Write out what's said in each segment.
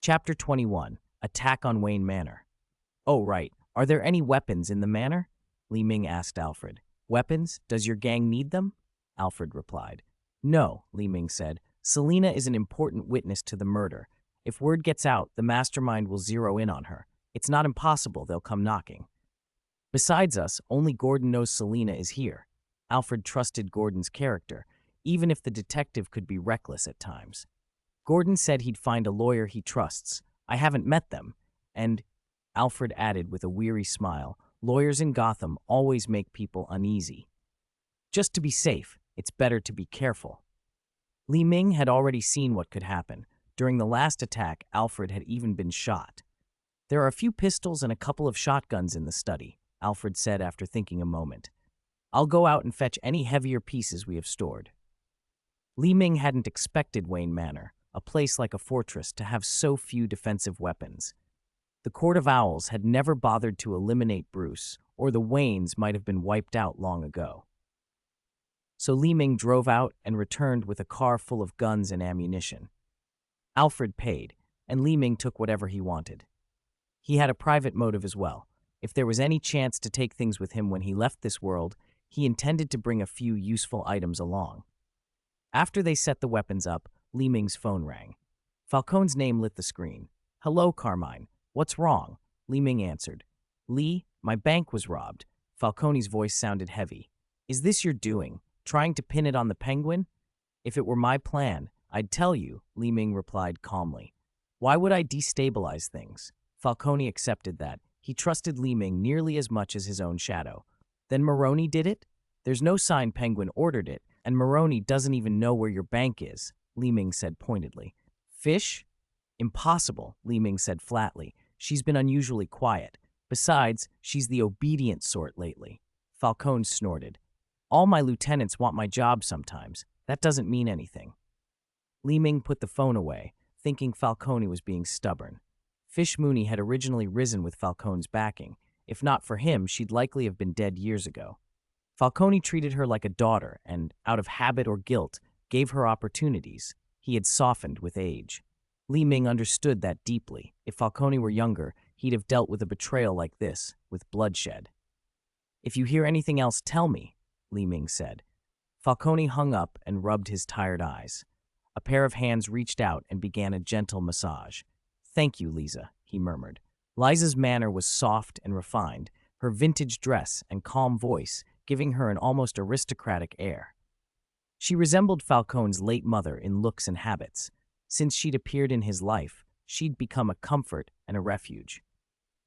Chapter 21. Attack on Wayne Manor. Oh, right. Are there any weapons in the manor? Li Ming asked Alfred. Weapons? Does your gang need them? Alfred replied. No, Li Ming said. Selena is an important witness to the murder. If word gets out, the mastermind will zero in on her. It's not impossible they'll come knocking. Besides us, only Gordon knows Selena is here. Alfred trusted Gordon's character, even if the detective could be reckless at times. Gordon said he'd find a lawyer he trusts. I haven't met them. And, Alfred added with a weary smile, lawyers in Gotham always make people uneasy. Just to be safe, it's better to be careful. Li Ming had already seen what could happen. During the last attack, Alfred had even been shot. There are a few pistols and a couple of shotguns in the study, Alfred said after thinking a moment. I'll go out and fetch any heavier pieces we have stored. Li Ming hadn't expected Wayne Manor, a place like a fortress, to have so few defensive weapons. The Court of Owls had never bothered to eliminate Bruce, or the Waynes might have been wiped out long ago. So Li Ming drove out and returned with a car full of guns and ammunition. Alfred paid, and Li Ming took whatever he wanted. He had a private motive as well. If there was any chance to take things with him when he left this world, he intended to bring a few useful items along. After they set the weapons up, Li Ming's phone rang. Falcone's name lit the screen. Hello, Carmine. What's wrong? Li Ming answered. Li, my bank was robbed. Falcone's voice sounded heavy. Is this your doing? Trying to pin it on the Penguin? If it were my plan, I'd tell you, Li Ming replied calmly. Why would I destabilize things? Falcone accepted that. He trusted Li Ming nearly as much as his own shadow. Then Maroney did it? There's no sign Penguin ordered it, and Maroney doesn't even know where your bank is, Li Ming said pointedly. Fish? Impossible, Li Ming said flatly. She's been unusually quiet. Besides, she's the obedient sort lately. Falcone snorted. All my lieutenants want my job sometimes. That doesn't mean anything. Li Ming put the phone away, thinking Falcone was being stubborn. Fish Mooney had originally risen with Falcone's backing. If not for him, she'd likely have been dead years ago. Falcone treated her like a daughter and, out of habit or guilt, gave her opportunities. He had softened with age. Li Ming understood that deeply. If Falcone were younger, he'd have dealt with a betrayal like this, with bloodshed. If you hear anything else, tell me, Li Ming said. Falcone hung up and rubbed his tired eyes. A pair of hands reached out and began a gentle massage. Thank you, Lisa, he murmured. Liza's manner was soft and refined, her vintage dress and calm voice giving her an almost aristocratic air. She resembled Falcone's late mother in looks and habits. Since she'd appeared in his life, she'd become a comfort and a refuge.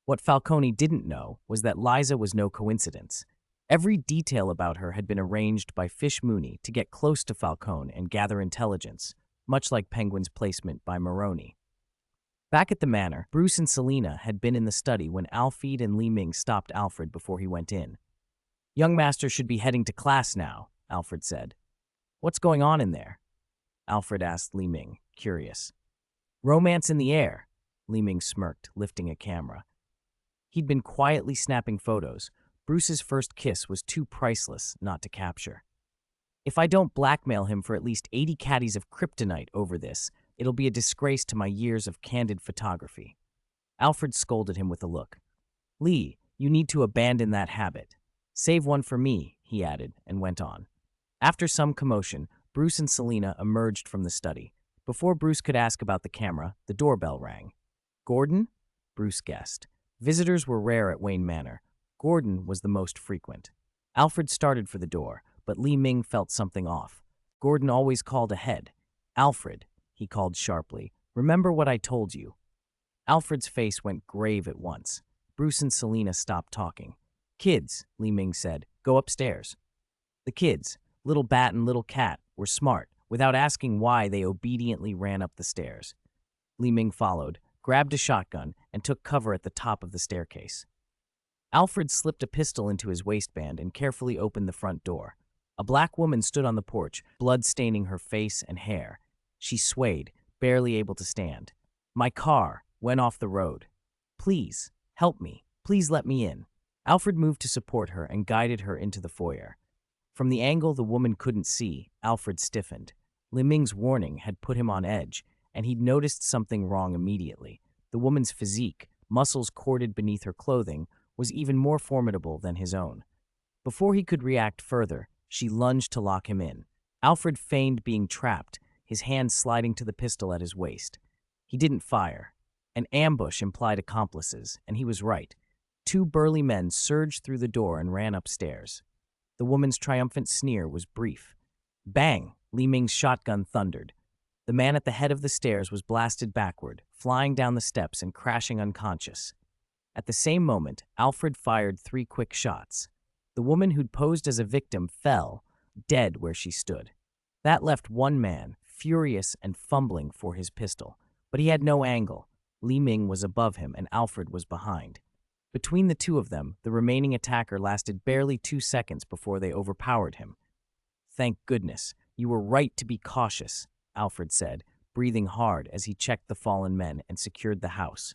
What Falcone didn't know was that Liza was no coincidence. Every detail about her had been arranged by Fish Mooney to get close to Falcone and gather intelligence, much like Penguin's placement by Maroney. Back at the manor, Bruce and Selena had been in the study when Alfred and Li Ming stopped Alfred before he went in. Young master should be heading to class now, Alfred said. What's going on in there? Alfred asked Li Ming, curious. Romance in the air, Li Ming smirked, lifting a camera. He'd been quietly snapping photos. Bruce's first kiss was too priceless not to capture. If I don't blackmail him for at least 80 caddies of kryptonite over this, it'll be a disgrace to my years of candid photography. Alfred scolded him with a look. Lee, you need to abandon that habit. Save one for me, he added, and went on. After some commotion, Bruce and Selena emerged from the study. Before Bruce could ask about the camera, the doorbell rang. Gordon? Bruce guessed. Visitors were rare at Wayne Manor. Gordon was the most frequent. Alfred started for the door, but Li Ming felt something off. Gordon always called ahead. Alfred, he called sharply, remember what I told you. Alfred's face went grave at once. Bruce and Selena stopped talking. Kids, Li Ming said, go upstairs. The kids, Little Bat and Little Cat, were smart. Without asking why, they obediently ran up the stairs. Li Ming followed, grabbed a shotgun, and took cover at the top of the staircase. Alfred slipped a pistol into his waistband and carefully opened the front door. A black woman stood on the porch, blood staining her face and hair. She swayed, barely able to stand. My car went off the road. Please, help me. Please let me in. Alfred moved to support her and guided her into the foyer. From the angle the woman couldn't see, Alfred stiffened. Li Ming's warning had put him on edge, and he'd noticed something wrong immediately. The woman's physique, muscles corded beneath her clothing, was even more formidable than his own. Before he could react further, she lunged to lock him in. Alfred feigned being trapped, his hand sliding to the pistol at his waist. He didn't fire. An ambush implied accomplices, and he was right. Two burly men surged through the door and ran upstairs. The woman's triumphant sneer was brief. Bang! Li Ming's shotgun thundered. The man at the head of the stairs was blasted backward, flying down the steps and crashing unconscious. At the same moment, Alfred fired 3 quick shots. The woman who'd posed as a victim fell, dead where she stood. That left one man, furious and fumbling for his pistol. But he had no angle. Li Ming was above him and Alfred was behind. Between the two of them, the remaining attacker lasted barely 2 seconds before they overpowered him. "Thank goodness, you were right to be cautious," Alfred said, breathing hard as he checked the fallen men and secured the house.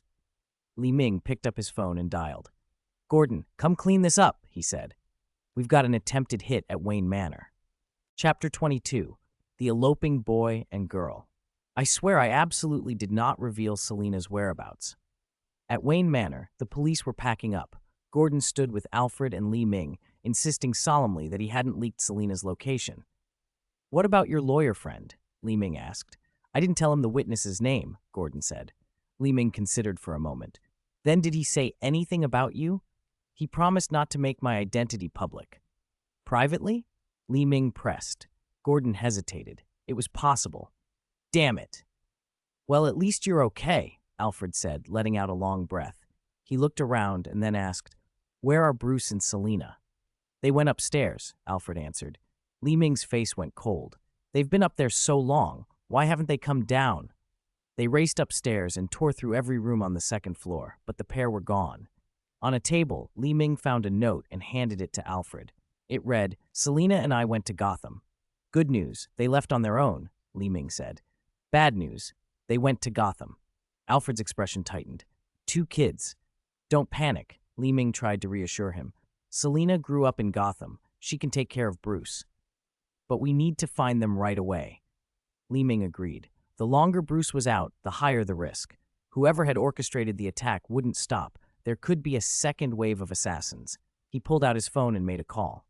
Li Ming picked up his phone and dialed. "Gordon, come clean this up," he said. "We've got an attempted hit at Wayne Manor." Chapter 22. The Eloping Boy and Girl. I swear I absolutely did not reveal Selina's whereabouts. At Wayne Manor, the police were packing up. Gordon stood with Alfred and Li Ming, insisting solemnly that he hadn't leaked Selina's location. "What about your lawyer friend?" Li Ming asked. "I didn't tell him the witness's name," Gordon said. Li Ming considered for a moment. "Then did he say anything about you?" "He promised not to make my identity public." "Privately?" Li Ming pressed. Gordon hesitated. It was possible. "Damn it." "Well, at least you're okay," Alfred said, letting out a long breath. He looked around and then asked, "Where are Bruce and Selina?" "They went upstairs," Alfred answered. Li Ming's face went cold. "They've been up there so long. Why haven't they come down?" They raced upstairs and tore through every room on the 2nd floor, but the pair were gone. On a table, Li Ming found a note and handed it to Alfred. It read, "Selina and I went to Gotham." "Good news, they left on their own," Li Ming said. "Bad news, they went to Gotham." Alfred's expression tightened. "2 kids. Don't panic," Li Ming tried to reassure him. "Selina grew up in Gotham. She can take care of Bruce. But we need to find them right away." Li Ming agreed. The longer Bruce was out, the higher the risk. Whoever had orchestrated the attack wouldn't stop. There could be a second wave of assassins. He pulled out his phone and made a call.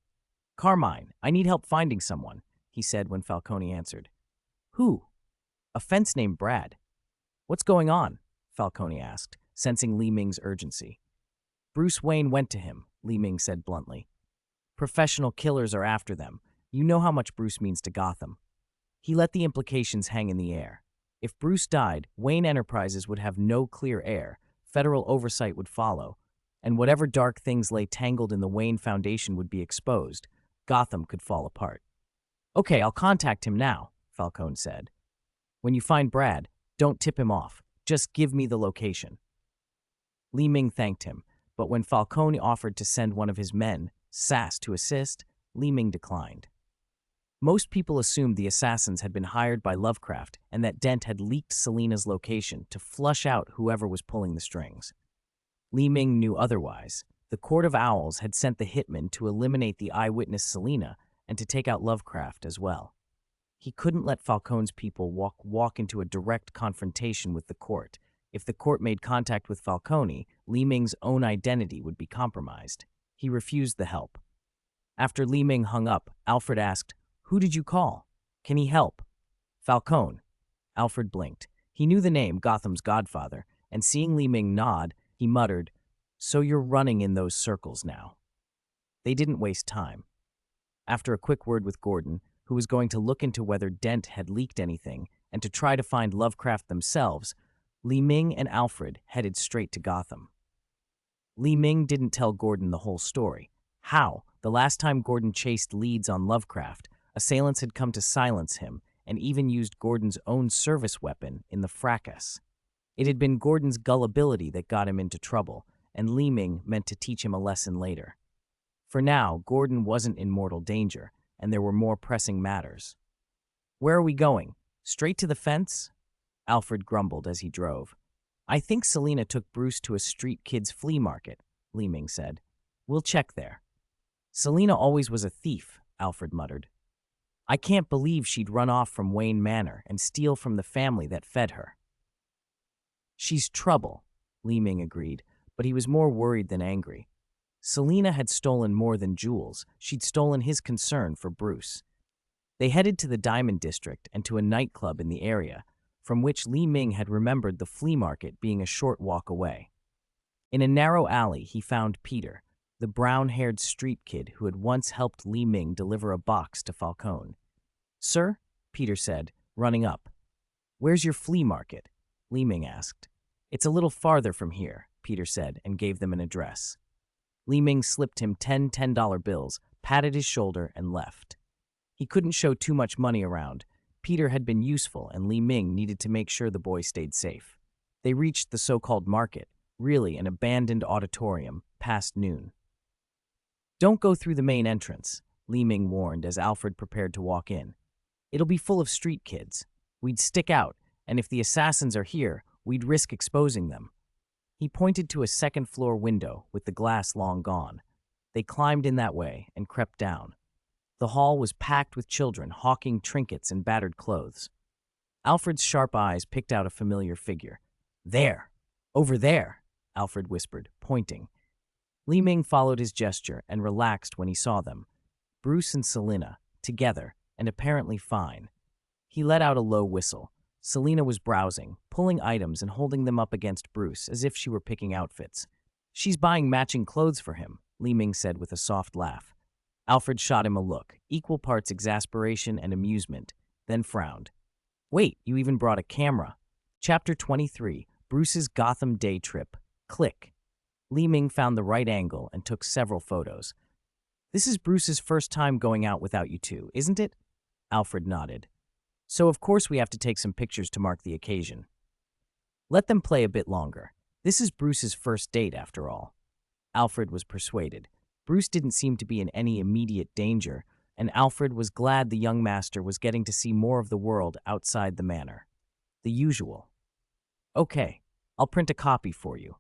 "Carmine, I need help finding someone," he said when Falcone answered. "Who?" "A fence named Brad." "What's going on?" Falcone asked, sensing Li Ming's urgency. "Bruce Wayne went to him," Li Ming said bluntly. "Professional killers are after them. You know how much Bruce means to Gotham." He let the implications hang in the air. If Bruce died, Wayne Enterprises would have no clear heir, federal oversight would follow, and whatever dark things lay tangled in the Wayne Foundation would be exposed. Gotham could fall apart. "Okay, I'll contact him now," Falcone said. "When you find Brad, don't tip him off. Just give me the location." Li Ming thanked him, but when Falcone offered to send one of his men, Sass, to assist, Li Ming declined. Most people assumed the assassins had been hired by Lovecraft and that Dent had leaked Selina's location to flush out whoever was pulling the strings. Li Ming knew otherwise. The Court of Owls had sent the hitman to eliminate the eyewitness Selina and to take out Lovecraft as well. He couldn't let Falcone's people walk into a direct confrontation with the court. If the court made contact with Falcone, Li Ming's own identity would be compromised. He refused the help. After Li Ming hung up, Alfred asked, "Who did you call? Can he help?" "Falcone." Alfred blinked. He knew the name, Gotham's Godfather, and seeing Li Ming nod, he muttered, "So you're running in those circles now." They didn't waste time. After a quick word with Gordon, who was going to look into whether Dent had leaked anything and to try to find Lovecraft themselves, Li Ming and Alfred headed straight to Gotham. Li Ming didn't tell Gordon the whole story. How? The last time Gordon chased leads on Lovecraft, assailants had come to silence him and even used Gordon's own service weapon in the fracas. It had been Gordon's gullibility that got him into trouble, and Li Ming meant to teach him a lesson later. For now, Gordon wasn't in mortal danger, and there were more pressing matters. "Where are we going? Straight to the fence?" Alfred grumbled as he drove. "I think Selina took Bruce to a street kids' flea market," Li Ming said. "We'll check there." "Selina always was a thief," Alfred muttered. I can't believe she'd run off from Wayne Manor and steal from the family that fed her. She's trouble, Li Ming agreed, but he was more worried than angry. Selina had stolen more than jewels. She'd stolen his concern for Bruce. They headed to the Diamond District and to a nightclub in the area, from which Li Ming had remembered the flea market being a short walk away. In a narrow alley, he found Peter, the brown-haired street kid who had once helped Li Ming deliver a box to Falcone. "Sir," Peter said, running up. "Where's your flea market?" Li Ming asked. "It's a little farther from here," Peter said, and gave them an address. Li Ming slipped him 10 $10 bills, patted his shoulder, and left. He couldn't show too much money around. Peter had been useful, and Li Ming needed to make sure the boy stayed safe. They reached the so-called market, really an abandoned auditorium, past noon. "Don't go through the main entrance," Li Ming warned as Alfred prepared to walk in. "It'll be full of street kids. We'd stick out, and if the assassins are here, we'd risk exposing them." He pointed to a second-floor window with the glass long gone. They climbed in that way and crept down. The hall was packed with children hawking trinkets and battered clothes. Alfred's sharp eyes picked out a familiar figure. "There! Over there!" Alfred whispered, pointing. Li Ming followed his gesture and relaxed when he saw them. Bruce and Selina, together, and apparently fine. He let out a low whistle. Selina was browsing, pulling items and holding them up against Bruce as if she were picking outfits. "She's buying matching clothes for him," Li Ming said with a soft laugh. Alfred shot him a look, equal parts exasperation and amusement, then frowned. "Wait, you even brought a camera." Chapter 23, Bruce's Gotham Day Trip. Click. Li Ming found the right angle and took several photos. "This is Bruce's first time going out without you two, isn't it?" Alfred nodded. "So of course we have to take some pictures to mark the occasion." "Let them play a bit longer. This is Bruce's first date, after all." Alfred was persuaded. Bruce didn't seem to be in any immediate danger, and Alfred was glad the young master was getting to see more of the world outside the manor. The usual. "Okay, I'll print a copy for you."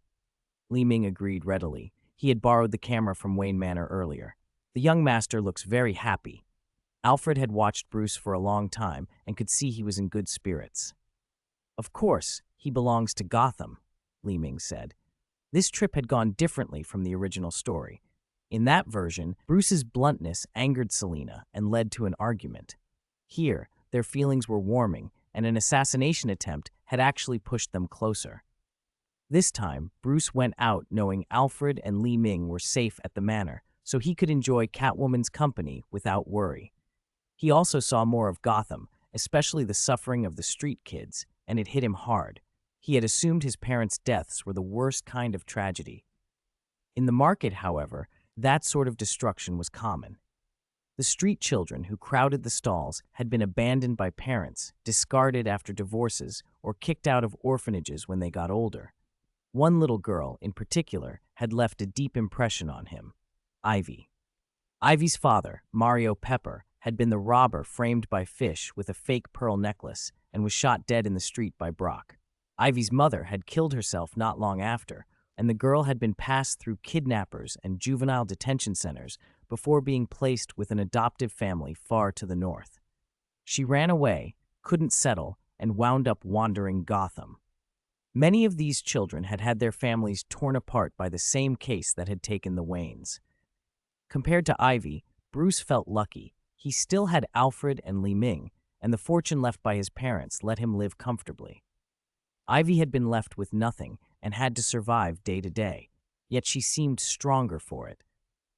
Li Ming agreed readily. He had borrowed the camera from Wayne Manor earlier. "The young master looks very happy." Alfred had watched Bruce for a long time and could see he was in good spirits. "Of course, he belongs to Gotham," Li Ming said. This trip had gone differently from the original story. In that version, Bruce's bluntness angered Selina and led to an argument. Here, their feelings were warming, and an assassination attempt had actually pushed them closer. This time, Bruce went out knowing Alfred and Li Ming were safe at the manor, so he could enjoy Catwoman's company without worry. He also saw more of Gotham, especially the suffering of the street kids, and it hit him hard. He had assumed his parents' deaths were the worst kind of tragedy. In the market, however, that sort of destruction was common. The street children who crowded the stalls had been abandoned by parents, discarded after divorces, or kicked out of orphanages when they got older. One little girl, in particular, had left a deep impression on him: Ivy. Ivy's father, Mario Pepper, had been the robber framed by Fish with a fake pearl necklace and was shot dead in the street by Brock. Ivy's mother had killed herself not long after, and the girl had been passed through kidnappers and juvenile detention centers before being placed with an adoptive family far to the north. She ran away, couldn't settle, and wound up wandering Gotham. Many of these children had had their families torn apart by the same case that had taken the Waynes. Compared to Ivy, Bruce felt lucky. He still had Alfred and Li Ming, and the fortune left by his parents let him live comfortably. Ivy had been left with nothing and had to survive day to day, yet she seemed stronger for it.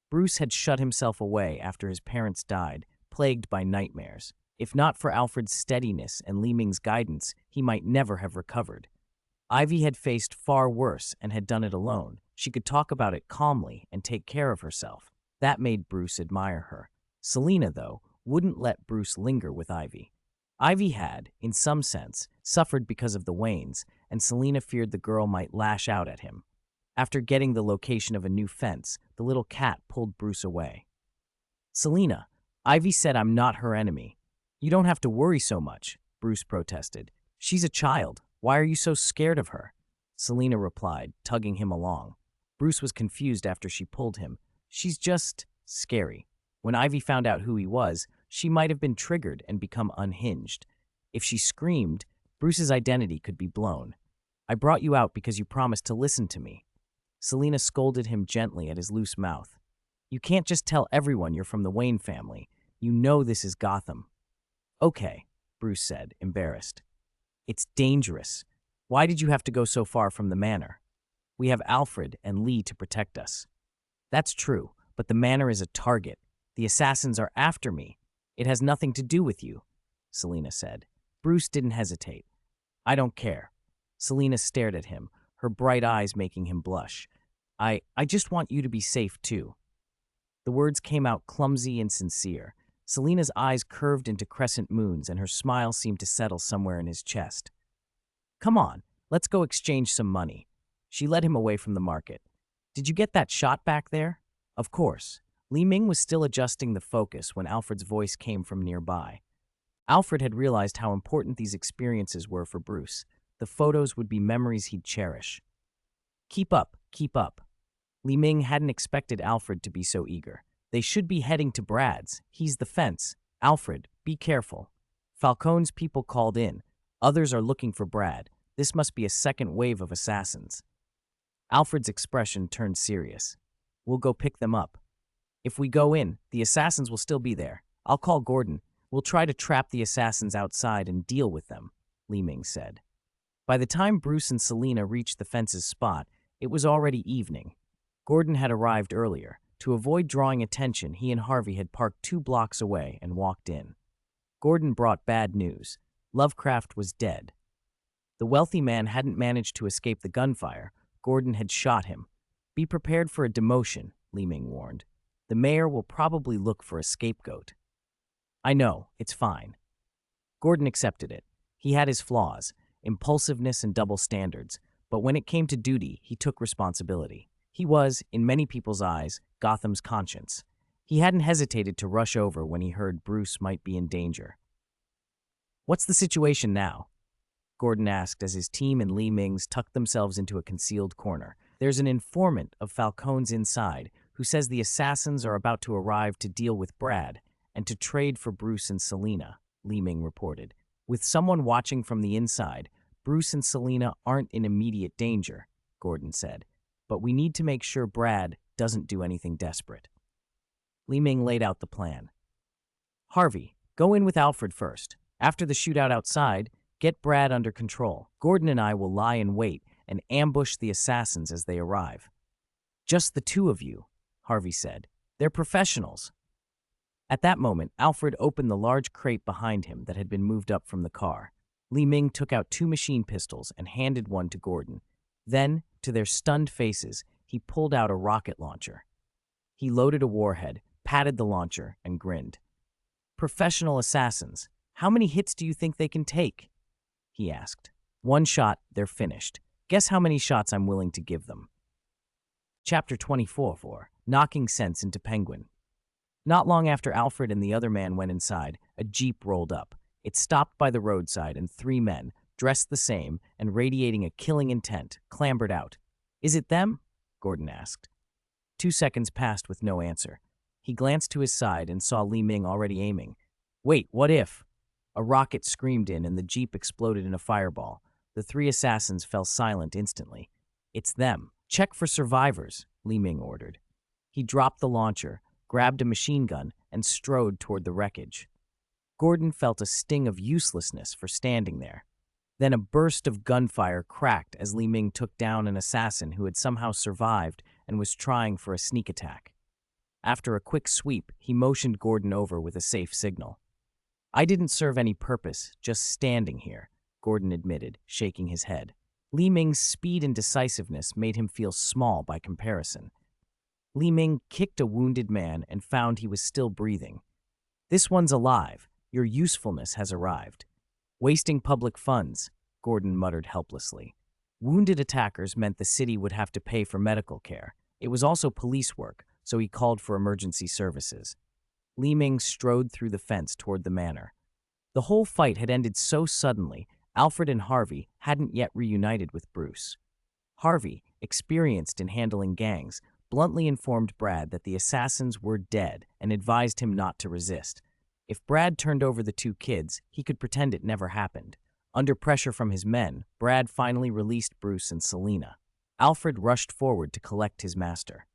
Bruce had shut himself away after his parents died, plagued by nightmares. If not for Alfred's steadiness and Li Ming's guidance, he might never have recovered. Ivy had faced far worse and had done it alone. She could talk about it calmly and take care of herself. That made Bruce admire her. Selina, though, wouldn't let Bruce linger with Ivy. Ivy had, in some sense, suffered because of the Waynes, and Selina feared the girl might lash out at him. After getting the location of a new fence, the little cat pulled Bruce away. "Selina, Ivy said I'm not her enemy." "You don't have to worry so much," Bruce protested. "She's a child. Why are you so scared of her?" Selina replied, tugging him along. Bruce was confused after she pulled him. "She's just scary." When Ivy found out who he was, she might have been triggered and become unhinged. If she screamed, Bruce's identity could be blown. I brought you out because you promised to listen to me. Selena scolded him gently at his loose mouth. You can't just tell everyone you're from the Wayne family. You know this is Gotham. Okay, Bruce said, embarrassed. It's dangerous. Why did you have to go so far from the manor? We have Alfred and Lee to protect us. That's true, but the manor is a target. The assassins are after me. It has nothing to do with you, Selena said. Bruce didn't hesitate. I don't care. Selena stared at him, her bright eyes making him blush. I just want you to be safe, too. The words came out clumsy and sincere. Selena's eyes curved into crescent moons, and her smile seemed to settle somewhere in his chest. Come on, let's go exchange some money. She led him away from the market. Did you get that shot back there? Of course. Ming was still adjusting the focus when Alfred's voice came from nearby. Alfred had realized how important these experiences were for Bruce. The photos would be memories he'd cherish. Keep up, keep up. Ming hadn't expected Alfred to be so eager. They should be heading to Brad's. He's the fence. Alfred, be careful. Falcone's people called in. Others are looking for Brad. This must be a second wave of assassins. Alfred's expression turned serious. We'll go pick them up. If we go in, the assassins will still be there. I'll call Gordon. We'll try to trap the assassins outside and deal with them, Ming said. By the time Bruce and Selena reached the fence's spot, it was already evening. Gordon had arrived earlier. To avoid drawing attention, he and Harvey had parked 2 blocks away and walked in. Gordon brought bad news. Lovecraft was dead. The wealthy man hadn't managed to escape the gunfire. Gordon had shot him. Be prepared for a demotion, Ming warned. The mayor will probably look for a scapegoat. I know, it's fine. Gordon accepted it. He had his flaws, impulsiveness and double standards, but when it came to duty, he took responsibility. He was, in many people's eyes, Gotham's conscience. He hadn't hesitated to rush over when he heard Bruce might be in danger. What's the situation now? Gordon asked as his team and Ming's tucked themselves into a concealed corner. There's an informant of Falcone's inside who says the assassins are about to arrive to deal with Brad and to trade for Bruce and Selena, Ming reported. With someone watching from the inside, Bruce and Selena aren't in immediate danger, Gordon said. But we need to make sure Brad doesn't do anything desperate. Ming laid out the plan. Harvey, go in with Alfred first. After the shootout outside, get Brad under control. Gordon and I will lie in wait and ambush the assassins as they arrive. Just the 2 of you, Harvey said. They're professionals. At that moment, Alfred opened the large crate behind him that had been moved up from the car. Ming took out 2 machine pistols and handed one to Gordon. Then, to their stunned faces, he pulled out a rocket launcher. He loaded a warhead, patted the launcher, and grinned. Professional assassins, how many hits do you think they can take? He asked. 1 shot, they're finished. Guess how many shots I'm willing to give them. Chapter 24, Knocking Sense into Penguin. Not long after Alfred and the other man went inside, a jeep rolled up. It stopped by the roadside and 3 men, dressed the same and radiating a killing intent, clambered out. Is it them? Gordon asked. 2 seconds passed with no answer. He glanced to his side and saw Ming already aiming. Wait, what if? A rocket screamed in and the jeep exploded in a fireball. The 3 assassins fell silent instantly. It's them. Check for survivors, Ming ordered. He dropped the launcher, grabbed a machine gun, and strode toward the wreckage. Gordon felt a sting of uselessness for standing there. Then a burst of gunfire cracked as Ming took down an assassin who had somehow survived and was trying for a sneak attack. After a quick sweep, he motioned Gordon over with a safe signal. I didn't serve any purpose, just standing here, Gordon admitted, shaking his head. Ming's speed and decisiveness made him feel small by comparison. Ming kicked a wounded man and found he was still breathing. This one's alive. Your usefulness has arrived. Wasting public funds, Gordon muttered helplessly. Wounded attackers meant the city would have to pay for medical care. It was also police work, so he called for emergency services. Ming strode through the fence toward the manor. The whole fight had ended so suddenly, Alfred and Harvey hadn't yet reunited with Bruce. Harvey, experienced in handling gangs, bluntly informed Brad that the assassins were dead and advised him not to resist. If Brad turned over the two kids, he could pretend it never happened. Under pressure from his men, Brad finally released Bruce and Selena. Alfred rushed forward to collect his master.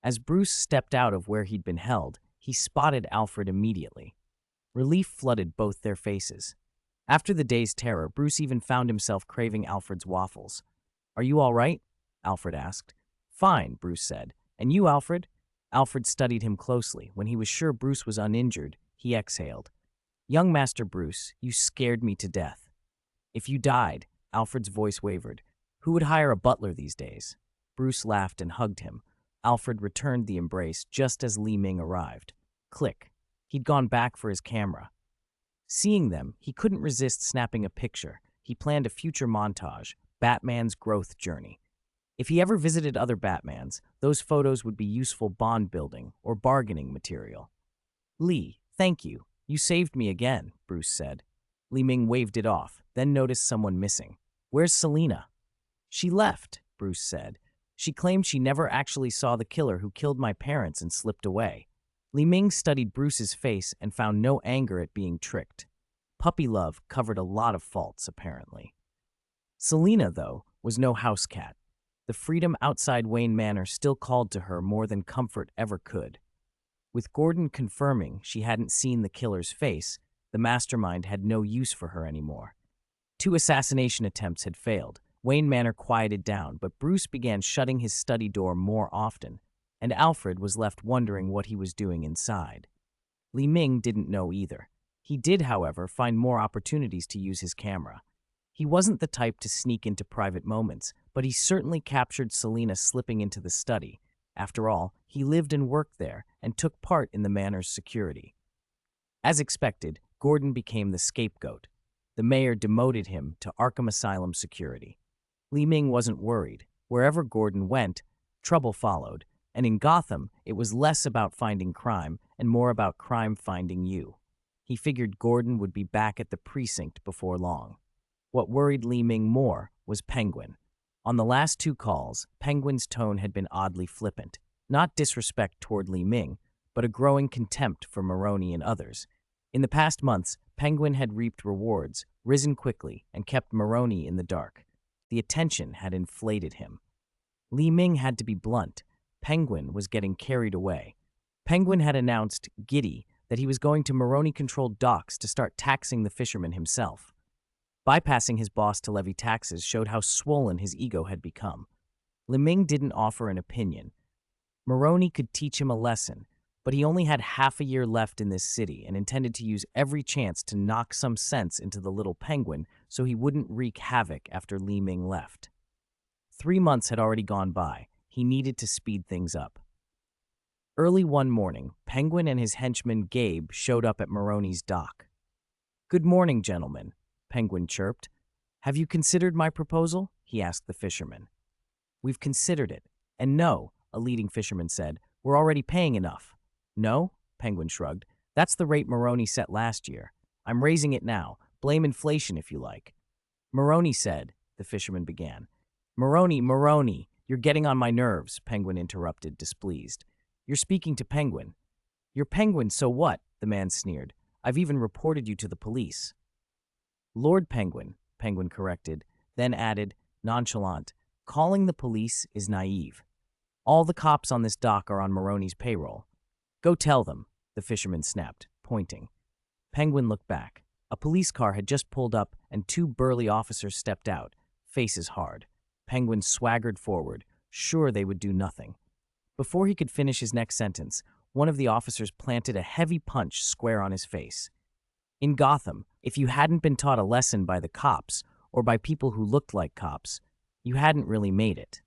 As Bruce stepped out of where he'd been held, he spotted Alfred immediately. Relief flooded both their faces. After the day's terror, Bruce even found himself craving Alfred's waffles. "Are you all right?" Alfred asked. "Fine," Bruce said. "And you, Alfred?" Alfred studied him closely. When he was sure Bruce was uninjured, he exhaled. "Young Master Bruce, you scared me to death." "If you died," Alfred's voice wavered, "who would hire a butler these days?" Bruce laughed and hugged him. Alfred returned the embrace just as Li Ming arrived. Click. He'd gone back for his camera. Seeing them, he couldn't resist snapping a picture. He planned a future montage, Batman's growth journey. If he ever visited other Batmans, those photos would be useful bond-building or bargaining material. "Li, thank you. You saved me again," Bruce said. Li Ming waved it off, then noticed someone missing. "Where's Selena?" "She left," Bruce said. "She claimed she never actually saw the killer who killed my parents and slipped away." Li Ming studied Bruce's face and found no anger at being tricked. Puppy love covered a lot of faults, apparently. Selena, though, was no house cat. The freedom outside Wayne Manor still called to her more than comfort ever could. With Gordon confirming she hadn't seen the killer's face, the mastermind had no use for her anymore. 2 assassination attempts had failed. Wayne Manor quieted down, but Bruce began shutting his study door more often, and Alfred was left wondering what he was doing inside. Li Ming didn't know either. He did, however, find more opportunities to use his camera. He wasn't the type to sneak into private moments, but he certainly captured Selena slipping into the study. After all, he lived and worked there and took part in the manor's security. As expected, Gordon became the scapegoat. The mayor demoted him to Arkham Asylum security. Li Ming wasn't worried. Wherever Gordon went, trouble followed, and in Gotham, it was less about finding crime and more about crime finding you. He figured Gordon would be back at the precinct before long. What worried Li Ming more was Penguin. On the last 2 calls, Penguin's tone had been oddly flippant. Not disrespect toward Li Ming, but a growing contempt for Maroni and others. In the past months, Penguin had reaped rewards, risen quickly, and kept Maroni in the dark. The attention had inflated him. Li Ming had to be blunt. Penguin was getting carried away. Penguin had announced, giddy, that he was going to Maroni-controlled docks to start taxing the fisherman himself. Bypassing his boss to levy taxes showed how swollen his ego had become. Li Ming didn't offer an opinion. Maroni could teach him a lesson, but he only had half a year left in this city and intended to use every chance to knock some sense into the little penguin so he wouldn't wreak havoc after Li Ming left. 3 months had already gone by. He needed to speed things up. Early one morning, Penguin and his henchman Gabe showed up at Maroni's dock. "Good morning, gentlemen," Penguin chirped. "Have you considered my proposal?" he asked the fisherman. "We've considered it. And no," a leading fisherman said, "we're already paying enough." "No?" Penguin shrugged. "That's the rate Maroni set last year. I'm raising it now. Blame inflation if you like." "Maroni said," the fisherman began. Maroni, you're getting on my nerves," Penguin interrupted, displeased. "You're speaking to Penguin." "You're Penguin, so what?" the man sneered. "I've even reported you to the police." "Lord Penguin," Penguin corrected, then added, nonchalant, "calling the police is naive. All the cops on this dock are on Maroni's payroll." "Go tell them," the fisherman snapped, pointing. Penguin looked back. A police car had just pulled up and 2 burly officers stepped out, faces hard. Penguin swaggered forward, sure they would do nothing. Before he could finish his next sentence, one of the officers planted a heavy punch square on his face. In Gotham, if you hadn't been taught a lesson by the cops, or by people who looked like cops, you hadn't really made it.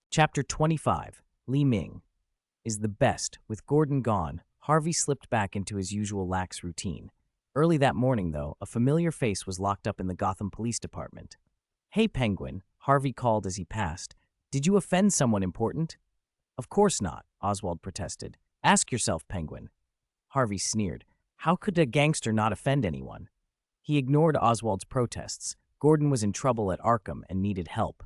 Chapter 25, Li Ming, is the best. With Gordon gone, Harvey slipped back into his usual lax routine. Early that morning, though, a familiar face was locked up in the Gotham Police Department. "Hey, Penguin," Harvey called as he passed. "Did you offend someone important?" "Of course not," Oswald protested. "Ask yourself, Penguin." Harvey sneered. How could a gangster not offend anyone? He ignored Oswald's protests. Gordon was in trouble at Arkham and needed help.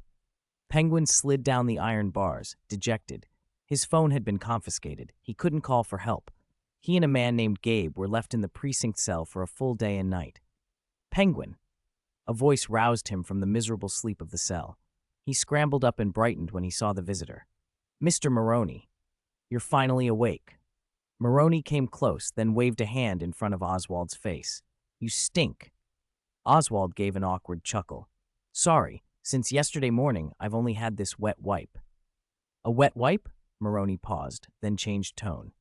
Penguin slid down the iron bars, dejected. His phone had been confiscated. He couldn't call for help. He and a man named Gabe were left in the precinct cell for a full day and night. Penguin. A voice roused him from the miserable sleep of the cell. He scrambled up and brightened when he saw the visitor. Mr. Maroney, you're finally awake. Maroney came close, then waved a hand in front of Oswald's face. You stink. Oswald gave an awkward chuckle. Sorry, since yesterday morning, I've only had this wet wipe. A wet wipe? Maroney paused, then changed tone.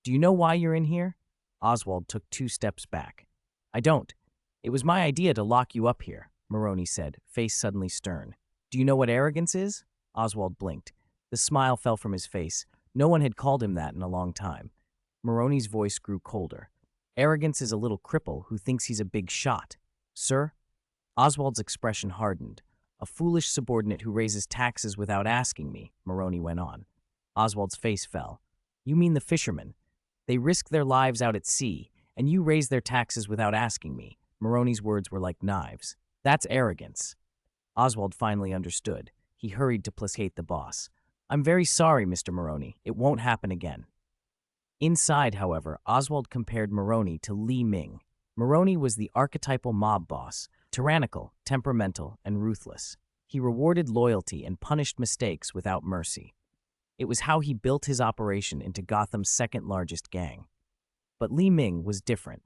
Do you know why you're in here? Oswald took 2 steps back. I don't. It was my idea to lock you up here, Maroney said, face suddenly stern. Do you know what arrogance is? Oswald blinked. The smile fell from his face. No one had called him that in a long time. Maroney's voice grew colder. Arrogance is a little cripple who thinks he's a big shot. Sir? Oswald's expression hardened. A foolish subordinate who raises taxes without asking me, Maroney went on. Oswald's face fell. You mean the fishermen? They risk their lives out at sea, and you raise their taxes without asking me. Maroney's words were like knives. That's arrogance. Oswald finally understood. He hurried to placate the boss. I'm very sorry, Mr. Maroney. It won't happen again. Inside, however, Oswald compared Maroney to Li Ming. Maroney was the archetypal mob boss, tyrannical, temperamental, and ruthless. He rewarded loyalty and punished mistakes without mercy. It was how he built his operation into Gotham's second-largest gang. But Li Ming was different.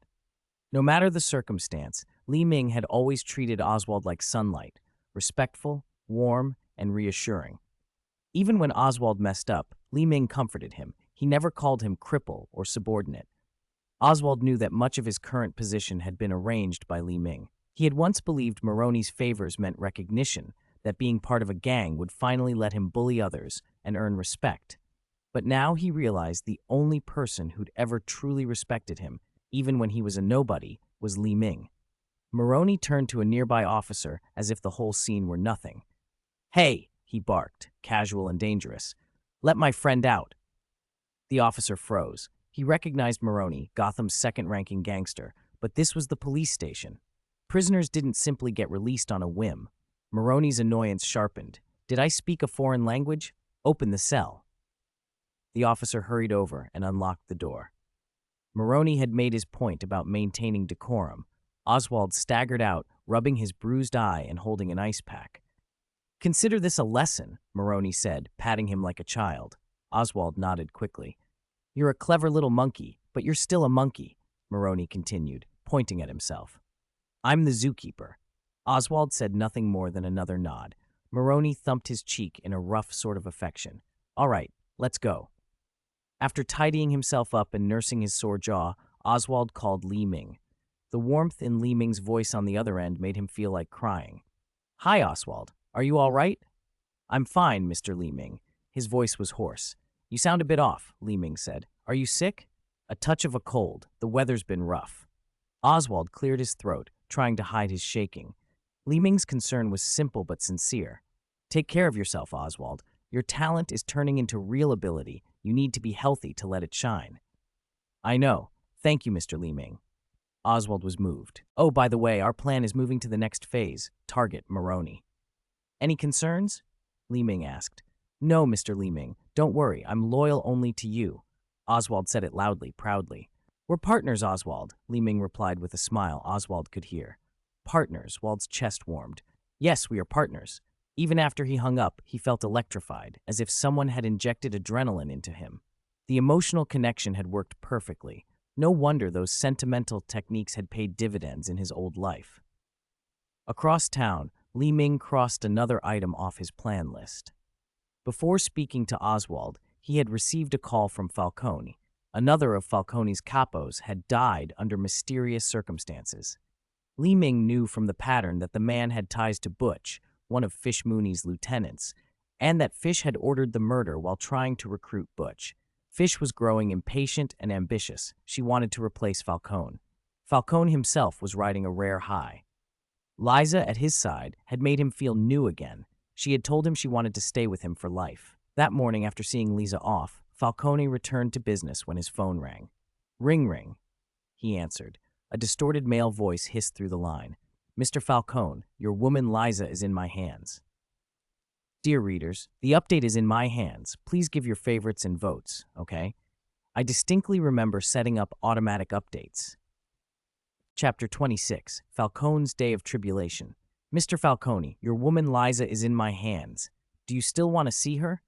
No matter the circumstance, Li Ming had always treated Oswald like sunlight, respectful, warm, and reassuring. Even when Oswald messed up, Li Ming comforted him. He never called him cripple or subordinate. Oswald knew that much of his current position had been arranged by Li Ming. He had once believed Maroney's favors meant recognition, that being part of a gang would finally let him bully others and earn respect. But now he realized the only person who'd ever truly respected him, even when he was a nobody, was Li Ming. Maroney turned to a nearby officer as if the whole scene were nothing. Hey, he barked, casual and dangerous. Let my friend out. The officer froze. He recognized Maroney, Gotham's second-ranking gangster, but this was the police station. Prisoners didn't simply get released on a whim. Maroney's annoyance sharpened. Did I speak a foreign language? Open the cell. The officer hurried over and unlocked the door. Maroney had made his point about maintaining decorum. Oswald staggered out, rubbing his bruised eye and holding an ice pack. Consider this a lesson, Maroney said, patting him like a child. Oswald nodded quickly. You're a clever little monkey, but you're still a monkey, Maroney continued, pointing at himself. I'm the zookeeper. Oswald said nothing more than another nod. Maroney thumped his cheek in a rough sort of affection. All right, let's go. After tidying himself up and nursing his sore jaw, Oswald called Li Ming. The warmth in Li Ming's voice on the other end made him feel like crying. Hi, Oswald. Are you all right? I'm fine, Mr. Li Ming. His voice was hoarse. You sound a bit off, Li Ming said. Are you sick? A touch of a cold. The weather's been rough. Oswald cleared his throat, trying to hide his shaking. Li Ming's concern was simple but sincere. Take care of yourself, Oswald. Your talent is turning into real ability. You need to be healthy to let it shine. I know. Thank you, Mr. Li Ming. Oswald was moved. Oh, by the way, our plan is moving to the next phase. Target Maroney. Any concerns? Li Ming asked. No, Mr. Li Ming. Don't worry. I'm loyal only to you. Oswald said it loudly, proudly. We're partners, Oswald, Li Ming replied with a smile Oswald could hear. Partners, Wald's chest warmed. Yes, we are partners. Even after he hung up, he felt electrified, as if someone had injected adrenaline into him. The emotional connection had worked perfectly. No wonder those sentimental techniques had paid dividends in his old life. Across town, Li Ming crossed another item off his plan list. Before speaking to Oswald, he had received a call from Falcone. Another of Falcone's capos had died under mysterious circumstances. Li Ming knew from the pattern that the man had ties to Butch, one of Fish Mooney's lieutenants, and that Fish had ordered the murder while trying to recruit Butch. Fish was growing impatient and ambitious. She wanted to replace Falcone. Falcone himself was riding a rare high. Liza, at his side, had made him feel new again. She had told him she wanted to stay with him for life. That morning, after seeing Liza off, Falcone returned to business when his phone rang. Ring, ring, he answered. A distorted male voice hissed through the line. Mr. Falcone, your woman Liza is in my hands. Dear readers, the update is in my hands. Please give your favorites and votes, okay? I distinctly remember setting up automatic updates. Chapter 26, Falcone's Day of Tribulation. Mr. Falcone, your woman Liza is in my hands. Do you still want to see her?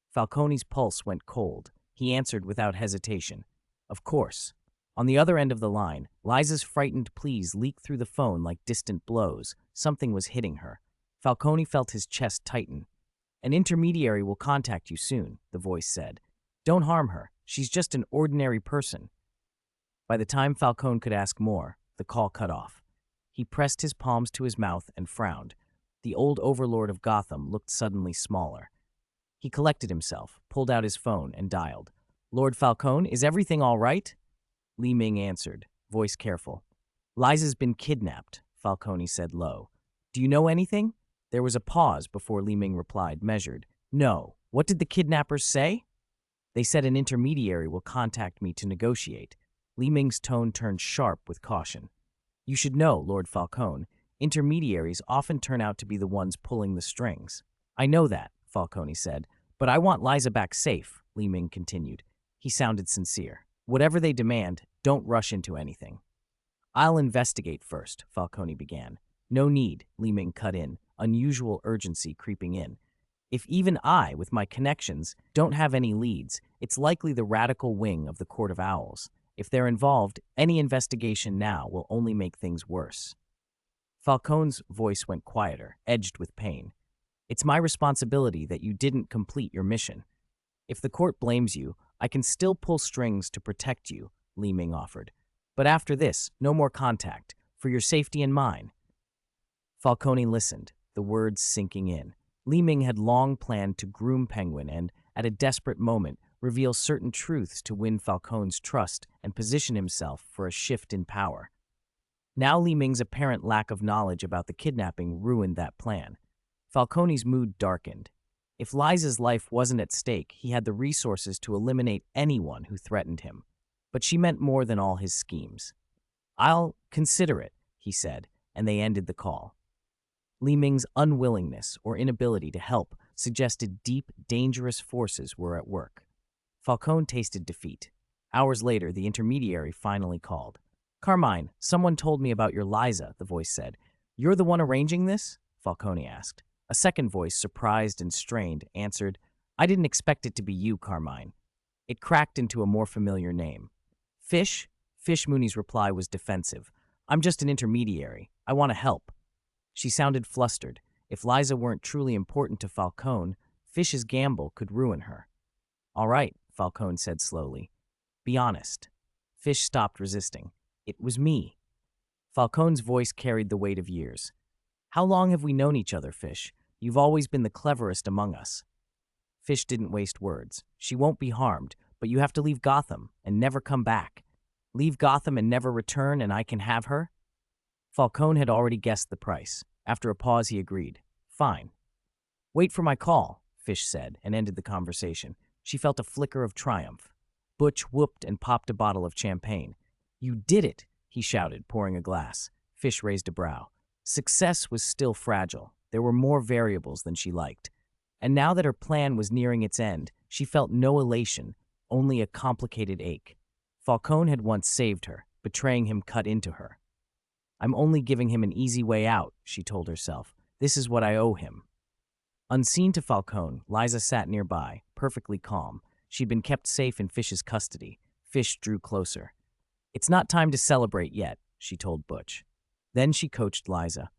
Falcone's pulse went cold. He answered without hesitation. Of course. On the other end of the line, Liza's frightened pleas leaked through the phone like distant blows. Something was hitting her. Falcone felt his chest tighten. An intermediary will contact you soon, the voice said. Don't harm her. She's just an ordinary person. By the time Falcone could ask more, the call cut off. He pressed his palms to his mouth and frowned. The old overlord of Gotham looked suddenly smaller. He collected himself, pulled out his phone, and dialed. Lord Falcone, is everything all right? Li Ming answered, voice careful. Liza's been kidnapped, Falcone said low. Do you know anything? There was a pause before Li Ming replied, measured. No. What did the kidnappers say? They said an intermediary will contact me to negotiate. Li Ming's tone turned sharp with caution. You should know, Lord Falcone, intermediaries often turn out to be the ones pulling the strings. I know that, Falcone said, but I want Liza back safe, Li Ming continued. He sounded sincere. Whatever they demand, don't rush into anything. I'll investigate first, Falcone began. No need, Li Ming cut in, unusual urgency creeping in. If even I, with my connections, don't have any leads, it's likely the radical wing of the Court of Owls. If they're involved, any investigation now will only make things worse. Falcone's voice went quieter, edged with pain. It's my responsibility that you didn't complete your mission. If the court blames you, I can still pull strings to protect you, Li Ming offered. But after this, no more contact, for your safety and mine. Falcone listened, the words sinking in. Li Ming had long planned to groom Penguin and, at a desperate moment, reveal certain truths to win Falcone's trust and position himself for a shift in power. Now Li Ming's apparent lack of knowledge about the kidnapping ruined that plan. Falcone's mood darkened. If Liza's life wasn't at stake, he had the resources to eliminate anyone who threatened him. But she meant more than all his schemes. I'll consider it, he said, and they ended the call. Li Ming's unwillingness or inability to help suggested deep, dangerous forces were at work. Falcone tasted defeat. Hours later, the intermediary finally called. Carmine, someone told me about your Liza, the voice said. You're the one arranging this? Falcone asked. A second voice, surprised and strained, answered, I didn't expect it to be you, Carmine. It cracked into a more familiar name. Fish? Fish Mooney's reply was defensive. I'm just an intermediary. I want to help. She sounded flustered. If Liza weren't truly important to Falcone, Fish's gamble could ruin her. All right, Falcone said slowly. Be honest. Fish stopped resisting. It was me. Falcone's voice carried the weight of years. How long have we known each other, Fish? You've always been the cleverest among us. Fish didn't waste words. She won't be harmed, but you have to leave Gotham and never come back. Leave Gotham and never return and I can have her? Falcone had already guessed the price. After a pause, he agreed. Fine. Wait for my call, Fish said, and ended the conversation. She felt a flicker of triumph. Butch whooped and popped a bottle of champagne. You did it, he shouted, pouring a glass. Fish raised a brow. Success was still fragile. There were more variables than she liked. And now that her plan was nearing its end, she felt no elation, only a complicated ache. Falcone had once saved her, betraying him cut into her. I'm only giving him an easy way out, she told herself. This is what I owe him. Unseen to Falcone, Liza sat nearby, perfectly calm. She'd been kept safe in Fish's custody. Fish drew closer. It's not time to celebrate yet, she told Butch. Then she coached Liza.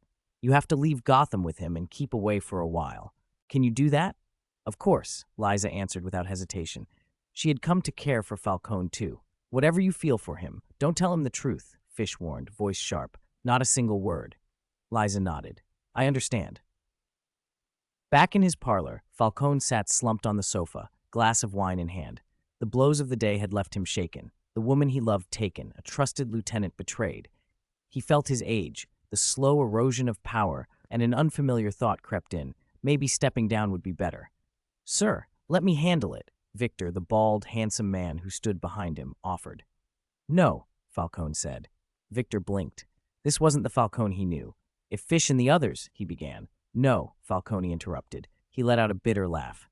You have to leave Gotham with him and keep away for a while. Can you do that? Of course, Liza answered without hesitation. She had come to care for Falcone too. Whatever you feel for him, don't tell him the truth, Fish warned, voice sharp. Not a single word. Liza nodded. I understand. Back in his parlor, Falcone sat slumped on the sofa, glass of wine in hand. The blows of the day had left him shaken. The woman he loved taken, a trusted lieutenant betrayed. He felt his age, the slow erosion of power, and an unfamiliar thought crept in. Maybe stepping down would be better. Sir, let me handle it, Victor, the bald, handsome man who stood behind him, offered. No, Falcone said. Victor blinked. This wasn't the Falcone he knew. If Fish and the others, he began. No, Falcone interrupted. He let out a bitter laugh.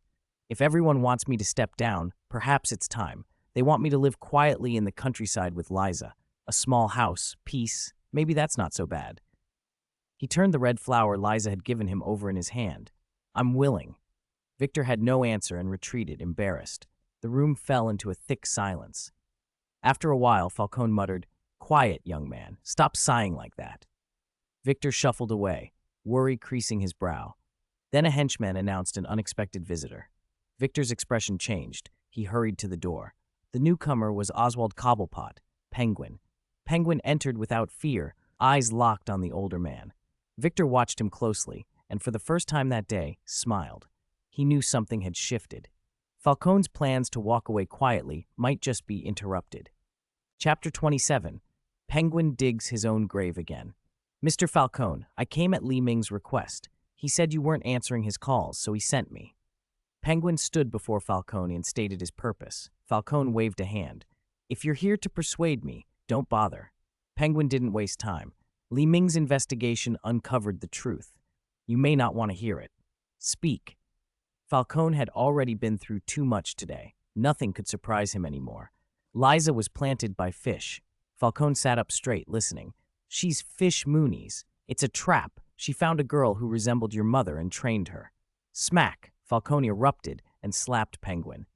If everyone wants me to step down, perhaps it's time. They want me to live quietly in the countryside with Liza. A small house, peace, maybe that's not so bad. He turned the red flower Liza had given him over in his hand. I'm willing. Victor had no answer and retreated, embarrassed. The room fell into a thick silence. After a while, Falcone muttered, Quiet, young man. Stop sighing like that. Victor shuffled away, worry creasing his brow. Then a henchman announced an unexpected visitor. Victor's expression changed. He hurried to the door. The newcomer was Oswald Cobblepot, Penguin. Penguin entered without fear, eyes locked on the older man. Victor watched him closely, and for the first time that day, smiled. He knew something had shifted. Falcone's plans to walk away quietly might just be interrupted. Chapter 27. Penguin digs his own grave again. Mr. Falcone, I came at Li Ming's request. He said you weren't answering his calls, so he sent me. Penguin stood before Falcone and stated his purpose. Falcone waved a hand. If you're here to persuade me, don't bother. Penguin didn't waste time. Li Ming's investigation uncovered the truth. You may not want to hear it. Speak. Falcone had already been through too much today. Nothing could surprise him anymore. Liza was planted by Fish. Falcone sat up straight, listening. She's Fish Mooney's. It's a trap. She found a girl who resembled your mother and trained her. Smack! Falcone erupted and slapped Penguin.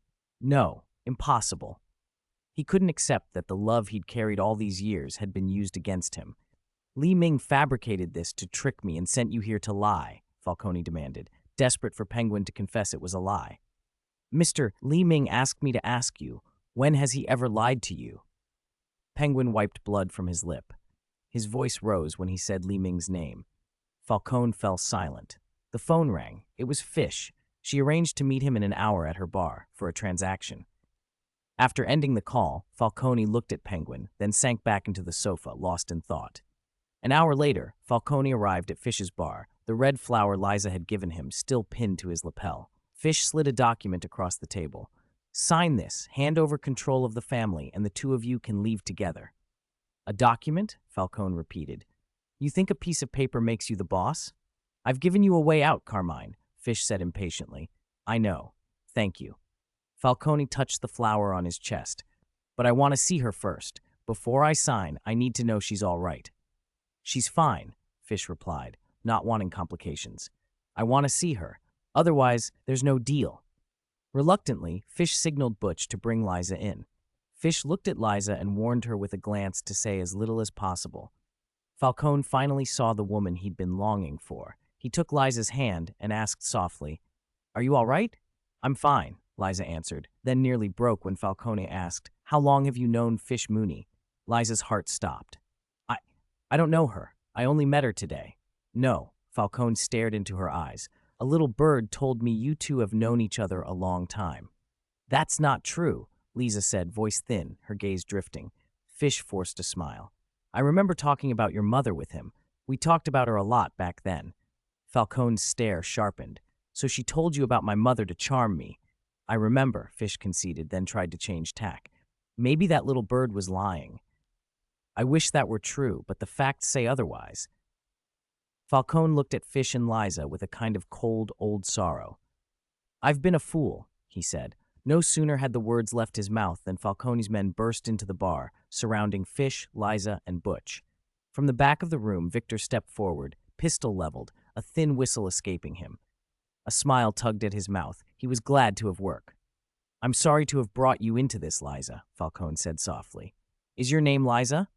No, impossible. He couldn't accept that the love he'd carried all these years had been used against him. Li Ming fabricated this to trick me and sent you here to lie, Falcone demanded, desperate for Penguin to confess it was a lie. Mr. Li Ming asked me to ask you, when has he ever lied to you? Penguin wiped blood from his lip. His voice rose when he said Li Ming's name. Falcone fell silent. The phone rang. It was Fish. She arranged to meet him in an hour at her bar for a transaction. After ending the call, Falcone looked at Penguin, then sank back into the sofa, lost in thought. An hour later, Falcone arrived at Fish's bar, the red flower Liza had given him still pinned to his lapel. Fish slid a document across the table. Sign this, hand over control of the family, and the two of you can leave together. A document? Falcone repeated. You think a piece of paper makes you the boss? I've given you a way out, Carmine, Fish said impatiently. I know. Thank you. Falcone touched the flower on his chest. But I want to see her first. Before I sign, I need to know she's all right. She's fine, Fish replied, not wanting complications. I want to see her. Otherwise, there's no deal. Reluctantly, Fish signaled Butch to bring Liza in. Fish looked at Liza and warned her with a glance to say as little as possible. Falcone finally saw the woman he'd been longing for. He took Liza's hand and asked softly, Are you all right? I'm fine, Liza answered, then nearly broke when Falcone asked, How long have you known Fish Mooney? Liza's heart stopped. I don't know her. I only met her today. No, Falcone stared into her eyes. A little bird told me you two have known each other a long time. That's not true, Liza said, voice thin, her gaze drifting. Fish forced a smile. I remember talking about your mother with him. We talked about her a lot back then. Falcone's stare sharpened. So she told you about my mother to charm me. I remember, Fish conceded, then tried to change tack. Maybe that little bird was lying. I wish that were true, but the facts say otherwise. Falcone looked at Fish and Liza with a kind of cold, old sorrow. I've been a fool, he said. No sooner had the words left his mouth than Falcone's men burst into the bar, surrounding Fish, Liza, and Butch. From the back of the room, Victor stepped forward, pistol leveled, a thin whistle escaping him. A smile tugged at his mouth. He was glad to have work. I'm sorry to have brought you into this, Liza, Falcone said softly. Is your name Liza?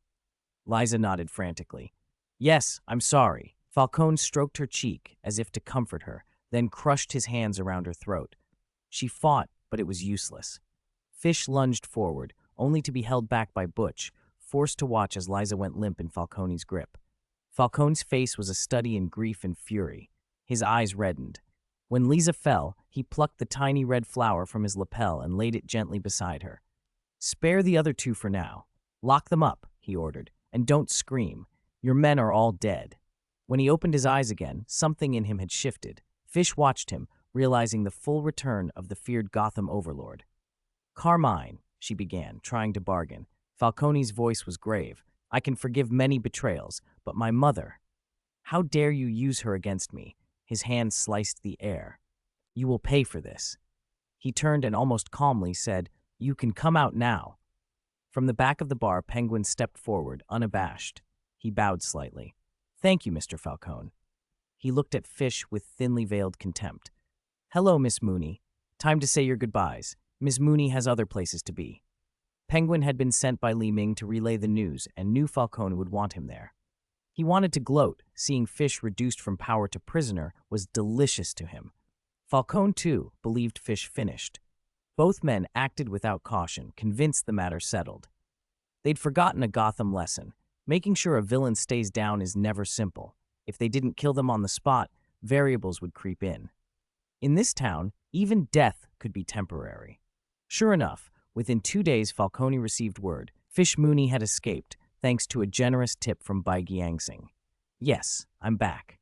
Liza nodded frantically. Yes, I'm sorry. Falcone stroked her cheek as if to comfort her, then crushed his hands around her throat. She fought, but it was useless. Fish lunged forward, only to be held back by Butch, forced to watch as Liza went limp in Falcone's grip. Falcone's face was a study in grief and fury. His eyes reddened. When Liza fell, he plucked the tiny red flower from his lapel and laid it gently beside her. Spare the other two for now. Lock them up, he ordered, and don't scream. Your men are all dead. When he opened his eyes again, something in him had shifted. Fish watched him, realizing the full return of the feared Gotham overlord. Carmine, she began, trying to bargain. Falcone's voice was grave. I can forgive many betrayals, but my mother. How dare you use her against me? His hand sliced the air. You will pay for this. He turned and almost calmly said, You can come out now. From the back of the bar, Penguin stepped forward, unabashed. He bowed slightly. Thank you, Mr. Falcone. He looked at Fish with thinly veiled contempt. Hello, Miss Mooney. Time to say your goodbyes. Miss Mooney has other places to be. Penguin had been sent by Li Ming to relay the news and knew Falcone would want him there. He wanted to gloat. Seeing Fish reduced from power to prisoner was delicious to him. Falcone, too, believed Fish finished. Both men acted without caution, convinced the matter settled. They'd forgotten a Gotham lesson. Making sure a villain stays down is never simple. If they didn't kill them on the spot, variables would creep in. In this town, even death could be temporary. Sure enough, within 2 days Falcone received word. Fish Mooney had escaped, thanks to a generous tip from Bai Giangsing. Yes, I'm back.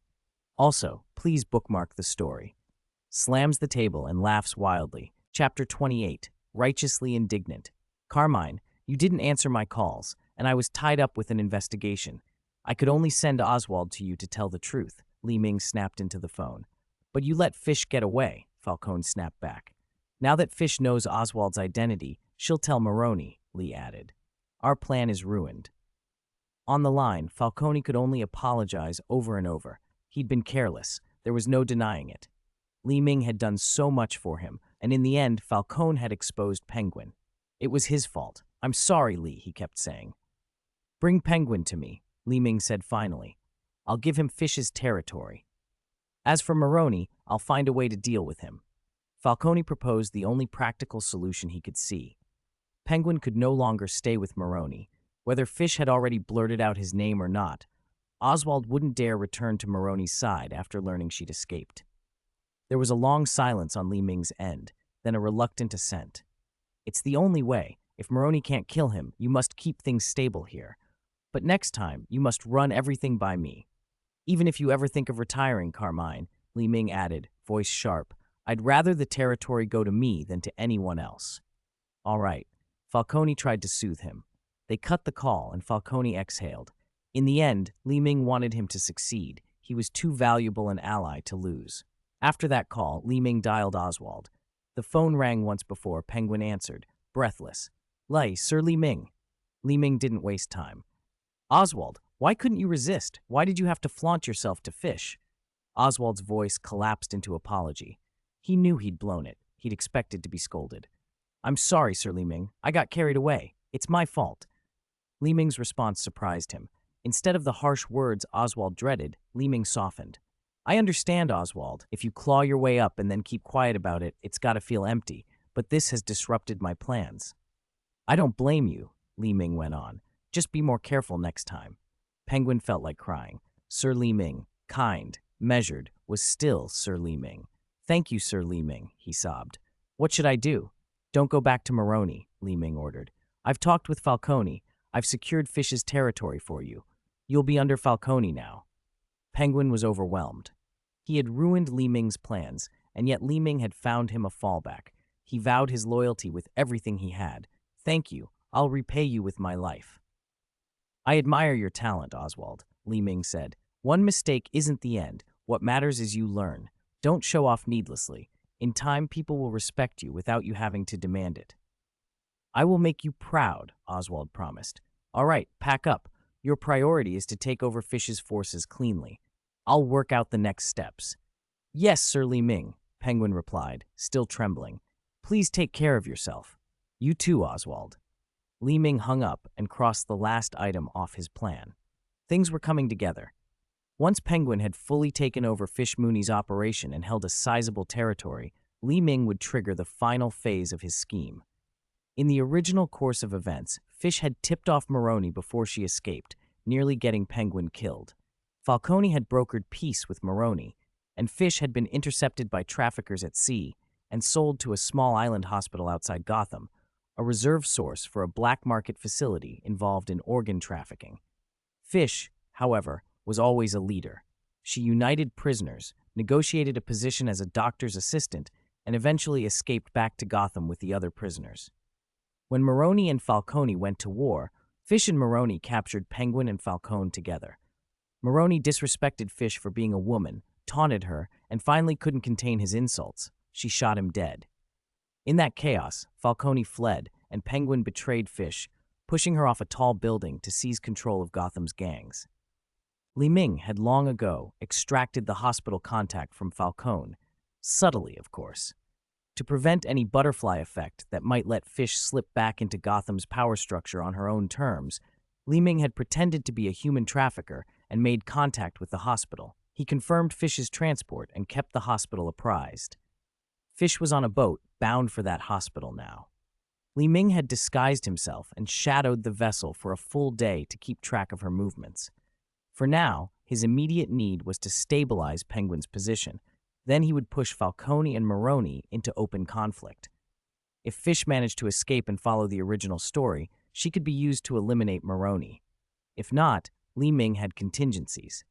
Also, please bookmark the story. Slams the table and laughs wildly. Chapter 28, Righteously Indignant. Carmine, you didn't answer my calls, and I was tied up with an investigation. I could only send Oswald to you to tell the truth, Li Ming snapped into the phone. But you let Fish get away, Falcone snapped back. Now that Fish knows Oswald's identity, she'll tell Maroni, Li added. Our plan is ruined. On the line, Falcone could only apologize over and over. He'd been careless. There was no denying it. Li Ming had done so much for him, and in the end, Falcone had exposed Penguin. It was his fault. I'm sorry, Li, he kept saying. Bring Penguin to me, Li Ming said finally. I'll give him Fish's territory. As for Maroni, I'll find a way to deal with him. Falcone proposed the only practical solution he could see. Penguin could no longer stay with Maroni. Whether Fish had already blurted out his name or not, Oswald wouldn't dare return to Maroni's side after learning she'd escaped. There was a long silence on Li Ming's end, then a reluctant assent. It's the only way. If Maroni can't kill him, you must keep things stable here. But next time, you must run everything by me. Even if you ever think of retiring, Carmine, Li Ming added, voice sharp, I'd rather the territory go to me than to anyone else. All right. Falcone tried to soothe him. They cut the call, and Falcone exhaled. In the end, Li Ming wanted him to succeed. He was too valuable an ally to lose. After that call, Li Ming dialed Oswald. The phone rang once before Penguin answered, breathless. Sir Li Ming. Li Ming didn't waste time. Oswald, why couldn't you resist? Why did you have to flaunt yourself to Fish? Oswald's voice collapsed into apology. He knew he'd blown it. He'd expected to be scolded. I'm sorry, Sir Li Ming. I got carried away. It's my fault. Li Ming's response surprised him. Instead of the harsh words Oswald dreaded, Li Ming softened. I understand, Oswald. If you claw your way up and then keep quiet about it, it's got to feel empty. But this has disrupted my plans. I don't blame you, Li Ming went on. Just be more careful next time. Penguin felt like crying. Sir Li Ming, kind, measured, was still Sir Li Ming. Thank you, Sir Li Ming, he sobbed. What should I do? Don't go back to Maroni, Li Ming ordered. I've talked with Falcone. I've secured Fish's territory for you. You'll be under Falcone now. Penguin was overwhelmed. He had ruined Li Ming's plans, and yet Li Ming had found him a fallback. He vowed his loyalty with everything he had. Thank you. I'll repay you with my life. I admire your talent, Oswald, Li Ming said. One mistake isn't the end. What matters is you learn. Don't show off needlessly. In time, people will respect you without you having to demand it. I will make you proud, Oswald promised. All right, pack up. Your priority is to take over Fish's forces cleanly. I'll work out the next steps. Yes, Sir Li Ming, Penguin replied, still trembling. Please take care of yourself. You too, Oswald. Li Ming hung up and crossed the last item off his plan. Things were coming together. Once Penguin had fully taken over Fish Mooney's operation and held a sizable territory, Li Ming would trigger the final phase of his scheme. In the original course of events, Fish had tipped off Maroni before she escaped, nearly getting Penguin killed. Falcone had brokered peace with Maroni, and Fish had been intercepted by traffickers at sea and sold to a small island hospital outside Gotham, a reserve source for a black market facility involved in organ trafficking. Fish, however, was always a leader. She united prisoners, negotiated a position as a doctor's assistant, and eventually escaped back to Gotham with the other prisoners. When Maroni and Falcone went to war, Fish and Maroni captured Penguin and Falcone together. Maroni disrespected Fish for being a woman, taunted her, and finally couldn't contain his insults. She shot him dead. In that chaos, Falcone fled, and Penguin betrayed Fish, pushing her off a tall building to seize control of Gotham's gangs. Ming had long ago extracted the hospital contact from Falcone, subtly, of course, to prevent any butterfly effect that might let Fish slip back into Gotham's power structure on her own terms. Ming had pretended to be a human trafficker and made contact with the hospital. He confirmed Fish's transport and kept the hospital apprised. Fish was on a boat bound for that hospital now. Ming had disguised himself and shadowed the vessel for a full day to keep track of her movements. For now, his immediate need was to stabilize Penguin's position. Then he would push Falcone and Maroni into open conflict. If Fish managed to escape and follow the original story, she could be used to eliminate Maroni. If not, Ming had contingencies.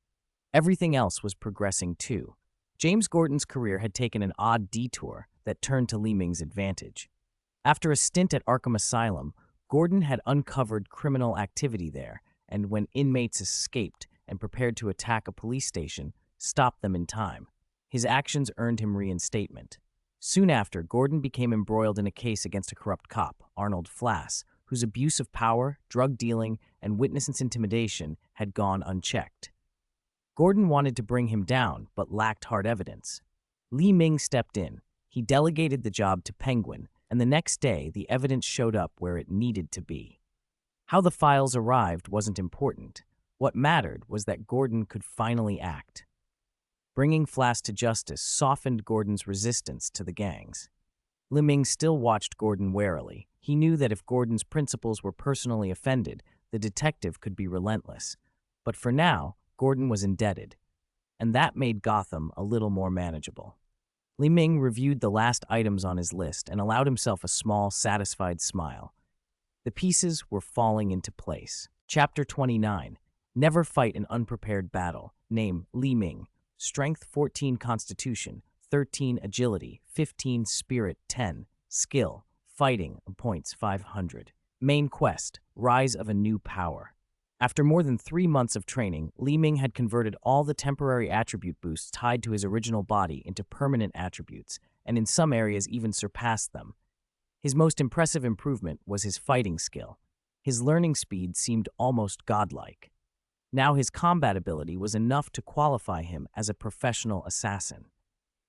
Everything else was progressing too. James Gordon's career had taken an odd detour that turned to Ming's advantage. After a stint at Arkham Asylum, Gordon had uncovered criminal activity there, and when inmates escaped and prepared to attack a police station, stopped them in time. His actions earned him reinstatement. Soon after, Gordon became embroiled in a case against a corrupt cop, Arnold Flass, whose abuse of power, drug dealing, and witness intimidation had gone unchecked. Gordon wanted to bring him down, but lacked hard evidence. Ming stepped in. He delegated the job to Penguin, and the next day the evidence showed up where it needed to be. How the files arrived wasn't important. What mattered was that Gordon could finally act. Bringing Flass to justice softened Gordon's resistance to the gangs. Ming still watched Gordon warily. He knew that if Gordon's principals were personally offended, the detective could be relentless. But for now, Gordon was indebted, and that made Gotham a little more manageable. Ming reviewed the last items on his list and allowed himself a small, satisfied smile. The pieces were falling into place. Chapter 29. Never fight an unprepared battle. Name, Ming. Strength 14 Constitution, 13 Agility, 15 Spirit, 10 Skill, Fighting, points 500. Main quest, Rise of a New Power. After more than 3 months of training, Ming had converted all the temporary attribute boosts tied to his original body into permanent attributes, and in some areas even surpassed them. His most impressive improvement was his fighting skill. His learning speed seemed almost godlike. Now his combat ability was enough to qualify him as a professional assassin.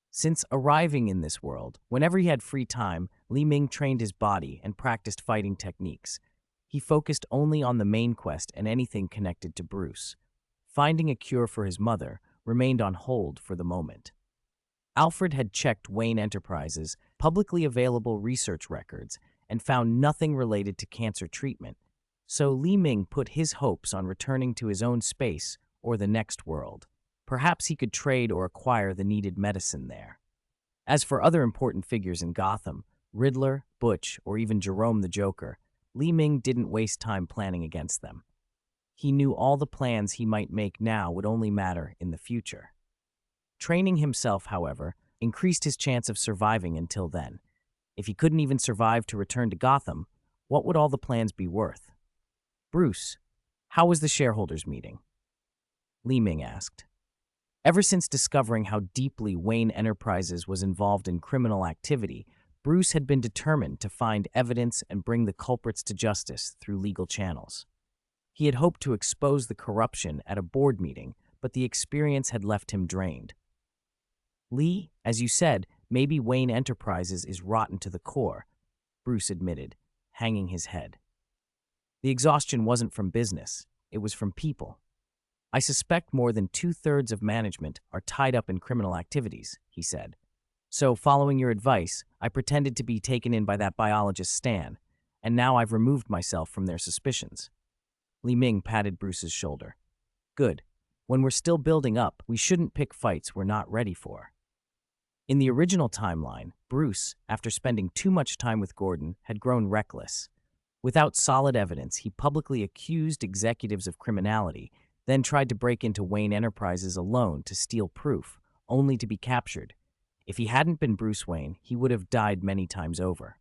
Since arriving in this world, whenever he had free time, Ming trained his body and practiced fighting techniques. He focused only on the main quest and anything connected to Bruce. Finding a cure for his mother remained on hold for the moment. Alfred had checked Wayne Enterprises' publicly available research records and found nothing related to cancer treatment, so Ming put his hopes on returning to his own space or the next world. Perhaps he could trade or acquire the needed medicine there. As for other important figures in Gotham, Riddler, Butch, or even Jerome the Joker, Ming didn't waste time planning against them. He knew all the plans he might make now would only matter in the future. Training himself, however, increased his chance of surviving until then. If he couldn't even survive to return to Gotham, what would all the plans be worth? Bruce, how was the shareholders' meeting? Ming asked. Ever since discovering how deeply Wayne Enterprises was involved in criminal activity, Bruce had been determined to find evidence and bring the culprits to justice through legal channels. He had hoped to expose the corruption at a board meeting, but the experience had left him drained. Lee, as you said, maybe Wayne Enterprises is rotten to the core, Bruce admitted, hanging his head. The exhaustion wasn't from business, it was from people. I suspect more than 2/3 of management are tied up in criminal activities, he said. So, following your advice, I pretended to be taken in by that biologist Stan, and now I've removed myself from their suspicions. Ming patted Bruce's shoulder. Good. When we're still building up, we shouldn't pick fights we're not ready for. In the original timeline, Bruce, after spending too much time with Gordon, had grown reckless. Without solid evidence, he publicly accused executives of criminality, then tried to break into Wayne Enterprises alone to steal proof, only to be captured. If he hadn't been Bruce Wayne, he would have died many times over.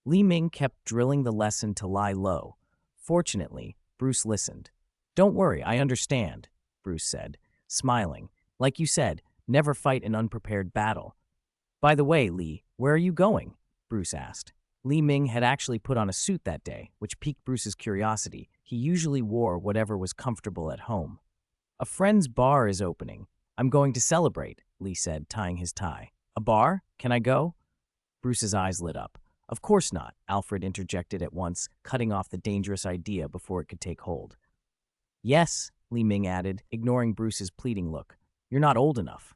Ming kept drilling the lesson to lie low. Fortunately, Bruce listened. Don't worry, I understand, Bruce said, smiling. Like you said, never fight an unprepared battle. By the way, Lee, where are you going? Bruce asked. Li Ming had actually put on a suit that day, which piqued Bruce's curiosity. He usually wore whatever was comfortable at home. A friend's bar is opening. I'm going to celebrate, Li said, tying his tie. A bar? Can I go? Bruce's eyes lit up. Of course not, Alfred interjected at once, cutting off the dangerous idea before it could take hold. Yes, Li Ming added, ignoring Bruce's pleading look. You're not old enough.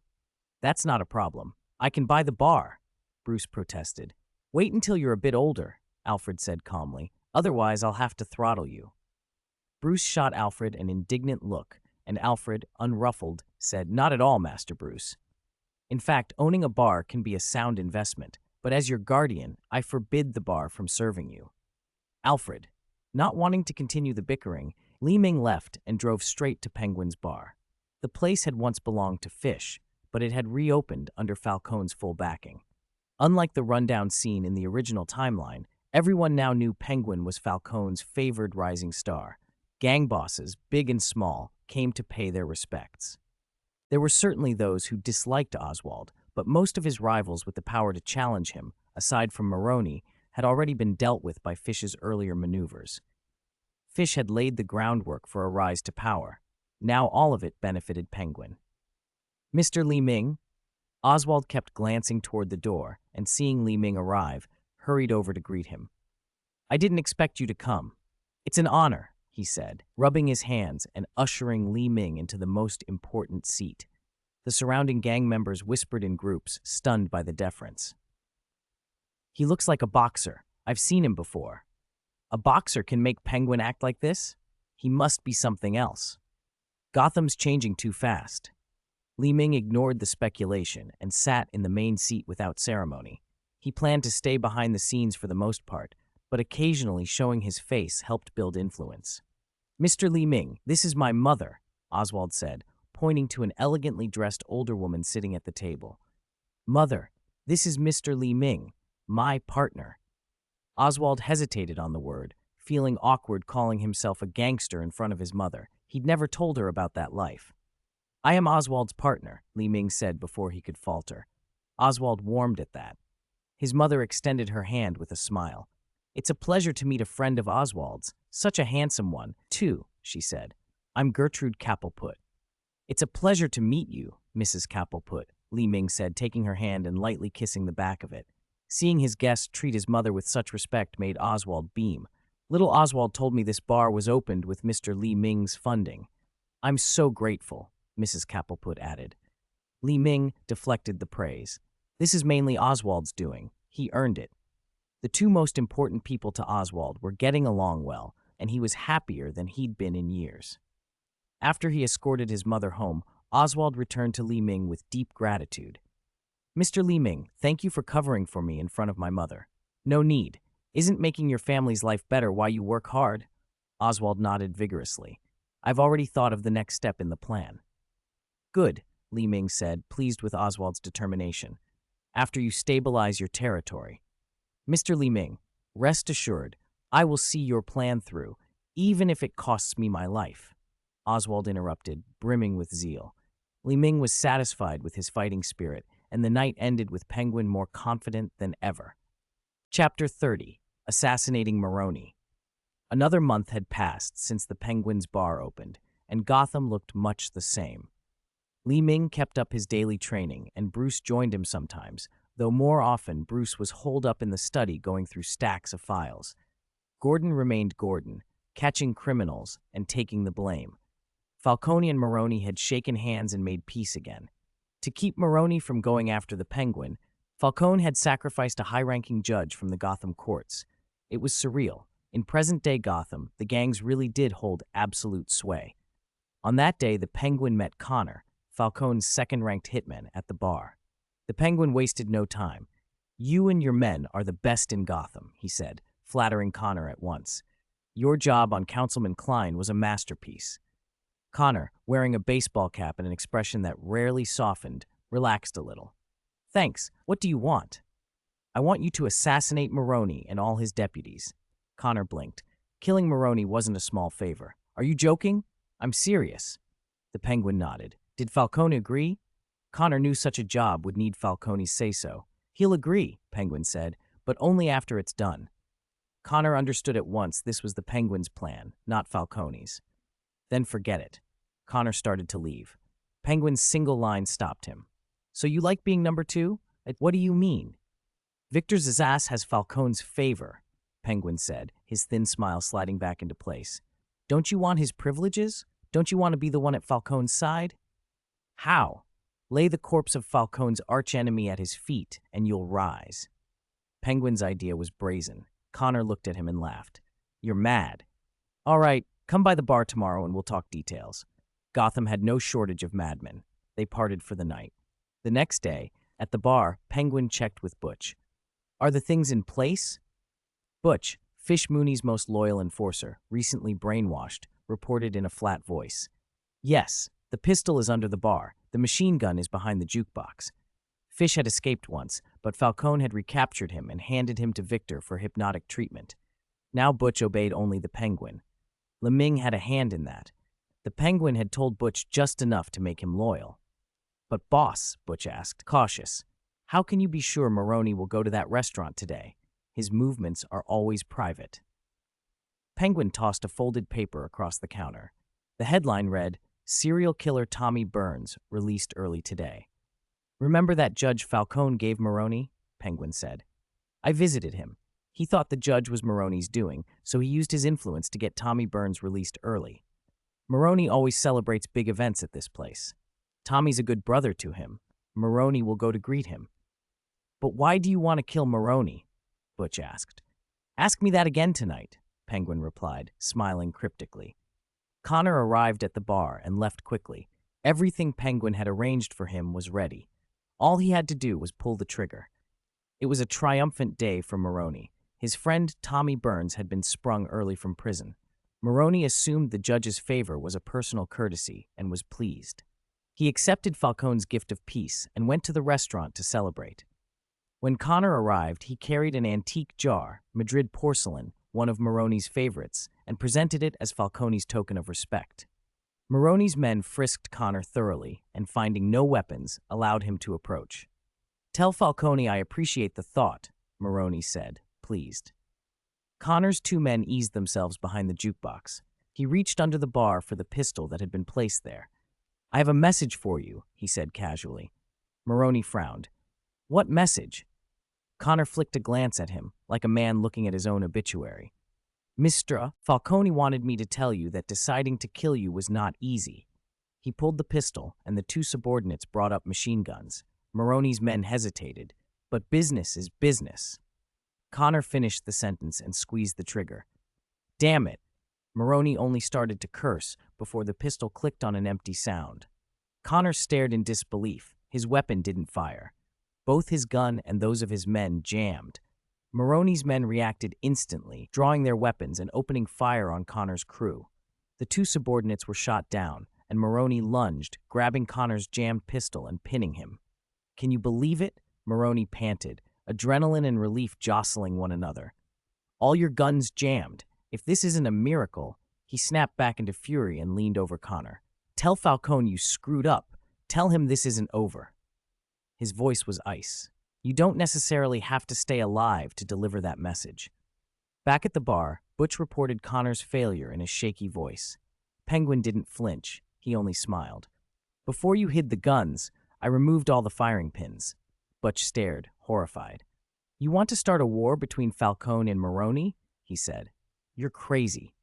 That's not a problem. I can buy the bar, Bruce protested. Wait until you're a bit older, Alfred said calmly. Otherwise, I'll have to throttle you. Bruce shot Alfred an indignant look, and Alfred, unruffled, said, Not at all, Master Bruce. In fact, owning a bar can be a sound investment, but as your guardian, I forbid the bar from serving you. Alfred, not wanting to continue the bickering, Li Ming left and drove straight to Penguin's bar. The place had once belonged to Fish, but it had reopened under Falcone's full backing. Unlike the rundown scene in the original timeline, everyone now knew Penguin was Falcone's favored rising star. Gang bosses, big and small, came to pay their respects. There were certainly those who disliked Oswald, but most of his rivals with the power to challenge him, aside from Maroney, had already been dealt with by Fish's earlier maneuvers. Fish had laid the groundwork for a rise to power. Now all of it benefited Penguin. Mr. Li Ming? Oswald kept glancing toward the door, and seeing Li Ming arrive, hurried over to greet him. I didn't expect you to come. It's an honor, he said, rubbing his hands and ushering Li Ming into the most important seat. The surrounding gang members whispered in groups, stunned by the deference. He looks like a boxer. I've seen him before. A boxer can make Penguin act like this? He must be something else. Gotham's changing too fast. Li Ming ignored the speculation and sat in the main seat without ceremony. He planned to stay behind the scenes for the most part, but occasionally showing his face helped build influence. Mr. Li Ming, this is my mother, Oswald said, pointing to an elegantly dressed older woman sitting at the table. Mother, this is Mr. Li Ming, my partner. Oswald hesitated on the word, feeling awkward calling himself a gangster in front of his mother. He'd never told her about that life. I am Oswald's partner, Li Ming said before he could falter. Oswald warmed at that. His mother extended her hand with a smile. It's a pleasure to meet a friend of Oswald's. Such a handsome one, too, she said. I'm Gertrude Kappelput. It's a pleasure to meet you, Mrs. Kappelput, Li Ming said, taking her hand and lightly kissing the back of it. Seeing his guest treat his mother with such respect made Oswald beam. Little Oswald told me this bar was opened with Mr. Li Ming's funding. I'm so grateful, Mrs. Kappelput added. Li Ming deflected the praise. This is mainly Oswald's doing. He earned it. The two most important people to Oswald were getting along well, and he was happier than he'd been in years. After he escorted his mother home, Oswald returned to Li Ming with deep gratitude. Mr. Li Ming, thank you for covering for me in front of my mother. No need. Isn't making your family's life better why you work hard? Oswald nodded vigorously. I've already thought of the next step in the plan. Good, Li Ming said, pleased with Oswald's determination. After you stabilize your territory. Mr. Li Ming, rest assured, I will see your plan through, even if it costs me my life. Oswald interrupted, brimming with zeal. Li Ming was satisfied with his fighting spirit, and the night ended with Penguin more confident than ever. Chapter 30. Assassinating Maroney. Another month had passed since the Penguin's bar opened, and Gotham looked much the same. Li Ming kept up his daily training, and Bruce joined him sometimes, though more often Bruce was holed up in the study going through stacks of files. Gordon remained Gordon, catching criminals and taking the blame. Falcone and Maroney had shaken hands and made peace again. To keep Maroney from going after the Penguin, Falcone had sacrificed a high-ranking judge from the Gotham courts. It was surreal. In present-day Gotham, the gangs really did hold absolute sway. On that day, the Penguin met Connor, Falcone's second-ranked hitman, at the bar. The Penguin wasted no time. You and your men are the best in Gotham, he said, flattering Connor at once. Your job on Councilman Klein was a masterpiece. Connor, wearing a baseball cap and an expression that rarely softened, relaxed a little. Thanks. What do you want? I want you to assassinate Maroney and all his deputies. Connor blinked. Killing Maroney wasn't a small favor. Are you joking? I'm serious. The Penguin nodded. Did Falcone agree? Connor knew such a job would need Falcone's say-so. He'll agree, Penguin said, but only after it's done. Connor understood at once this was the Penguin's plan, not Falcone's. Then forget it. Connor started to leave. Penguin's single line stopped him. So you like being number two? What do you mean? Victor's ass has Falcone's favor, Penguin said, his thin smile sliding back into place. Don't you want his privileges? Don't you want to be the one at Falcone's side? How? Lay the corpse of Falcone's archenemy at his feet, and you'll rise. Penguin's idea was brazen. Connor looked at him and laughed. You're mad. All right, come by the bar tomorrow and we'll talk details. Gotham had no shortage of madmen. They parted for the night. The next day, at the bar, Penguin checked with Butch. Are the things in place? Butch, Fish Mooney's most loyal enforcer, recently brainwashed, reported in a flat voice. Yes, the pistol is under the bar. The machine gun is behind the jukebox. Fish had escaped once, but Falcone had recaptured him and handed him to Victor for hypnotic treatment. Now Butch obeyed only the Penguin. Ming had a hand in that. The Penguin had told Butch just enough to make him loyal. But boss, Butch asked, cautious, how can you be sure Maroni will go to that restaurant today? His movements are always private. Penguin tossed a folded paper across the counter. The headline read, Serial Killer Tommy Burns, released early today. Remember that Judge Falcone gave Maroni? Penguin said. I visited him. He thought the judge was Maroni's doing, so he used his influence to get Tommy Burns released early. Maroni always celebrates big events at this place. Tommy's a good brother to him. Maroni will go to greet him. But why do you want to kill Maroni? Butch asked. Ask me that again tonight, Penguin replied, smiling cryptically. Connor arrived at the bar and left quickly. Everything Penguin had arranged for him was ready. All he had to do was pull the trigger. It was a triumphant day for Maroni. His friend Tommy Burns had been sprung early from prison. Maroni assumed the judge's favor was a personal courtesy and was pleased. He accepted Falcone's gift of peace and went to the restaurant to celebrate. When Connor arrived, he carried an antique jar, Madrid porcelain, one of Maroni's favorites, and presented it as Falcone's token of respect. Maroni's men frisked Connor thoroughly and, finding no weapons, allowed him to approach. Tell Falcone I appreciate the thought, Maroni said, pleased. Connor's two men eased themselves behind the jukebox. He reached under the bar for the pistol that had been placed there. I have a message for you, he said casually. Maroni frowned. What message? Connor flicked a glance at him, like a man looking at his own obituary. Mr. Falcone wanted me to tell you that deciding to kill you was not easy. He pulled the pistol, and the two subordinates brought up machine guns. Maroni's men hesitated, but business is business. Connor finished the sentence and squeezed the trigger. Damn it! Maroni only started to curse before the pistol clicked on an empty sound. Connor stared in disbelief. His weapon didn't fire. Both his gun and those of his men jammed. Maroni's men reacted instantly, drawing their weapons and opening fire on Connor's crew. The two subordinates were shot down, and Maroni lunged, grabbing Connor's jammed pistol and pinning him. Can you believe it? Maroni panted, adrenaline and relief jostling one another. All your guns jammed. If this isn't a miracle, he snapped back into fury and leaned over Connor. Tell Falcone you screwed up. Tell him this isn't over. His voice was ice. You don't necessarily have to stay alive to deliver that message. Back at the bar, Butch reported Connor's failure in a shaky voice. Penguin didn't flinch. He only smiled. Before you hid the guns, I removed all the firing pins. Butch stared, horrified. You want to start a war between Falcone and Maroni? He said. You're crazy.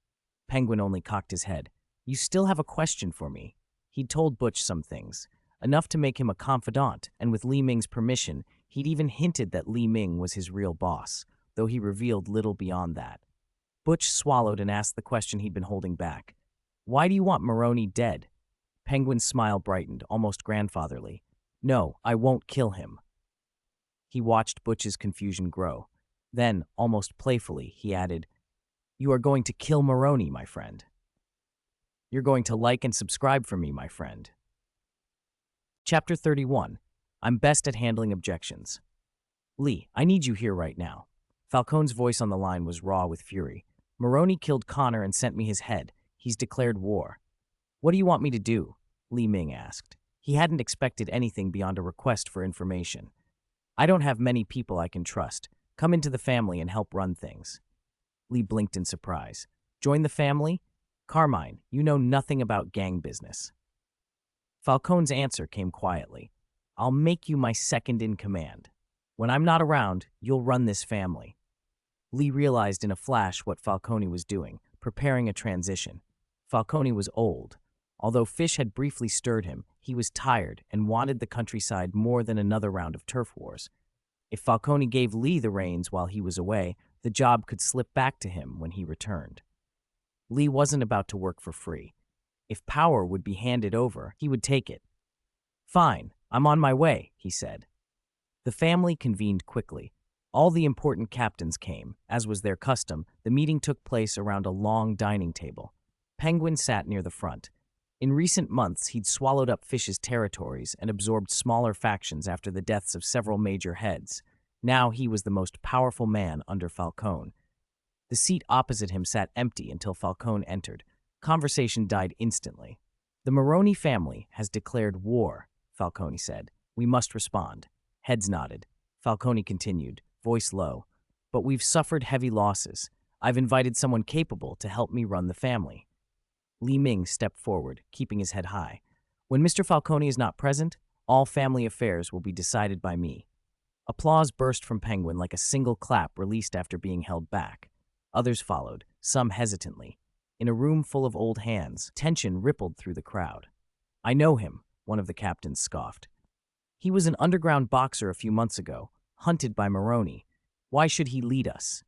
Penguin only cocked his head. You still have a question for me. He'd told Butch some things, enough to make him a confidant, and with Li Ming's permission, he'd even hinted that Li Ming was his real boss, though he revealed little beyond that. Butch swallowed and asked the question he'd been holding back. Why do you want Maroni dead? Penguin's smile brightened, almost grandfatherly. No, I won't kill him. He watched Butch's confusion grow. Then, almost playfully, he added, You are going to kill Maroni, my friend. You're going to like and subscribe for me, my friend. Chapter 31. I'm best at handling objections. Lee, I need you here right now. Falcone's voice on the line was raw with fury. Maroni killed Connor and sent me his head. He's declared war. What do you want me to do? Li Ming asked. He hadn't expected anything beyond a request for information. I don't have many people I can trust. Come into the family and help run things. Lee blinked in surprise. Join the family? Carmine, you know nothing about gang business. Falcone's answer came quietly. I'll make you my second in command. When I'm not around, you'll run this family. Lee realized in a flash what Falcone was doing, preparing a transition. Falcone was old. Although fish had briefly stirred him, he was tired and wanted the countryside more than another round of turf wars. If Falcone gave Lee the reins while he was away, the job could slip back to him when he returned. Lee wasn't about to work for free. If power would be handed over, he would take it. Fine, I'm on my way, he said. The family convened quickly. All the important captains came. As was their custom, the meeting took place around a long dining table. Penguin sat near the front. In recent months, he'd swallowed up Fish's territories and absorbed smaller factions after the deaths of several major heads. Now he was the most powerful man under Falcone. The seat opposite him sat empty until Falcone entered. Conversation died instantly. The Moroni family has declared war, Falcone said. We must respond. Heads nodded. Falcone continued, voice low. But we've suffered heavy losses. I've invited someone capable to help me run the family. Ming stepped forward, keeping his head high. When Mr. Falcone is not present, all family affairs will be decided by me. Applause burst from Penguin like a single clap released after being held back. Others followed, some hesitantly. In a room full of old hands, tension rippled through the crowd. I know him, one of the captains scoffed. He was an underground boxer a few months ago, hunted by Moroni. Why should he lead us?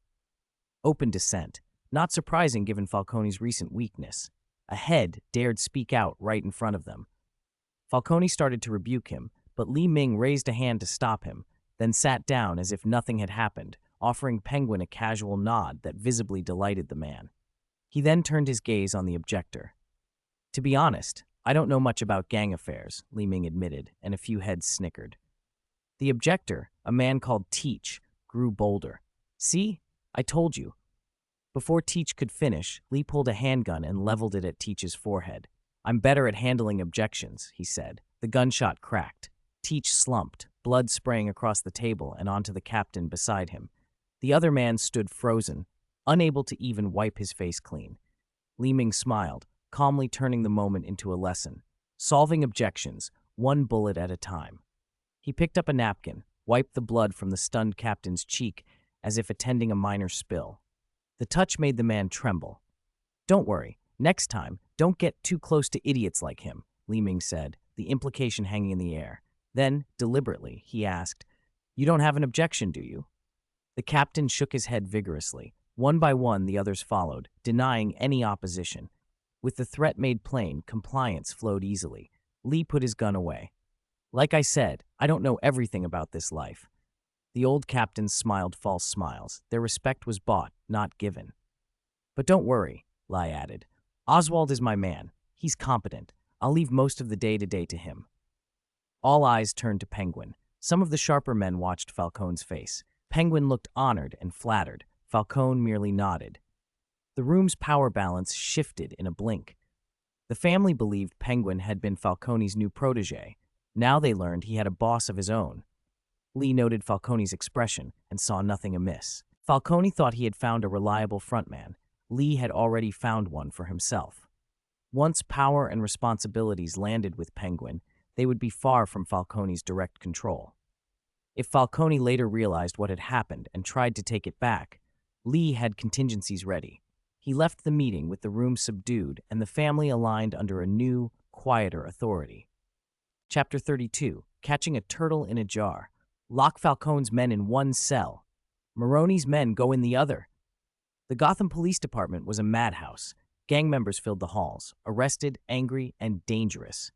Open dissent, not surprising given Falcone's recent weakness. A head dared speak out right in front of them. Falcone started to rebuke him, but Ming raised a hand to stop him, then sat down as if nothing had happened, offering Penguin a casual nod that visibly delighted the man. He then turned his gaze on the objector. To be honest, I don't know much about gang affairs, Ming admitted, and a few heads snickered. The objector, a man called Teach, grew bolder. See? I told you. Before Teach could finish, Lee pulled a handgun and leveled it at Teach's forehead. I'm better at handling objections, he said. The gunshot cracked. Teach slumped, blood spraying across the table and onto the captain beside him. The other man stood frozen, unable to even wipe his face clean. Ming smiled, calmly turning the moment into a lesson. Solving objections, one bullet at a time. He picked up a napkin, wiped the blood from the stunned captain's cheek as if attending a minor spill. The touch made the man tremble. Don't worry, next time, don't get too close to idiots like him, Ming said, the implication hanging in the air. Then, deliberately, he asked, You don't have an objection, do you? The captain shook his head vigorously. One by one, the others followed, denying any opposition. With the threat made plain, compliance flowed easily. Lee put his gun away. Like I said, I don't know everything about this life. The old captains smiled false smiles. Their respect was bought, not given. But don't worry, Lai added. Oswald is my man. He's competent. I'll leave most of the day-to-day to him. All eyes turned to Penguin. Some of the sharper men watched Falcone's face. Penguin looked honored and flattered. Falcone merely nodded. The room's power balance shifted in a blink. The family believed Penguin had been Falcone's new protege. Now they learned he had a boss of his own. Lee noted Falcone's expression and saw nothing amiss. Falcone thought he had found a reliable frontman. Lee had already found one for himself. Once power and responsibilities landed with Penguin, they would be far from Falcone's direct control. If Falcone later realized what had happened and tried to take it back, Lee had contingencies ready. He left the meeting with the room subdued and the family aligned under a new, quieter authority. Chapter 32, Catching a Turtle in a Jar. Lock Falcone's men in one cell. Moroni's men go in the other. The Gotham Police Department was a madhouse. Gang members filled the halls, arrested, angry, and dangerous.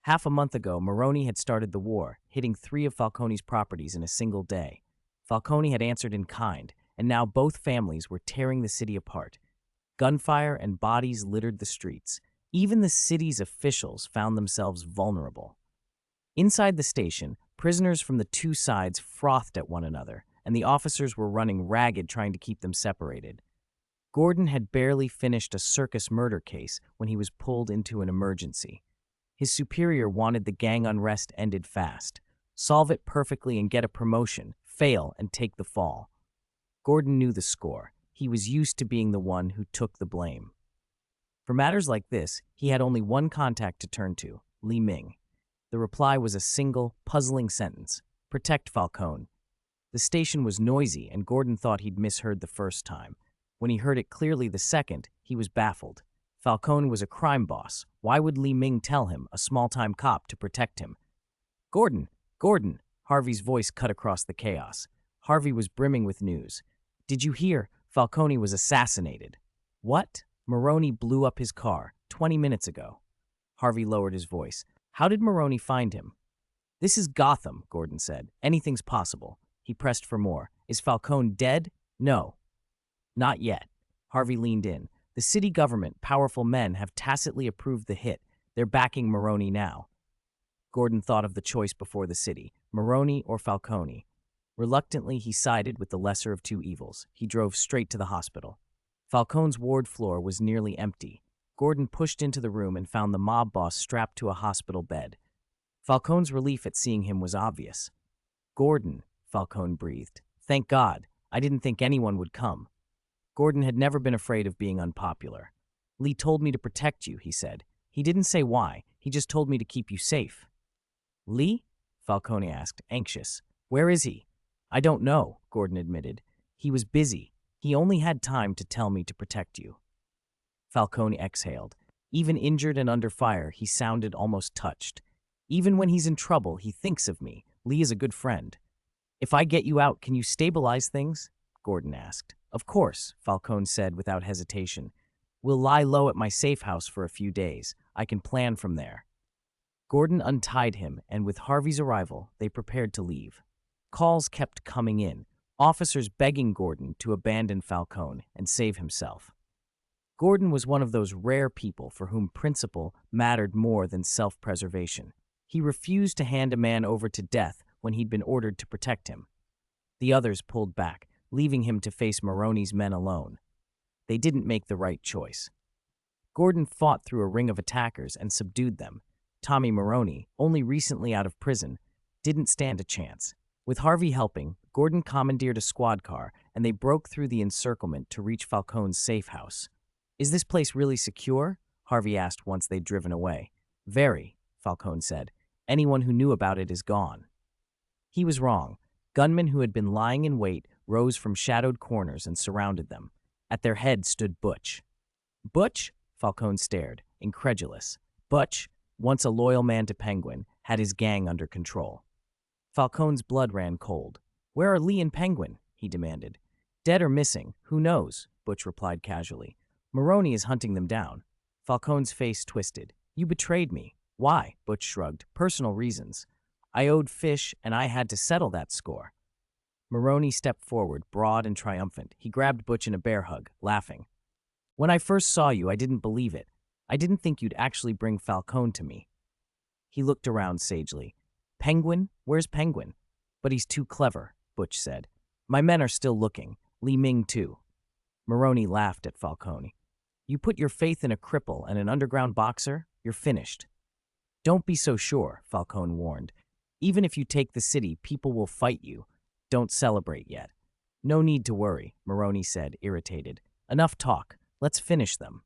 Half a month ago, Moroni had started the war, hitting 3 of Falcone's properties in a single day. Falcone had answered in kind, and now both families were tearing the city apart. Gunfire and bodies littered the streets. Even the city's officials found themselves vulnerable. Inside the station, prisoners from the two sides frothed at one another, and the officers were running ragged trying to keep them separated. Gordon had barely finished a circus murder case when he was pulled into an emergency. His superior wanted the gang unrest ended fast. Solve it perfectly and get a promotion, fail, and take the fall. Gordon knew the score. He was used to being the one who took the blame. For matters like this, he had only one contact to turn to, Ming. The reply was a single, puzzling sentence: "Protect Falcone." The station was noisy, and Gordon thought he'd misheard the first time. When he heard it clearly the second, he was baffled. Falcone was a crime boss. Why would Ming tell him, a small-time cop, to protect him? "Gordon! Gordon!" Harvey's voice cut across the chaos. Harvey was brimming with news. "Did you hear? Falcone was assassinated." "What?" "Maroney blew up his car 20 minutes ago." Harvey lowered his voice. "How did Maroney find him?" "This is Gotham," Gordon said. "Anything's possible." He pressed for more. "Is Falcone dead?" "No. Not yet." Harvey leaned in. "The city government, powerful men, have tacitly approved the hit. They're backing Maroney now." Gordon thought of the choice before the city: Maroney or Falcone. Reluctantly, he sided with the lesser of two evils. He drove straight to the hospital. Falcone's ward floor was nearly empty. Gordon pushed into the room and found the mob boss strapped to a hospital bed. Falcone's relief at seeing him was obvious. "Gordon," Falcone breathed. "Thank God. I didn't think anyone would come." Gordon had never been afraid of being unpopular. "Lee told me to protect you," he said. "He didn't say why. He just told me to keep you safe." "Lee?" Falcone asked, anxious. "Where is he?" "I don't know," Gordon admitted. "He was busy. He only had time to tell me to protect you." Falcone exhaled. Even injured and under fire, he sounded almost touched. "Even when he's in trouble, he thinks of me. Lee is a good friend." "If I get you out, can you stabilize things?" Gordon asked. "Of course," Falcone said without hesitation. "We'll lie low at my safe house for a few days. I can plan from there." Gordon untied him, and with Harvey's arrival, they prepared to leave. Calls kept coming in, officers begging Gordon to abandon Falcone and save himself. Gordon was one of those rare people for whom principle mattered more than self-preservation. He refused to hand a man over to death when he'd been ordered to protect him. The others pulled back, leaving him to face Maroney's men alone. They didn't make the right choice. Gordon fought through a ring of attackers and subdued them. Tommy Maroney, only recently out of prison, didn't stand a chance. With Harvey helping, Gordon commandeered a squad car, and they broke through the encirclement to reach Falcone's safe house. "Is this place really secure?" Harvey asked once they'd driven away. "Very," Falcone said. "Anyone who knew about it is gone." He was wrong. Gunmen who had been lying in wait rose from shadowed corners and surrounded them. At their head stood Butch. "Butch?" Falcone stared, incredulous. Butch, once a loyal man to Penguin, had his gang under control. Falcone's blood ran cold. "Where are Lee and Penguin?" he demanded. "Dead or missing, who knows?" Butch replied casually. "Maroney is hunting them down." Falcone's face twisted. "You betrayed me." "Why?" Butch shrugged. "Personal reasons. I owed Fish, and I had to settle that score." Maroney stepped forward, broad and triumphant. He grabbed Butch in a bear hug, laughing. "When I first saw you, I didn't believe it. I didn't think you'd actually bring Falcone to me." He looked around sagely. "Penguin? Where's Penguin?" "But he's too clever," Butch said. "My men are still looking. Ming too." Maroney laughed at Falcone. "You put your faith in a cripple and an underground boxer? You're finished." "Don't be so sure," Falcone warned. "Even if you take the city, people will fight you. Don't celebrate yet." "No need to worry," Maroney said, irritated. "Enough talk. Let's finish them."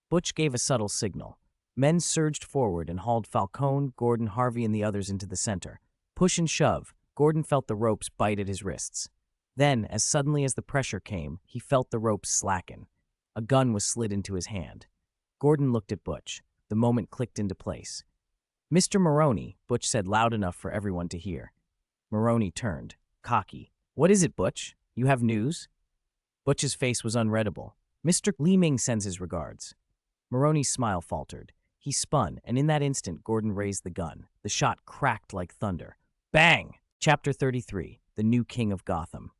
Butch gave a subtle signal. Men surged forward and hauled Falcone, Gordon, Harvey, and the others into the center. Push and shove, Gordon felt the ropes bite at his wrists. Then, as suddenly as the pressure came, he felt the ropes slacken. A gun was slid into his hand. Gordon looked at Butch. The moment clicked into place. "Mr. Maroney," Butch said loud enough for everyone to hear. Maroney turned, cocky. "What is it, Butch? You have news?" Butch's face was unreadable. "Mr. Ming sends his regards." Maroney's smile faltered. He spun, and in that instant, Gordon raised the gun. The shot cracked like thunder. Bang! Chapter 33, The New King of Gotham.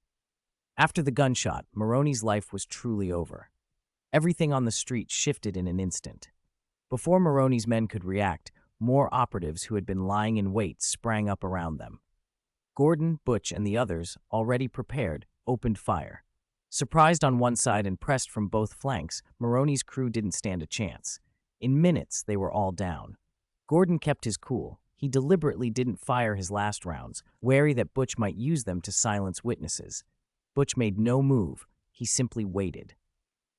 After the gunshot, Maroney's life was truly over. Everything on the street shifted in an instant. Before Maroney's men could react, more operatives who had been lying in wait sprang up around them. Gordon, Butch, and the others, already prepared, opened fire. Surprised on one side and pressed from both flanks, Maroney's crew didn't stand a chance. In minutes, they were all down. Gordon kept his cool. He deliberately didn't fire his last rounds, wary that Butch might use them to silence witnesses. Butch made no move. He simply waited.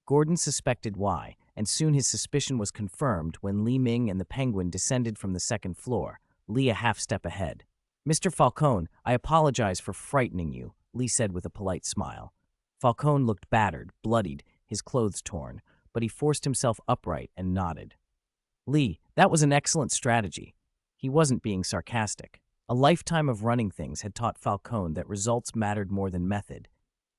Gordon suspected why, and soon his suspicion was confirmed when Li Ming and the Penguin descended from the second floor, Li a half-step ahead. "Mr. Falcone, I apologize for frightening you," Li said with a polite smile. Falcone looked battered, bloodied, his clothes torn, but he forced himself upright and nodded. "Li, that was an excellent strategy." He wasn't being sarcastic. A lifetime of running things had taught Falcone that results mattered more than method.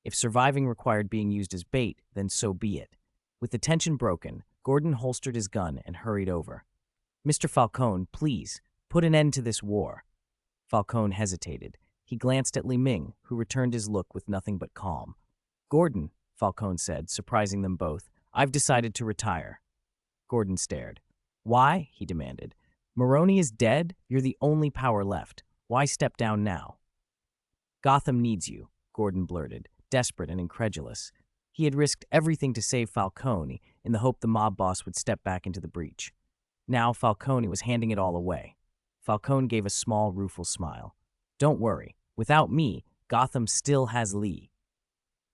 If surviving required being used as bait, then so be it. With the tension broken, Gordon holstered his gun and hurried over. "Mr. Falcone, please, put an end to this war." Falcone hesitated. He glanced at Li Ming, who returned his look with nothing but calm. "Gordon," Falcone said, surprising them both, "I've decided to retire." Gordon stared. "Why?" he demanded. "Maroney is dead? You're the only power left. Why step down now?" "Gotham needs you," Gordon blurted, desperate and incredulous. He had risked everything to save Falcone in the hope the mob boss would step back into the breach. Now Falcone was handing it all away. Falcone gave a small, rueful smile. "Don't worry. Without me, Gotham still has Lee."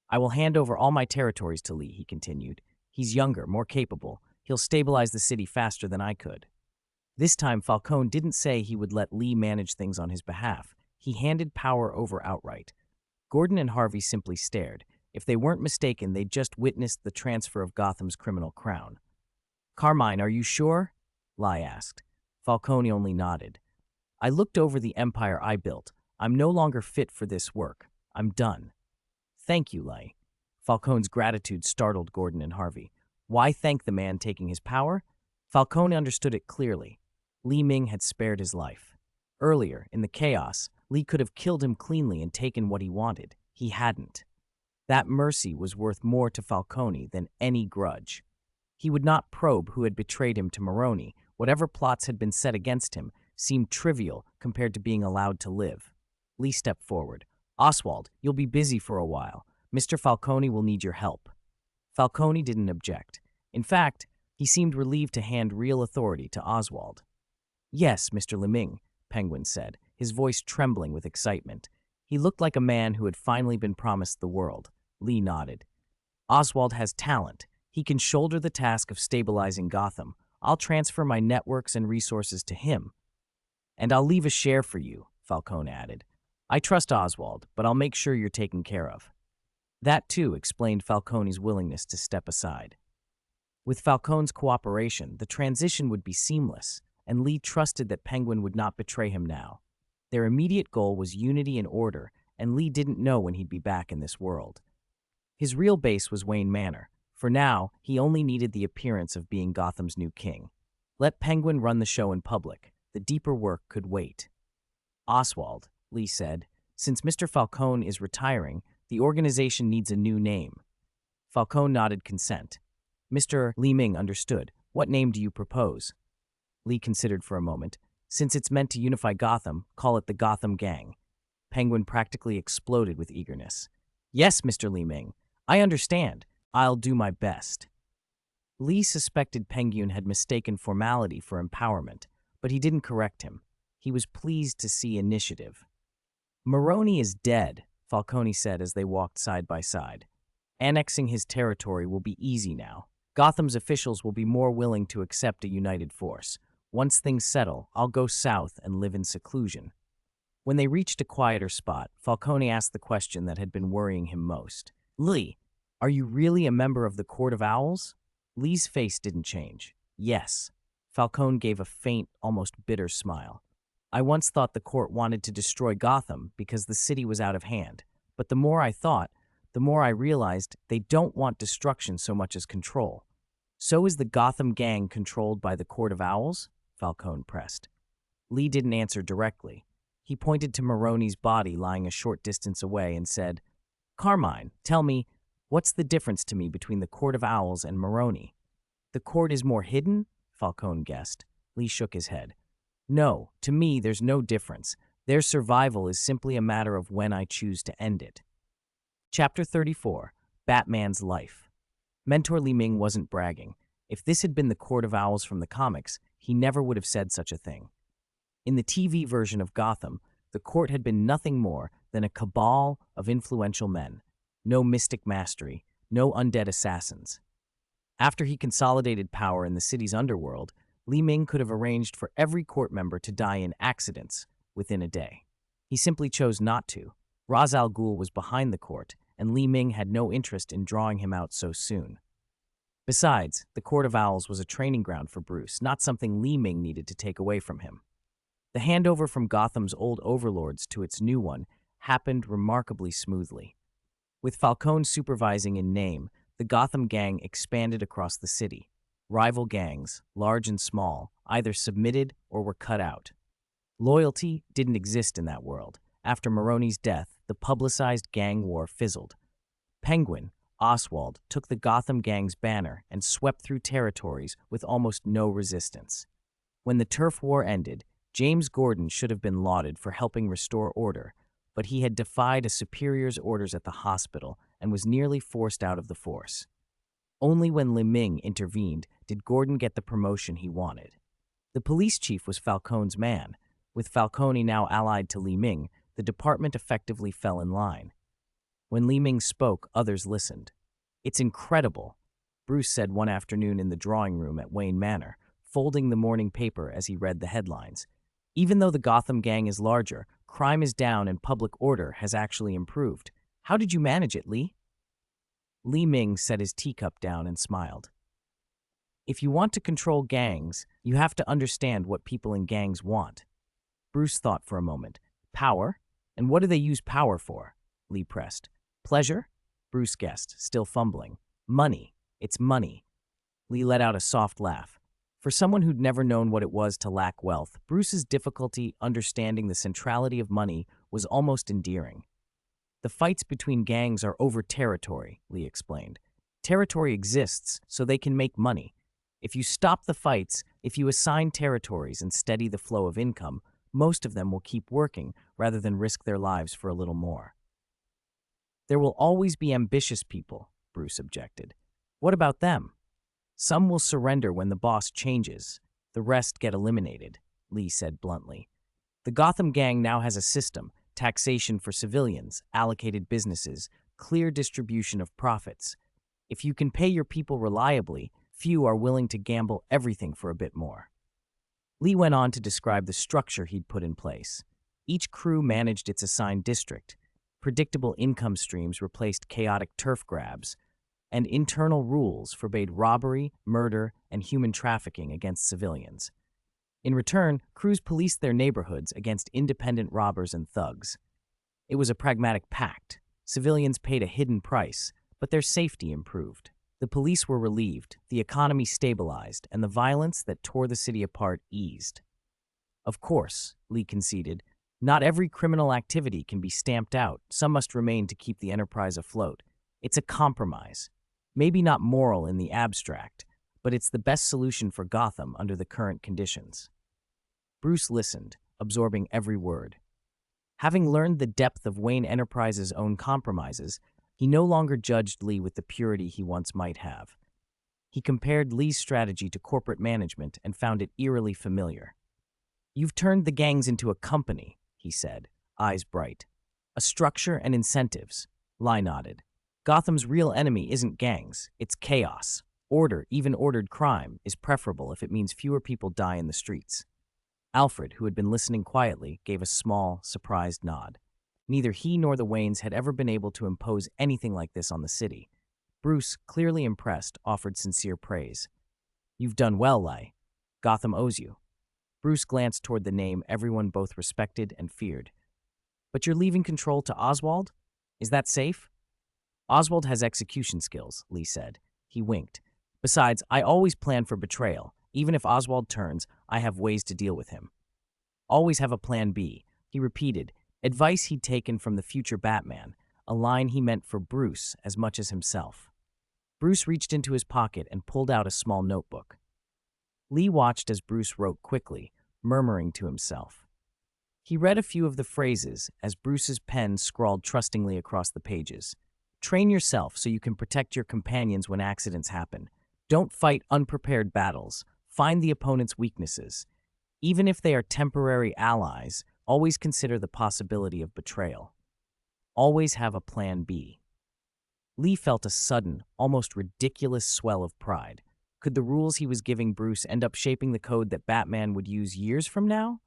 "I will hand over all my territories to Lee," he continued. "He's younger, more capable. He'll stabilize the city faster than I could." This time, Falcone didn't say he would let Lee manage things on his behalf. He handed power over outright. Gordon and Harvey simply stared. If they weren't mistaken, they'd just witnessed the transfer of Gotham's criminal crown. "Carmine, are you sure?" Lai asked. Falcone only nodded. "I looked over the empire I built. I'm no longer fit for this work. I'm done." "Thank you, Lai." Falcone's gratitude startled Gordon and Harvey. Why thank the man taking his power? Falcone understood it clearly. Li Ming had spared his life. Earlier, in the chaos, Li could have killed him cleanly and taken what he wanted. He hadn't. That mercy was worth more to Falcone than any grudge. He would not probe who had betrayed him to Maroney. Whatever plots had been set against him seemed trivial compared to being allowed to live. Li stepped forward. "Oswald, you'll be busy for a while. Mr. Falcone will need your help." Falcone didn't object. In fact, he seemed relieved to hand real authority to Oswald. "Yes, Mr. Ming," Penguin said, his voice trembling with excitement. He looked like a man who had finally been promised the world. Li nodded. "Oswald has talent. He can shoulder the task of stabilizing Gotham. I'll transfer my networks and resources to him. And I'll leave a share for you," Falcone added. "I trust Oswald, but I'll make sure you're taken care of." That, too, explained Falcone's willingness to step aside. With Falcone's cooperation, the transition would be seamless, and Li trusted that Penguin would not betray him now. Their immediate goal was unity and order, and Li didn't know when he'd be back in this world. His real base was Wayne Manor. For now, he only needed the appearance of being Gotham's new king. Let Penguin run the show in public. The deeper work could wait. "Oswald," Li said, "since Mr. Falcone is retiring, the organization needs a new name." Falcone nodded consent. Mr. Li Ming understood. "What name do you propose?" Li considered for a moment. "Since it's meant to unify Gotham, call it the Gotham Gang." Penguin practically exploded with eagerness. "Yes, Mr. Li Ming. I understand. I'll do my best." Li suspected Penguin had mistaken formality for empowerment, but he didn't correct him. He was pleased to see initiative. "Maroney is dead," Falcone said as they walked side by side. "Annexing his territory will be easy now. Gotham's officials will be more willing to accept a united force. Once things settle, I'll go south and live in seclusion." When they reached a quieter spot, Falcone asked the question that had been worrying him most. "Li, are you really a member of the Court of Owls?" Li's face didn't change. "Yes." Falcone gave a faint, almost bitter smile. "I once thought the court wanted to destroy Gotham because the city was out of hand. But the more I thought, the more I realized they don't want destruction so much as control." "So is the Gotham Gang controlled by the Court of Owls?" Falcone pressed. Li didn't answer directly. He pointed to Maroney's body lying a short distance away and said, "Carmine, tell me, what's the difference to me between the Court of Owls and Maroney?" "The court is more hidden?" Falcone guessed. Li shook his head. "No, to me there's no difference. Their survival is simply a matter of when I choose to end it." Chapter 34, Batman's Life. Mentor Li Ming wasn't bragging. If this had been the Court of Owls from the comics, he never would have said such a thing. In the TV version of Gotham, the court had been nothing more than a cabal of influential men. No mystic mastery, no undead assassins. After he consolidated power in the city's underworld, Li Ming could have arranged for every court member to die in accidents within a day. He simply chose not to. Ra's al Ghul was behind the court, and Li Ming had no interest in drawing him out so soon. Besides, the Court of Owls was a training ground for Bruce, not something Li Ming needed to take away from him. The handover from Gotham's old overlords to its new one happened remarkably smoothly. With Falcone supervising in name, the Gotham gang expanded across the city. Rival gangs, large and small, either submitted or were cut out. Loyalty didn't exist in that world. After Maroni's death, the publicized gang war fizzled. Penguin, Oswald, took the Gotham gang's banner and swept through territories with almost no resistance. When the turf war ended, James Gordon should have been lauded for helping restore order, but he had defied a superior's orders at the hospital and was nearly forced out of the force. Only when Li Ming intervened did Gordon get the promotion he wanted. The police chief was Falcone's man. With Falcone now allied to Li Ming, the department effectively fell in line. When Li Ming spoke, others listened. "It's incredible," Bruce said one afternoon in the drawing room at Wayne Manor, folding the morning paper as he read the headlines. "Even though the Gotham gang is larger, crime is down and public order has actually improved. How did you manage it, Li?" Li Ming set his teacup down and smiled. "If you want to control gangs, you have to understand what people in gangs want." Bruce thought for a moment. "Power? And what do they use power for?" Li pressed. "Pleasure?" Bruce guessed, still fumbling. "Money. It's money." Li let out a soft laugh. For someone who'd never known what it was to lack wealth, Bruce's difficulty understanding the centrality of money was almost endearing. "The fights between gangs are over territory," Li explained. "Territory exists so they can make money. If you stop the fights, if you assign territories and steady the flow of income, most of them will keep working rather than risk their lives for a little more." "There will always be ambitious people," Bruce objected. "What about them?" "Some will surrender when the boss changes. The rest get eliminated," Li said bluntly. "The Gotham gang now has a system: taxation for civilians, allocated businesses, clear distribution of profits. If you can pay your people reliably, few are willing to gamble everything for a bit more." Li went on to describe the structure he'd put in place. Each crew managed its assigned district. Predictable income streams replaced chaotic turf grabs, and internal rules forbade robbery, murder, and human trafficking against civilians. In return, crews policed their neighborhoods against independent robbers and thugs. It was a pragmatic pact. Civilians paid a hidden price, but their safety improved. The police were relieved, the economy stabilized, and the violence that tore the city apart eased. "Of course," Li conceded, "not every criminal activity can be stamped out. Some must remain to keep the enterprise afloat. It's a compromise. Maybe not moral in the abstract, but it's the best solution for Gotham under the current conditions." Bruce listened, absorbing every word. Having learned the depth of Wayne Enterprises' own compromises, he no longer judged Li with the purity he once might have. He compared Li's strategy to corporate management and found it eerily familiar. "You've turned the gangs into a company," he said, eyes bright. "A structure and incentives." Li nodded. "Gotham's real enemy isn't gangs, it's chaos. Order, even ordered crime, is preferable if it means fewer people die in the streets." Alfred, who had been listening quietly, gave a small, surprised nod. Neither he nor the Waynes had ever been able to impose anything like this on the city. Bruce, clearly impressed, offered sincere praise. "You've done well, Li. Gotham owes you." Bruce glanced toward the name everyone both respected and feared. "But you're leaving control to Oswald? Is that safe?" "Oswald has execution skills," Li said. He winked. "Besides, I always plan for betrayal. Even if Oswald turns, I have ways to deal with him." "Always have a plan B," he repeated, advice he'd taken from the future Batman, a line he meant for Bruce as much as himself. Bruce reached into his pocket and pulled out a small notebook. Li watched as Bruce wrote quickly, murmuring to himself. He read a few of the phrases as Bruce's pen scrawled trustingly across the pages. "Train yourself so you can protect your companions when accidents happen. Don't fight unprepared battles. Find the opponent's weaknesses. Even if they are temporary allies, always consider the possibility of betrayal. Always have a plan B. Lee felt a sudden, almost ridiculous swell of pride. Could the rules he was giving Bruce end up shaping the code that Batman would use years from now?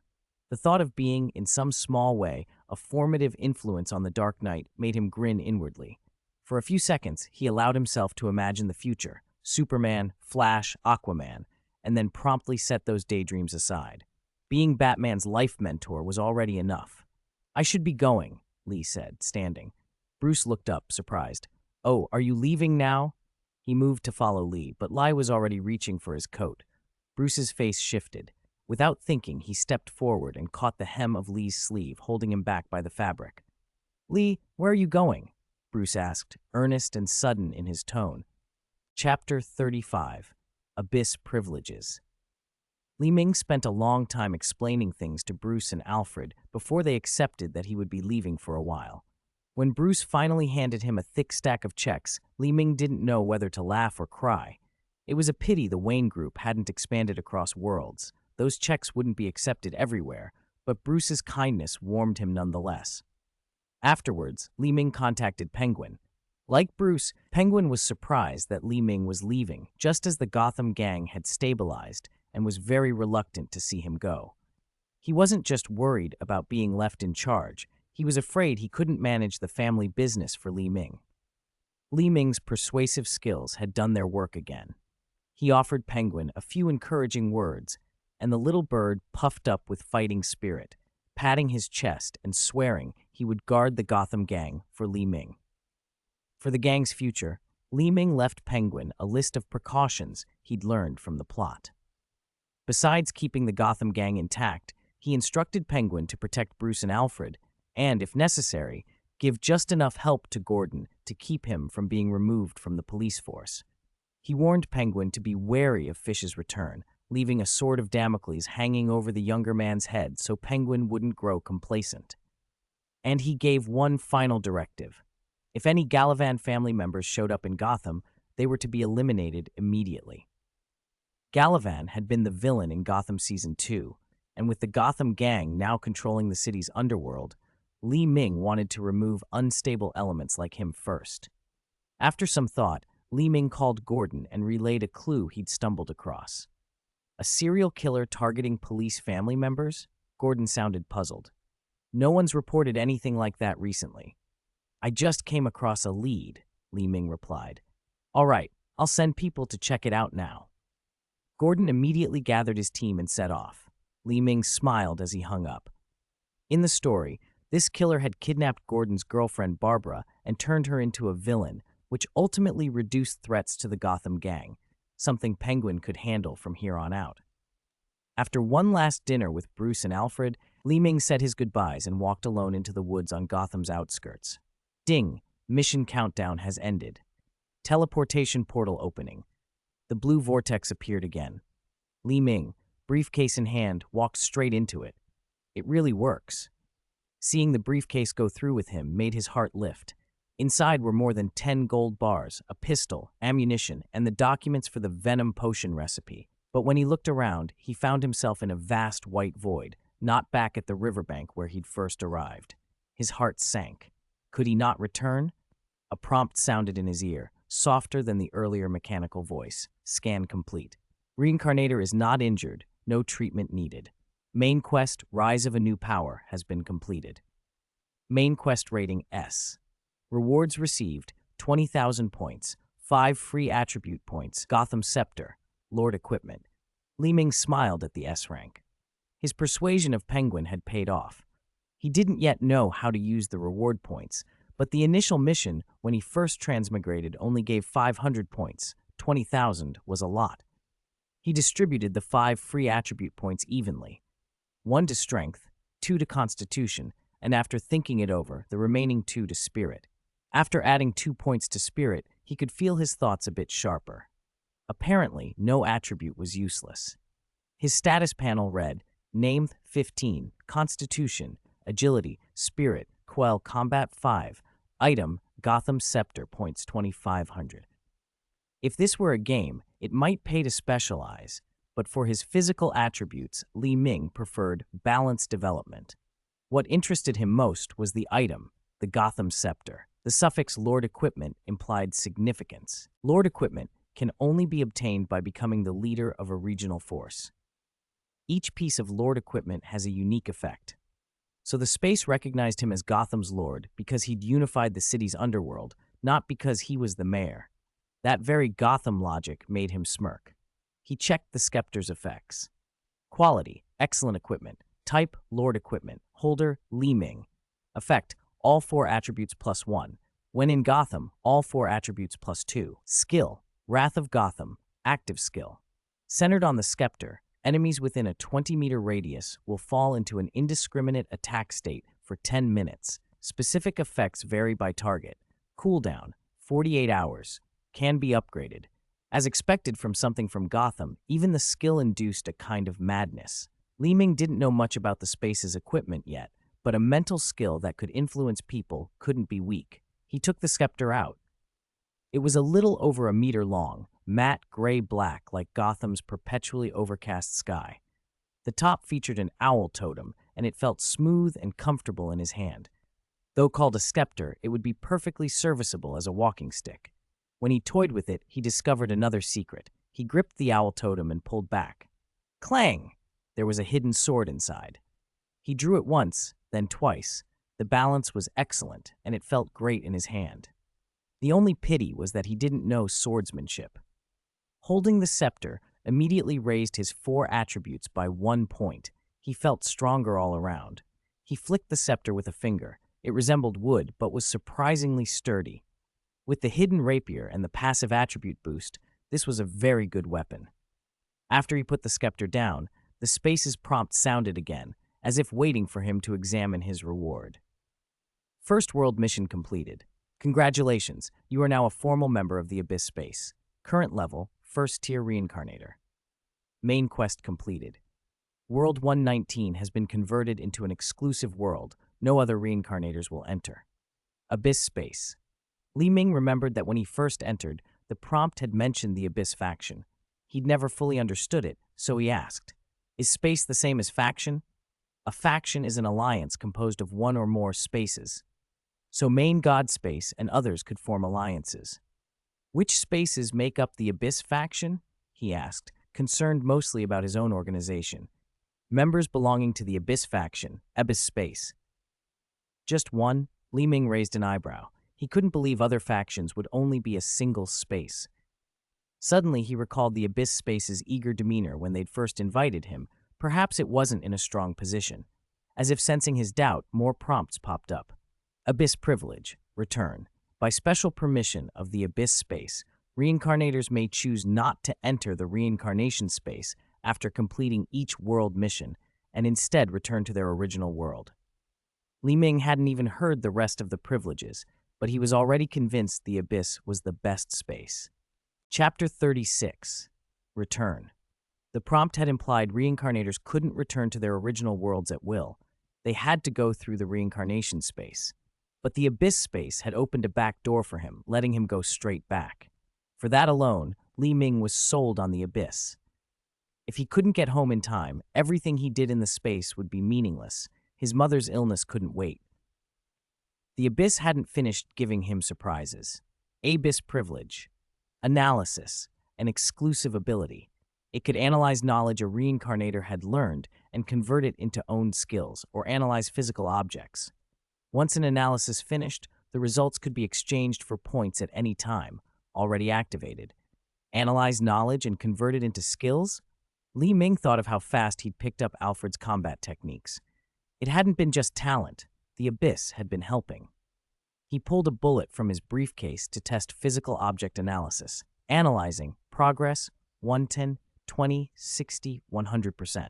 The thought of being, in some small way, a formative influence on the Dark Knight made him grin inwardly. For a few seconds, he allowed himself to imagine the future: Superman, Flash, Aquaman, and then promptly set those daydreams aside. Being Batman's life mentor was already enough. "I should be going," Lee said, standing. Bruce looked up, surprised. "Oh, are you leaving now?" He moved to follow Lee, but Lee was already reaching for his coat. Bruce's face shifted. Without thinking, he stepped forward and caught the hem of Lee's sleeve, holding him back by the fabric. "Lee, where are you going?" Bruce asked, earnest and sudden in his tone. Chapter 35. Abyss Privileges. Li Ming spent a long time explaining things to Bruce and Alfred before they accepted that he would be leaving for a while. When Bruce finally handed him a thick stack of checks, Li Ming didn't know whether to laugh or cry. It was a pity the Wayne Group hadn't expanded across worlds. Those checks wouldn't be accepted everywhere, but Bruce's kindness warmed him nonetheless. Afterwards, Li Ming contacted Penguin. Like Bruce, Penguin was surprised that Li Ming was leaving, just as the Gotham gang had stabilized, and was very reluctant to see him go. He wasn't just worried about being left in charge, he was afraid he couldn't manage the family business for Li Ming. Li Ming's persuasive skills had done their work again. He offered Penguin a few encouraging words, and the little bird puffed up with fighting spirit, patting his chest and swearing he would guard the Gotham gang for Li Ming. For the gang's future, Li Ming left Penguin a list of precautions he'd learned from the plot. Besides keeping the Gotham gang intact, he instructed Penguin to protect Bruce and Alfred, and, if necessary, give just enough help to Gordon to keep him from being removed from the police force. He warned Penguin to be wary of Fish's return, leaving a sword of Damocles hanging over the younger man's head so Penguin wouldn't grow complacent. And he gave one final directive. If any Galavan family members showed up in Gotham, they were to be eliminated immediately. Galavan had been the villain in Gotham Season 2, and with the Gotham gang now controlling the city's underworld, Li Ming wanted to remove unstable elements like him first. After some thought, Li Ming called Gordon and relayed a clue he'd stumbled across. A serial killer targeting police family members? Gordon sounded puzzled. "No one's reported anything like that recently." "I just came across a lead," Li Ming replied. "All right, I'll send people to check it out now." Gordon immediately gathered his team and set off. Li Ming smiled as he hung up. In the story, this killer had kidnapped Gordon's girlfriend Barbara and turned her into a villain, which ultimately reduced threats to the Gotham gang, something Penguin could handle from here on out. After one last dinner with Bruce and Alfred, Li Ming said his goodbyes and walked alone into the woods on Gotham's outskirts. Ding! Mission countdown has ended. Teleportation portal opening. The blue vortex appeared again. Li Ming, briefcase in hand, walked straight into it. It really works. Seeing the briefcase go through with him made his heart lift. Inside were more than 10 gold bars, a pistol, ammunition, and the documents for the Venom potion recipe. But when he looked around, he found himself in a vast white void, not back at the riverbank where he'd first arrived. His heart sank. Could he not return? A prompt sounded in his ear, softer than the earlier mechanical voice. Scan complete. Reincarnator is not injured, no treatment needed. Main quest, Rise of a New Power, has been completed. Main quest rating S. Rewards received, 20,000 points, 5 free attribute points, Gotham Scepter, Lord Equipment. Li Ming smiled at the S rank. His persuasion of Penguin had paid off. He didn't yet know how to use the reward points, but the initial mission, when he first transmigrated, only gave 500 points. 20,000 was a lot. He distributed the 5 free attribute points evenly. 1 to Strength, 2 to Constitution, and after thinking it over, the remaining 2 to Spirit. After adding 2 points to Spirit, he could feel his thoughts a bit sharper. Apparently, no attribute was useless. His status panel read, Name 15, Constitution, Agility, Spirit, Quell, Combat 5, Item, Gotham Scepter, points 2,500. If this were a game, it might pay to specialize. but for his physical attributes, Li Ming preferred balanced development. What interested him most was the item, the Gotham Scepter. The suffix Lord Equipment implied significance. Lord Equipment can only be obtained by becoming the leader of a regional force. Each piece of Lord Equipment has a unique effect. So the space recognized him as Gotham's Lord because he'd unified the city's underworld, not because he was the mayor. That very Gotham logic made him smirk. He checked the Scepter's effects. Quality, excellent equipment. Type, Lord Equipment. Holder, Li Ming. Effect, all 4 attributes +1. When in Gotham, all 4 attributes +2. Skill, Wrath of Gotham, active skill. Centered on the Scepter, enemies within a 20-meter radius will fall into an indiscriminate attack state for 10 minutes. Specific effects vary by target. Cooldown, 48 hours. Can be upgraded. As expected from something from Gotham, even the skill induced a kind of madness. Li Ming didn't know much about the space's equipment yet, but a mental skill that could influence people couldn't be weak. He took the Scepter out. It was a little over a meter long, matte gray-black like Gotham's perpetually overcast sky. The top featured an owl totem, and it felt smooth and comfortable in his hand. Though called a scepter, it would be perfectly serviceable as a walking stick. When he toyed with it, he discovered another secret. He gripped the owl totem and pulled back. Clang! There was a hidden sword inside. He drew it once, then twice. The balance was excellent, and it felt great in his hand. The only pity was that he didn't know swordsmanship. Holding the scepter immediately raised his 4 attributes by 1 point. He felt stronger all around. He flicked the scepter with a finger. It resembled wood, but was surprisingly sturdy. With the hidden rapier and the passive attribute boost, this was a very good weapon. After he put the scepter down, the space's prompt sounded again, as if waiting for him to examine his reward. First world mission completed. Congratulations, you are now a formal member of the Abyss Space. Current level, first tier Reincarnator. Main quest completed. World 119 has been converted into an exclusive world. No other Reincarnators will enter. Abyss Space. Li Ming remembered that when he first entered, the prompt had mentioned the Abyss faction. He'd never fully understood it, so he asked, "Is space the same as faction?" A faction is an alliance composed of one or more spaces. So main God Space and others could form alliances. Which spaces make up the Abyss faction? He asked, concerned mostly about his own organization. Members belonging to the Abyss faction, Abyss Space. Just one? Li Ming raised an eyebrow. He couldn't believe other factions would only be a single space. Suddenly, he recalled the Abyss Space's eager demeanor when they'd first invited him. Perhaps it wasn't in a strong position. As if sensing his doubt, more prompts popped up. Abyss Privilege. Return. By special permission of the Abyss Space, Reincarnators may choose not to enter the Reincarnation space after completing each world mission, and instead return to their original world. Li Ming hadn't even heard the rest of the privileges, but he was already convinced the Abyss was the best space. Chapter 36. Return. The prompt had implied Reincarnators couldn't return to their original worlds at will. They had to go through the Reincarnation space. But the Abyss space had opened a back door for him, letting him go straight back. For that alone, Li Ming was sold on the Abyss. If he couldn't get home in time, everything he did in the space would be meaningless. His mother's illness couldn't wait. The Abyss hadn't finished giving him surprises. Abyss Privilege. Analysis. An exclusive ability. It could analyze knowledge a Reincarnator had learned and convert it into owned skills, or analyze physical objects. Once an analysis finished, the results could be exchanged for points at any time, already activated. Analyze knowledge and convert it into skills? Li Ming thought of how fast he'd picked up Alfred's combat techniques. It hadn't been just talent. The Abyss had been helping. He pulled a bullet from his briefcase to test physical object analysis, analyzing progress 110, 20, 60, 100%.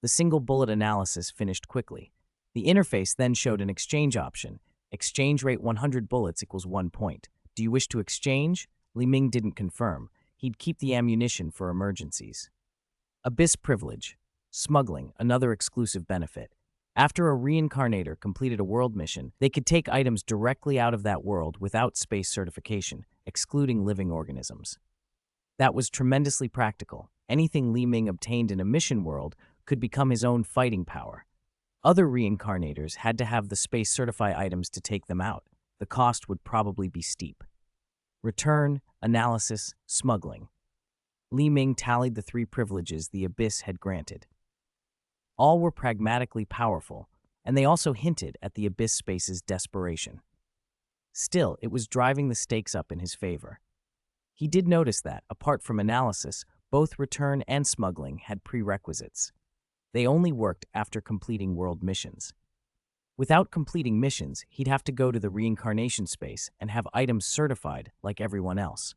The single bullet analysis finished quickly. The interface then showed an exchange option. Exchange rate 100 bullets equals 1 point. Do you wish to exchange? Li Ming didn't confirm. He'd keep the ammunition for emergencies. Abyss Privilege. Smuggling, another exclusive benefit. After a Reincarnator completed a world mission, they could take items directly out of that world without space certification, excluding living organisms. That was tremendously practical. Anything Li Ming obtained in a mission world could become his own fighting power. Other reincarnators had to have the space certify items to take them out. The cost would probably be steep. Return, analysis, smuggling. Li Ming tallied the 3 privileges the Abyss had granted. All were pragmatically powerful, and they also hinted at the Abyss space's desperation. Still, it was driving the stakes up in his favor. He did notice that, apart from analysis, both return and smuggling had prerequisites. They only worked after completing world missions. Without completing missions, he'd have to go to the reincarnation space and have items certified like everyone else.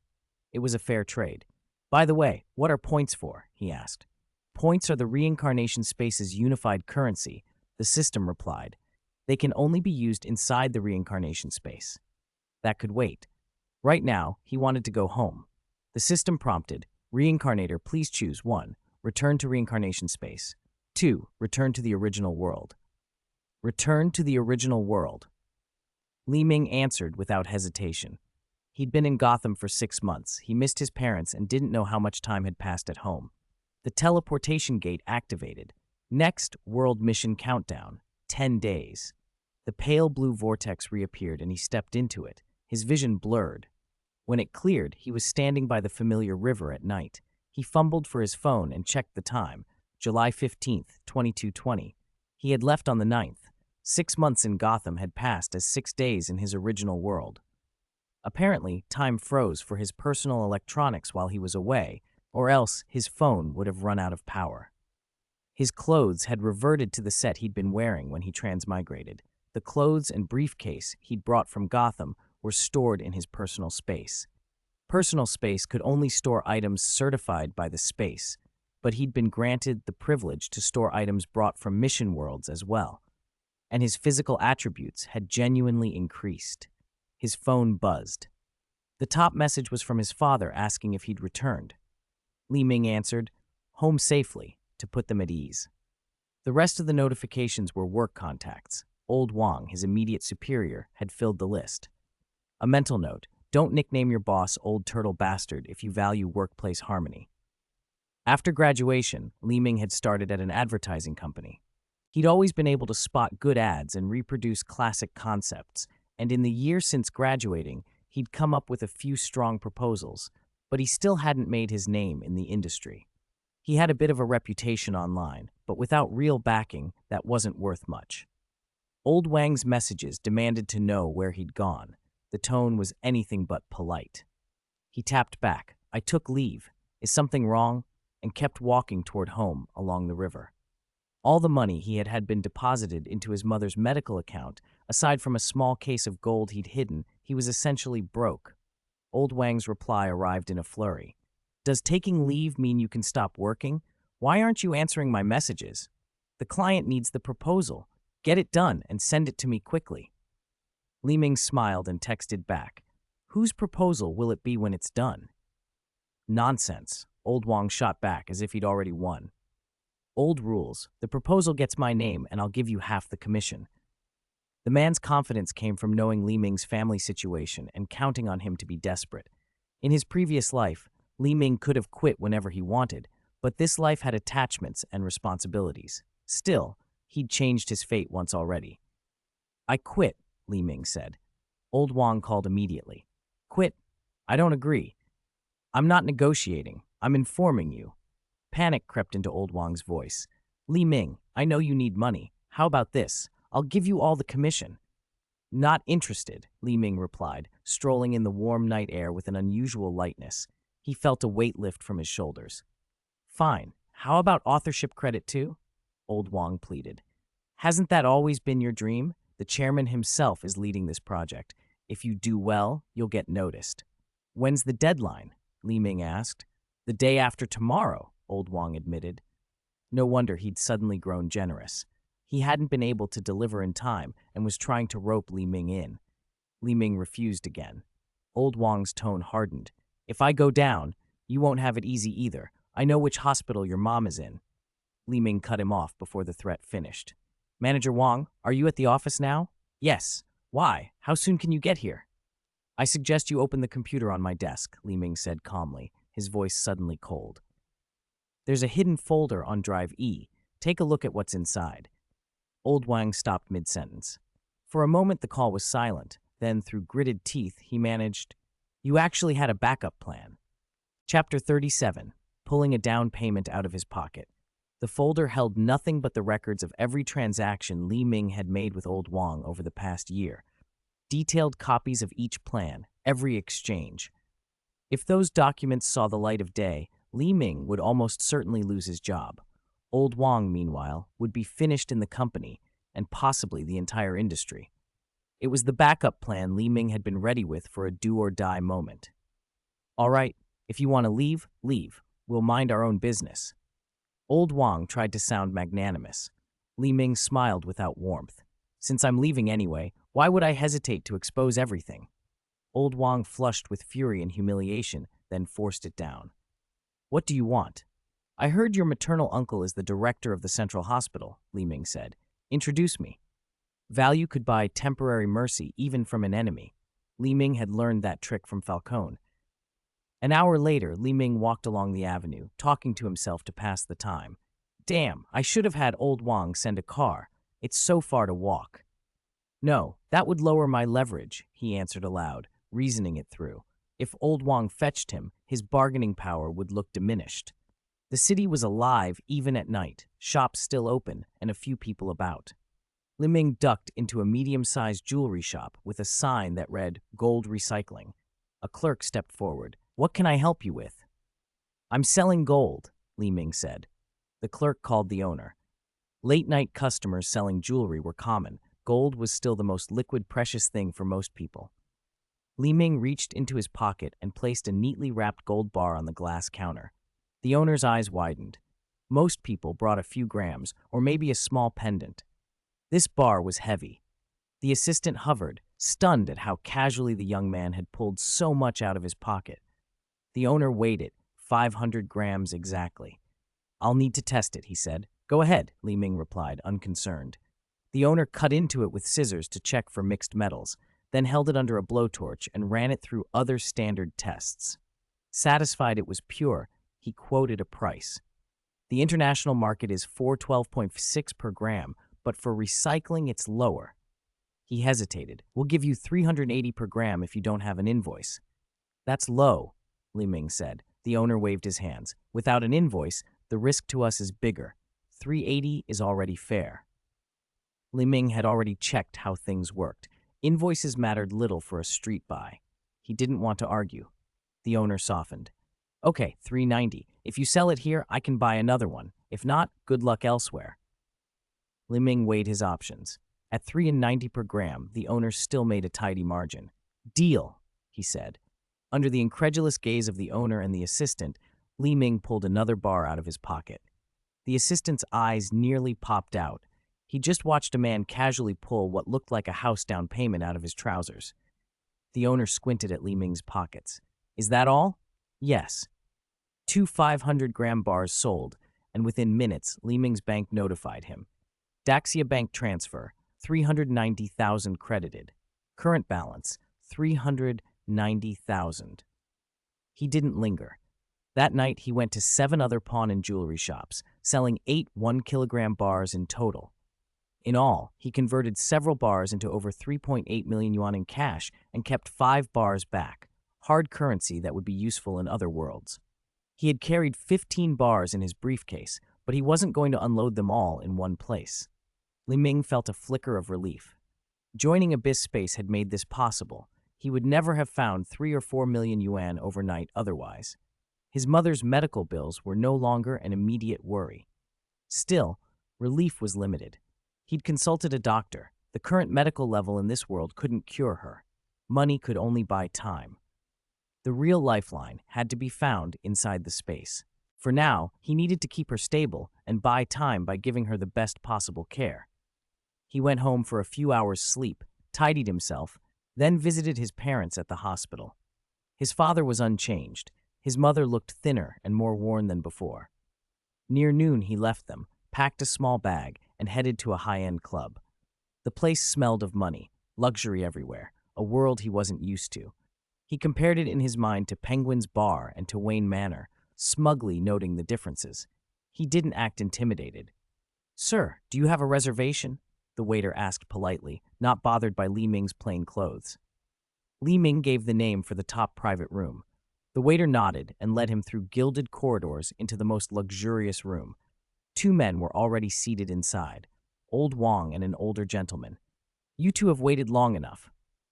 It was a fair trade. By the way, what are points for? He asked. Points are the reincarnation space's unified currency, the system replied. They can only be used inside the reincarnation space. That could wait. Right now, he wanted to go home. The system prompted, Reincarnator, please choose 1. Return to reincarnation space. 2. Return to the original world. Return to the original world. Li Ming answered without hesitation. He'd been in Gotham for 6 months. He missed his parents and didn't know how much time had passed at home. The teleportation gate activated. Next, world mission countdown. 10 days. The pale blue vortex reappeared and he stepped into it. His vision blurred. When it cleared, he was standing by the familiar river at night. He fumbled for his phone and checked the time. July 15th, 2220. He had left on the 9th. 6 months in Gotham had passed as 6 days in his original world. Apparently, time froze for his personal electronics while he was away, or else his phone would have run out of power. His clothes had reverted to the set he'd been wearing when he transmigrated. The clothes and briefcase he'd brought from Gotham were stored in his personal space. Personal space could only store items certified by the space, but he'd been granted the privilege to store items brought from mission worlds as well, and his physical attributes had genuinely increased. His phone buzzed. The top message was from his father asking if he'd returned. Li Ming answered, home safely, to put them at ease. The rest of the notifications were work contacts. Old Wang, his immediate superior, had filled the list. A mental note, don't nickname your boss Old Turtle Bastard if you value workplace harmony. After graduation, Li Ming had started at an advertising company. He'd always been able to spot good ads and reproduce classic concepts, and in the year since graduating, he'd come up with a few strong proposals, but he still hadn't made his name in the industry. He had a bit of a reputation online, but without real backing, that wasn't worth much. Old Wang's messages demanded to know where he'd gone. The tone was anything but polite. He tapped back. I took leave. Is something wrong? And kept walking toward home along the river. All the money he had been deposited into his mother's medical account. Aside from a small case of gold he'd hidden, he was essentially broke. Old Wang's reply arrived in a flurry. Does taking leave mean you can stop working? Why aren't you answering my messages? The client needs the proposal. Get it done and send it to me quickly. Li Ming smiled and texted back. Whose proposal will it be when it's done? Nonsense. Old Wang shot back as if he'd already won. Old rules. The proposal gets my name and I'll give you half the commission. The man's confidence came from knowing Li Ming's family situation and counting on him to be desperate. In his previous life, Li Ming could have quit whenever he wanted, but this life had attachments and responsibilities. Still, he'd changed his fate once already. I quit, Li Ming said. Old Wang called immediately. Quit? I don't agree. I'm not negotiating. I'm informing you. Panic crept into Old Wang's voice. Li Ming, I know you need money. How about this? I'll give you all the commission. Not interested, Li Ming replied, strolling in the warm night air with an unusual lightness. He felt a weight lift from his shoulders. Fine. How about authorship credit too? Old Wang pleaded. Hasn't that always been your dream? The chairman himself is leading this project. If you do well, you'll get noticed. When's the deadline? Li Ming asked. The day after tomorrow, Old Wang admitted. No wonder he'd suddenly grown generous. He hadn't been able to deliver in time and was trying to rope Li Ming in. Li Ming refused again. Old Wang's tone hardened. If I go down, you won't have it easy either. I know which hospital your mom is in. Li Ming cut him off before the threat finished. Manager Wang, are you at the office now? Yes. Why? How soon can you get here? I suggest you open the computer on my desk, Li Ming said calmly. his voice suddenly cold. There's a hidden folder on Drive E. Take a look at what's inside. Old Wang stopped mid-sentence. For a moment, the call was silent. Then, through gritted teeth, he managed, "You actually had a backup plan." Chapter 37, pulling a down payment out of his pocket. The folder held nothing but the records of every transaction Li Ming had made with Old Wang over the past year. Detailed copies of each plan, every exchange. If those documents saw the light of day, Li Ming would almost certainly lose his job. Old Wang, meanwhile, would be finished in the company and possibly the entire industry. It was the backup plan Li Ming had been ready with for a do-or-die moment. "All right, if you want to leave, leave. We'll mind our own business." Old Wang tried to sound magnanimous. Li Ming smiled without warmth. "Since I'm leaving anyway, why would I hesitate to expose everything?" Old Wang flushed with fury and humiliation, then forced it down. "What do you want?" "I heard your maternal uncle is the director of the central hospital," Li Ming said. "Introduce me." Value could buy temporary mercy even from an enemy. Li Ming had learned that trick from Falcone. An hour later, Li Ming walked along the avenue, talking to himself to pass the time. "Damn, I should have had Old Wang send a car. It's so far to walk." "No, that would lower my leverage," he answered aloud, reasoning it through. If Old Wang fetched him, his bargaining power would look diminished. The city was alive even at night, shops still open, and a few people about. Li Ming ducked into a medium-sized jewelry shop with a sign that read Gold Recycling. A clerk stepped forward. "What can I help you with?" "I'm selling gold," Li Ming said. The clerk called the owner. Late-night customers selling jewelry were common. Gold was still the most liquid, precious thing for most people. Li Ming reached into his pocket and placed a neatly wrapped gold bar on the glass counter. The owner's eyes widened. Most people brought a few grams, or maybe a small pendant. This bar was heavy. The assistant hovered, stunned at how casually the young man had pulled so much out of his pocket. The owner weighed it, 500 grams exactly. "I'll need to test it," he said. "Go ahead," Li Ming replied, unconcerned. The owner cut into it with scissors to check for mixed metals, then held it under a blowtorch and ran it through other standard tests. Satisfied it was pure, he quoted a price. "The international market is 412.6 per gram, but for recycling it's lower." He hesitated. "We'll give you 380 per gram if you don't have an invoice." "That's low," Li Ming said. The owner waved his hands. "Without an invoice, the risk to us is bigger. 380 is already fair." Li Ming had already checked how things worked. Invoices mattered little for a street buy. He didn't want to argue. The owner softened. "Okay, 390. If you sell it here, I can buy another one. If not, good luck elsewhere." Li Ming weighed his options. At 390 per gram, the owner still made a tidy margin. "Deal," he said. Under the incredulous gaze of the owner and the assistant, Li Ming pulled another bar out of his pocket. The assistant's eyes nearly popped out. He just watched a man casually pull what looked like a house down payment out of his trousers. The owner squinted at Li Ming's pockets. "Is that all?" "Yes." 2 500-gram bars sold, and within minutes, Li Ming's bank notified him. Daxia Bank transfer, 390,000 credited. Current balance, 390,000. He didn't linger. That night, he went to 7 other pawn and jewelry shops, selling 8 1-kilogram bars in total. In all, he converted several bars into over 3.8 million yuan in cash and kept 5 bars back, hard currency that would be useful in other worlds. He had carried 15 bars in his briefcase, but he wasn't going to unload them all in one place. Li Ming felt a flicker of relief. Joining Abyss Space had made this possible. He would never have found 3 or 4 million yuan overnight otherwise. His mother's medical bills were no longer an immediate worry. Still, relief was limited. He'd consulted a doctor. The current medical level in this world couldn't cure her. Money could only buy time. The real lifeline had to be found inside the space. For now, he needed to keep her stable and buy time by giving her the best possible care. He went home for a few hours' sleep, tidied himself, then visited his parents at the hospital. His father was unchanged. His mother looked thinner and more worn than before. Near noon, he left them, packed a small bag, and headed to a high-end club. The place smelled of money, luxury everywhere, a world he wasn't used to. He compared it in his mind to Penguin's Bar and to Wayne Manor, smugly noting the differences. He didn't act intimidated. "Sir, do you have a reservation?" the waiter asked politely, not bothered by Li Ming's plain clothes. Li Ming gave the name for the top private room. The waiter nodded and led him through gilded corridors into the most luxurious room. Two men were already seated inside, Old Wang and an older gentleman. "You two have waited long enough."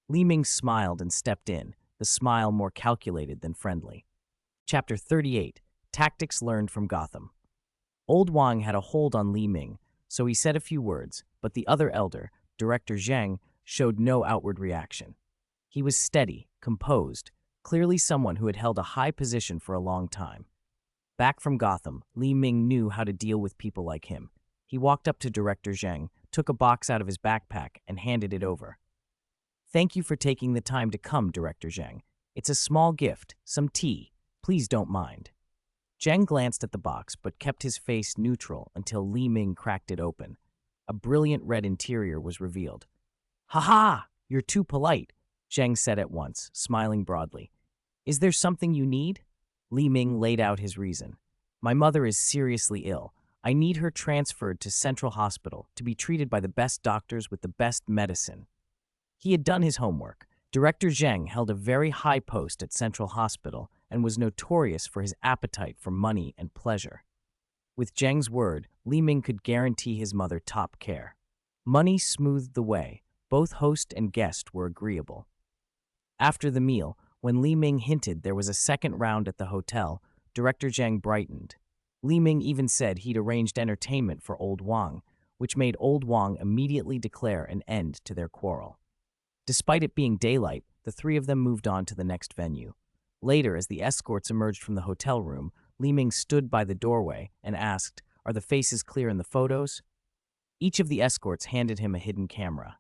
Li Ming smiled and stepped in, the smile more calculated than friendly. Chapter 38, Tactics Learned from Gotham. Old Wang had a hold on Li Ming, so he said a few words, but the other elder, Director Zheng, showed no outward reaction. He was steady, composed, clearly someone who had held a high position for a long time. Back from Gotham, Li Ming knew how to deal with people like him. He walked up to Director Zheng, took a box out of his backpack, and handed it over. "Thank you for taking the time to come, Director Zheng. It's a small gift, some tea. Please don't mind." Zheng glanced at the box but kept his face neutral until Li Ming cracked it open. A brilliant red interior was revealed. "Ha ha! You're too polite," Zheng said at once, smiling broadly. "Is there something you need?" Li Ming laid out his reason. "My mother is seriously ill. I need her transferred to Central Hospital to be treated by the best doctors with the best medicine." He had done his homework. Director Zheng held a very high post at Central Hospital and was notorious for his appetite for money and pleasure. With Zheng's word, Li Ming could guarantee his mother top care. Money smoothed the way. Both host and guest were agreeable. After the meal, when Li Ming hinted there was a second round at the hotel, Director Zheng brightened. Li Ming even said he'd arranged entertainment for Old Wang, which made Old Wang immediately declare an end to their quarrel. Despite it being daylight, the three of them moved on to the next venue. Later, as the escorts emerged from the hotel room, Li Ming stood by the doorway and asked, "Are the faces clear in the photos?" Each of the escorts handed him a hidden camera.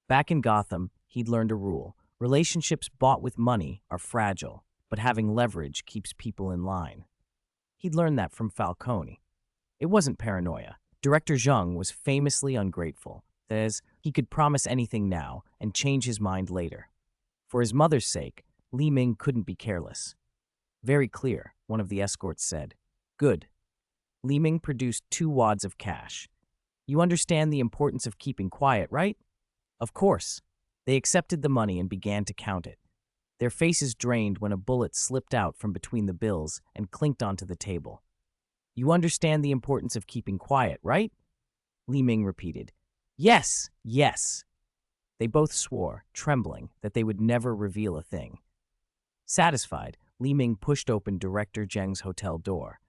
Back in Gotham, he'd learned a rule. Relationships bought with money are fragile, but having leverage keeps people in line. He'd learned that from Falcone. It wasn't paranoia. Director Zheng was famously ungrateful. That is, he could promise anything now and change his mind later. For his mother's sake, Li Ming couldn't be careless. "Very clear," one of the escorts said. "Good." Li Ming produced 2 wads of cash. "You understand the importance of keeping quiet, right?" "Of course." They accepted the money and began to count it. Their faces drained when a bullet slipped out from between the bills and clinked onto the table. "You understand the importance of keeping quiet, right?" Li Ming repeated. "Yes, yes." They both swore, trembling, that they would never reveal a thing. Satisfied, Li Ming pushed open Director Zheng's hotel door.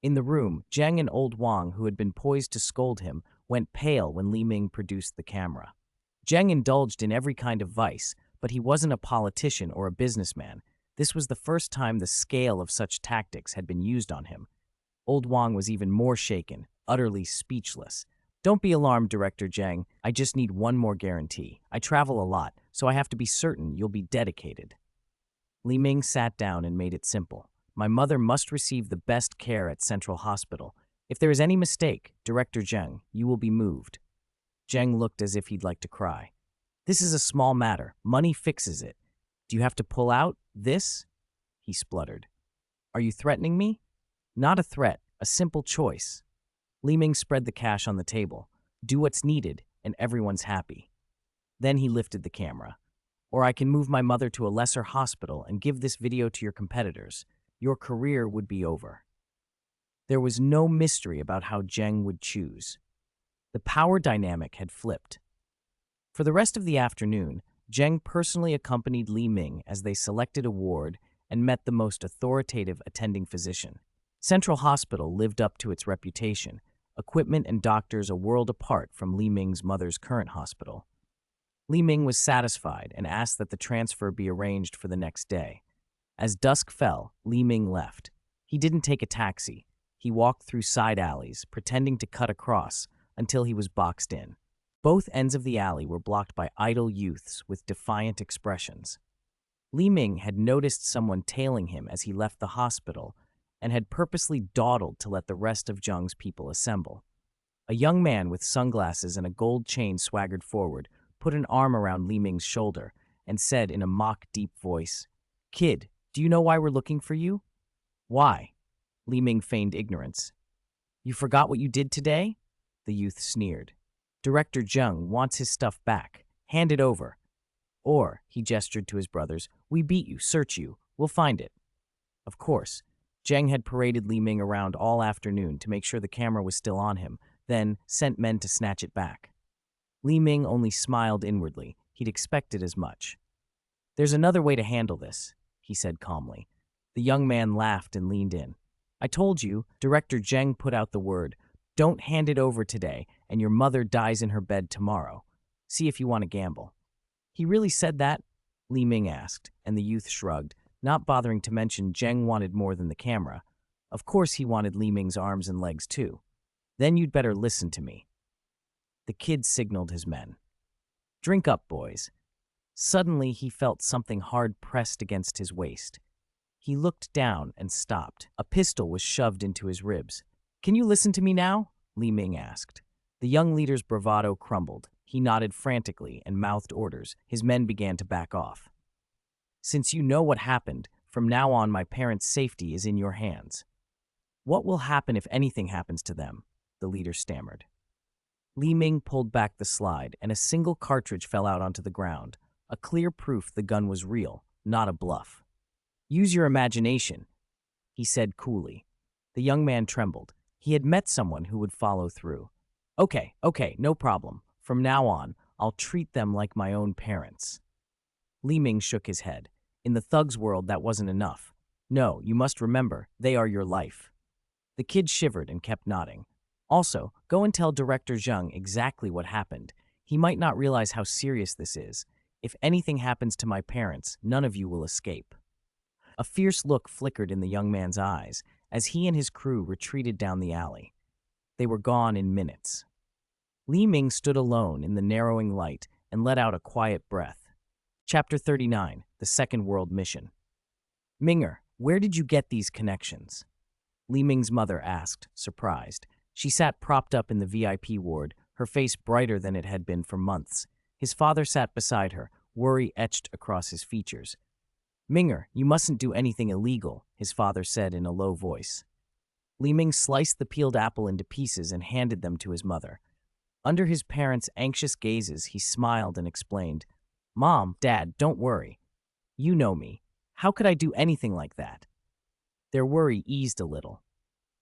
In the room, Zheng and Old Wang, who had been poised to scold him, went pale when Li Ming produced the camera. Zheng indulged in every kind of vice, but he wasn't a politician or a businessman. This was the first time the scale of such tactics had been used on him. Old Wang was even more shaken, utterly speechless. "Don't be alarmed, Director Zheng. I just need one more guarantee. I travel a lot, so I have to be certain you'll be dedicated." Li Ming sat down and made it simple. "My mother must receive the best care at Central Hospital. If there is any mistake, Director Zheng, you will be moved." Zheng looked as if he'd like to cry. "This is a small matter. Money fixes it. Do you have to pull out this?" He spluttered. "Are you threatening me?" "Not a threat, a simple choice." Li Ming spread the cash on the table. "Do what's needed, and everyone's happy." Then he lifted the camera. "Or I can move my mother to a lesser hospital and give this video to your competitors. Your career would be over." There was no mystery about how Zheng would choose. The power dynamic had flipped. For the rest of the afternoon, Zheng personally accompanied Li Ming as they selected a ward and met the most authoritative attending physician. Central Hospital lived up to its reputation, equipment and doctors a world apart from Li Ming's mother's current hospital. Li Ming was satisfied and asked that the transfer be arranged for the next day. As dusk fell, Li Ming left. He didn't take a taxi. He walked through side alleys, pretending to cut across, until he was boxed in. Both ends of the alley were blocked by idle youths with defiant expressions. Li Ming had noticed someone tailing him as he left the hospital and had purposely dawdled to let the rest of Zheng's people assemble. A young man with sunglasses and a gold chain swaggered forward, put an arm around Li Ming's shoulder, and said in a mock deep voice, "Kid, do you know why we're looking for you?" "Why?" Li Ming feigned ignorance. "You forgot what you did today?" The youth sneered. "Director Zheng wants his stuff back. Hand it over. Or," he gestured to his brothers, "we beat you, search you. We'll find it." Of course, Zheng had paraded Li Ming around all afternoon to make sure the camera was still on him, then sent men to snatch it back. Li Ming only smiled inwardly. He'd expected as much. "There's another way to handle this," he said calmly. The young man laughed and leaned in. "I told you," Director Zheng put out the word, "don't hand it over today, and your mother dies in her bed tomorrow. See if you want to gamble." "He really said that?" Li Ming asked, and the youth shrugged, not bothering to mention Zheng wanted more than the camera. Of course he wanted Li Ming's arms and legs too. "Then you'd better listen to me." The kid signaled his men. "Drink up, boys." Suddenly he felt something hard pressed against his waist. He looked down and stopped. A pistol was shoved into his ribs. "Can you listen to me now?" Li Ming asked. The young leader's bravado crumbled. He nodded frantically and mouthed orders. His men began to back off. "Since you know what happened, from now on my parents' safety is in your hands." "What will happen if anything happens to them?" the leader stammered. Li Ming pulled back the slide, and a single cartridge fell out onto the ground, a clear proof the gun was real, not a bluff. "Use your imagination," he said coolly. The young man trembled. He had met someone who would follow through. Okay, no problem. From now on, I'll treat them like my own parents." Li Ming shook his head. In the thug's world, that wasn't enough. "No, you must remember, they are your life." The kid shivered and kept nodding. "Also, go and tell Director Zheng exactly what happened. He might not realize how serious this is. If anything happens to my parents, none of you will escape." A fierce look flickered in the young man's eyes as he and his crew retreated down the alley. They were gone in minutes. Li Ming stood alone in the narrowing light and let out a quiet breath. Chapter 39, The Second World Mission. "Minger, where did you get these connections?" Li Ming's mother asked, surprised. She sat propped up in the VIP ward, her face brighter than it had been for months. His father sat beside her, worry etched across his features. "Minger, you mustn't do anything illegal," his father said in a low voice. Li Ming sliced the peeled apple into pieces and handed them to his mother. Under his parents' anxious gazes, he smiled and explained, "Mom, Dad, don't worry. You know me. How could I do anything like that?" Their worry eased a little.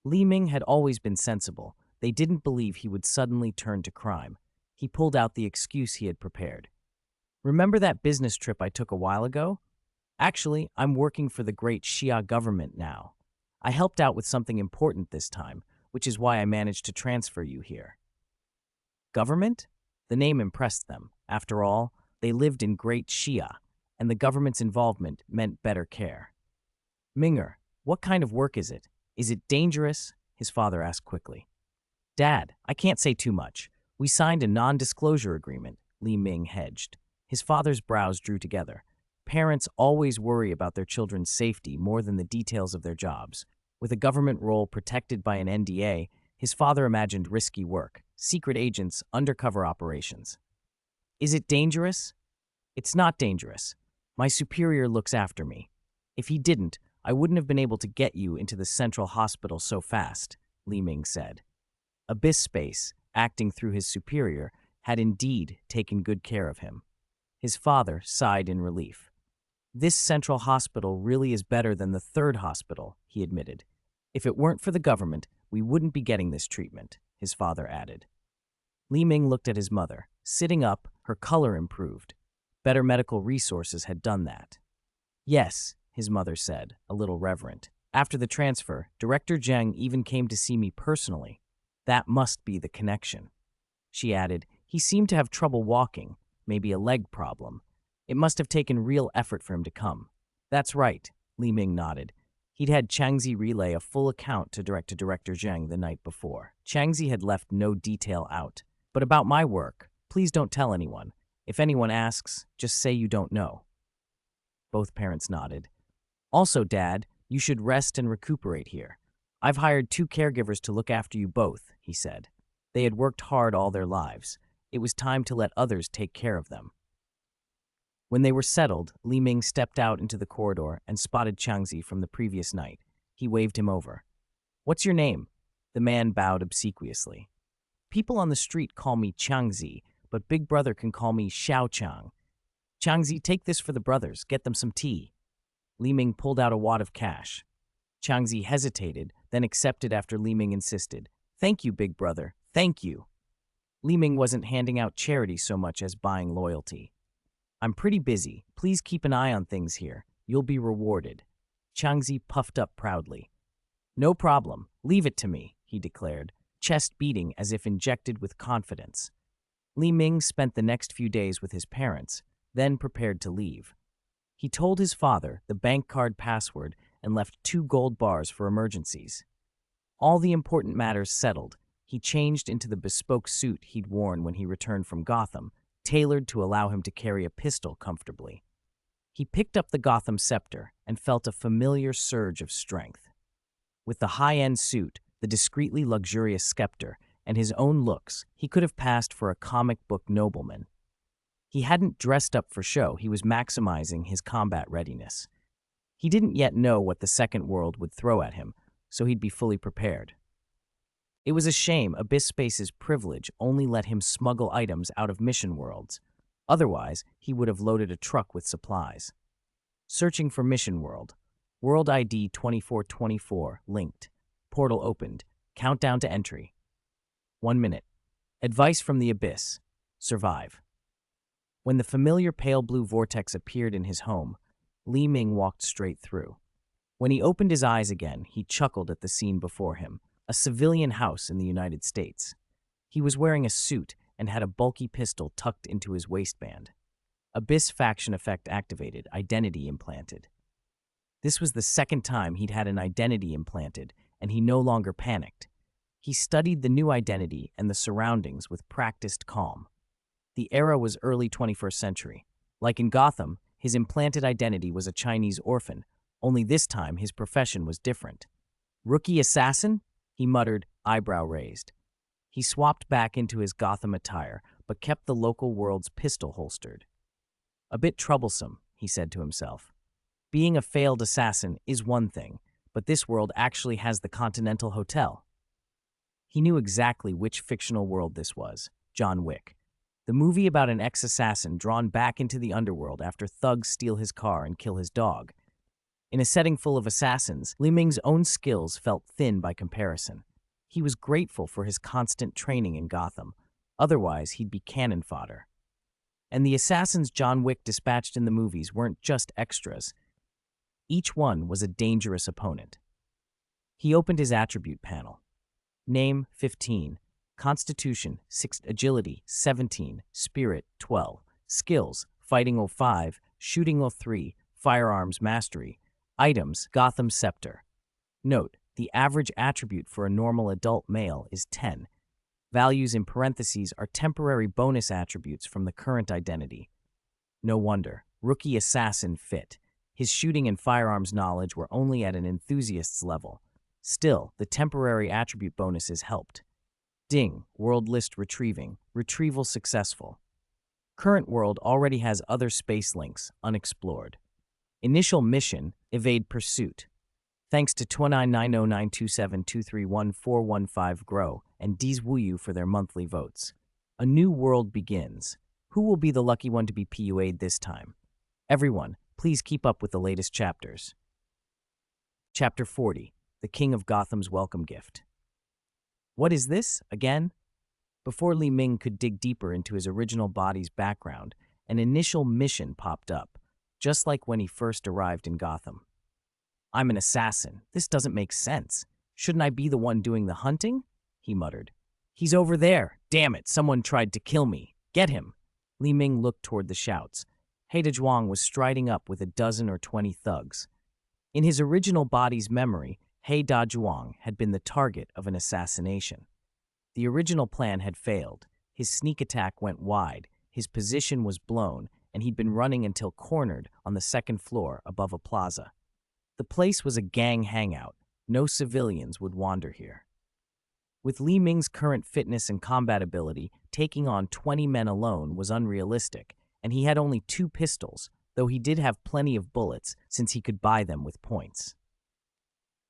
Li Ming had always been sensible. They didn't believe he would suddenly turn to crime. He pulled out the excuse he had prepared. "Remember that business trip I took a while ago? Actually, I'm working for the great Xia government now. I helped out with something important this time, which is why I managed to transfer you here." Government? The name impressed them. After all, they lived in Great Xia, and the government's involvement meant better care. "Minger, what kind of work is it? Is it dangerous?" his father asked quickly. "Dad, I can't say too much. We signed a non-disclosure agreement," Li Ming hedged. His father's brows drew together. Parents always worry about their children's safety more than the details of their jobs. With a government role protected by an NDA, his father imagined risky work, secret agents, undercover operations. "Is it dangerous?" "It's not dangerous. My superior looks after me. If he didn't, I wouldn't have been able to get you into the central hospital so fast," Li Ming said. Abyss Space, acting through his superior, had indeed taken good care of him. His father sighed in relief. "This central hospital really is better than the third hospital," he admitted. "If it weren't for the government, we wouldn't be getting this treatment," his father added. Li Ming looked at his mother. Sitting up, her color improved. Better medical resources had done that. "Yes," his mother said, a little reverent. "After the transfer, Director Zheng even came to see me personally. That must be the connection." She added, "He seemed to have trouble walking, maybe a leg problem. It must have taken real effort for him to come." "That's right," Li Ming nodded. He'd had Changzi relay a full account to Director Zheng the night before. Changzi had left no detail out. "But about my work, please don't tell anyone. If anyone asks, just say you don't know." Both parents nodded. "Also, Dad, you should rest and recuperate here. I've hired 2 caregivers to look after you both," he said. They had worked hard all their lives. It was time to let others take care of them. When they were settled, Li Ming stepped out into the corridor and spotted Changzi from the previous night. He waved him over. "What's your name?" The man bowed obsequiously. "People on the street call me Changzi, but Big Brother can call me Xiao Chang. Changzi, take this for the brothers. Get them some tea." Li Ming pulled out a wad of cash. Changzi hesitated, then accepted after Li Ming insisted. "Thank you, Big Brother. Thank you." Li Ming wasn't handing out charity so much as buying loyalty. "I'm pretty busy. Please keep an eye on things here. You'll be rewarded." Changzi puffed up proudly. "No problem. Leave it to me," he declared, chest beating as if injected with confidence. Li Ming spent the next few days with his parents, then prepared to leave. He told his father the bank card password and left 2 gold bars for emergencies. All the important matters settled, he changed into the bespoke suit he'd worn when he returned from Gotham, tailored to allow him to carry a pistol comfortably. He picked up the Gotham scepter and felt a familiar surge of strength. With the high-end suit, the discreetly luxurious scepter, and his own looks, he could have passed for a comic book nobleman. He hadn't dressed up for show, he was maximizing his combat readiness. He didn't yet know what the second world would throw at him, so he'd be fully prepared. It was a shame Abyss Space's privilege only let him smuggle items out of mission worlds. Otherwise, he would have loaded a truck with supplies. Searching for mission world. World ID 2424, linked. Portal opened. Countdown to entry. 1 minute. Advice from the Abyss. Survive. When the familiar pale blue vortex appeared in his home, Li Ming walked straight through. When he opened his eyes again, he chuckled at the scene before him, a civilian house in the United States. He was wearing a suit and had a bulky pistol tucked into his waistband. Abyss faction effect activated, identity implanted. This was the second time he'd had an identity implanted, and he no longer panicked. He studied the new identity and the surroundings with practiced calm. The era was early 21st century. Like in Gotham, his implanted identity was a Chinese orphan, only this time his profession was different. "Rookie assassin?" he muttered, eyebrow raised. He swapped back into his Gotham attire, but kept the local world's pistol holstered. "A bit troublesome," he said to himself. "Being a failed assassin is one thing, but this world actually has the Continental Hotel." He knew exactly which fictional world this was, John Wick. The movie about an ex-assassin drawn back into the underworld after thugs steal his car and kill his dog. In a setting full of assassins, Li Ming's own skills felt thin by comparison. He was grateful for his constant training in Gotham. Otherwise, he'd be cannon fodder. And the assassins John Wick dispatched in the movies weren't just extras. Each one was a dangerous opponent. He opened his attribute panel. Name, 15. Constitution, 6. Agility, 17. Spirit, 12. Skills, Fighting 05, Shooting 03, Firearms Mastery. Items, Gotham Scepter. Note, the average attribute for a normal adult male is 10. Values in parentheses are temporary bonus attributes from the current identity. No wonder. Rookie assassin fit. His shooting and firearms knowledge were only at an enthusiast's level. Still, the temporary attribute bonuses helped. Ding, world list retrieving. Retrieval successful. Current world already has other space links, unexplored. Initial mission, evade pursuit. Thanks to 29909272314115 Grow and Deez Wuyu for their monthly votes. A new world begins. Who will be the lucky one to be PUA'd this time? Everyone, please keep up with the latest chapters. Chapter 40, The King of Gotham's Welcome Gift. What is this, again? Before Li Ming could dig deeper into his original body's background, an initial mission popped up, just like when he first arrived in Gotham. "I'm an assassin. This doesn't make sense. Shouldn't I be the one doing the hunting?" he muttered. "He's over there. Damn it, someone tried to kill me. Get him." Li Ming looked toward the shouts. He Dazhuang was striding up with a dozen or 20 thugs. In his original body's memory, He Dazhuang had been the target of an assassination. The original plan had failed. His sneak attack went wide, his position was blown, and he'd been running until cornered on the second floor above a plaza. The place was a gang hangout. No civilians would wander here. With Li Ming's current fitness and combat ability, taking on 20 men alone was unrealistic, and he had only 2 pistols, though he did have plenty of bullets since he could buy them with points.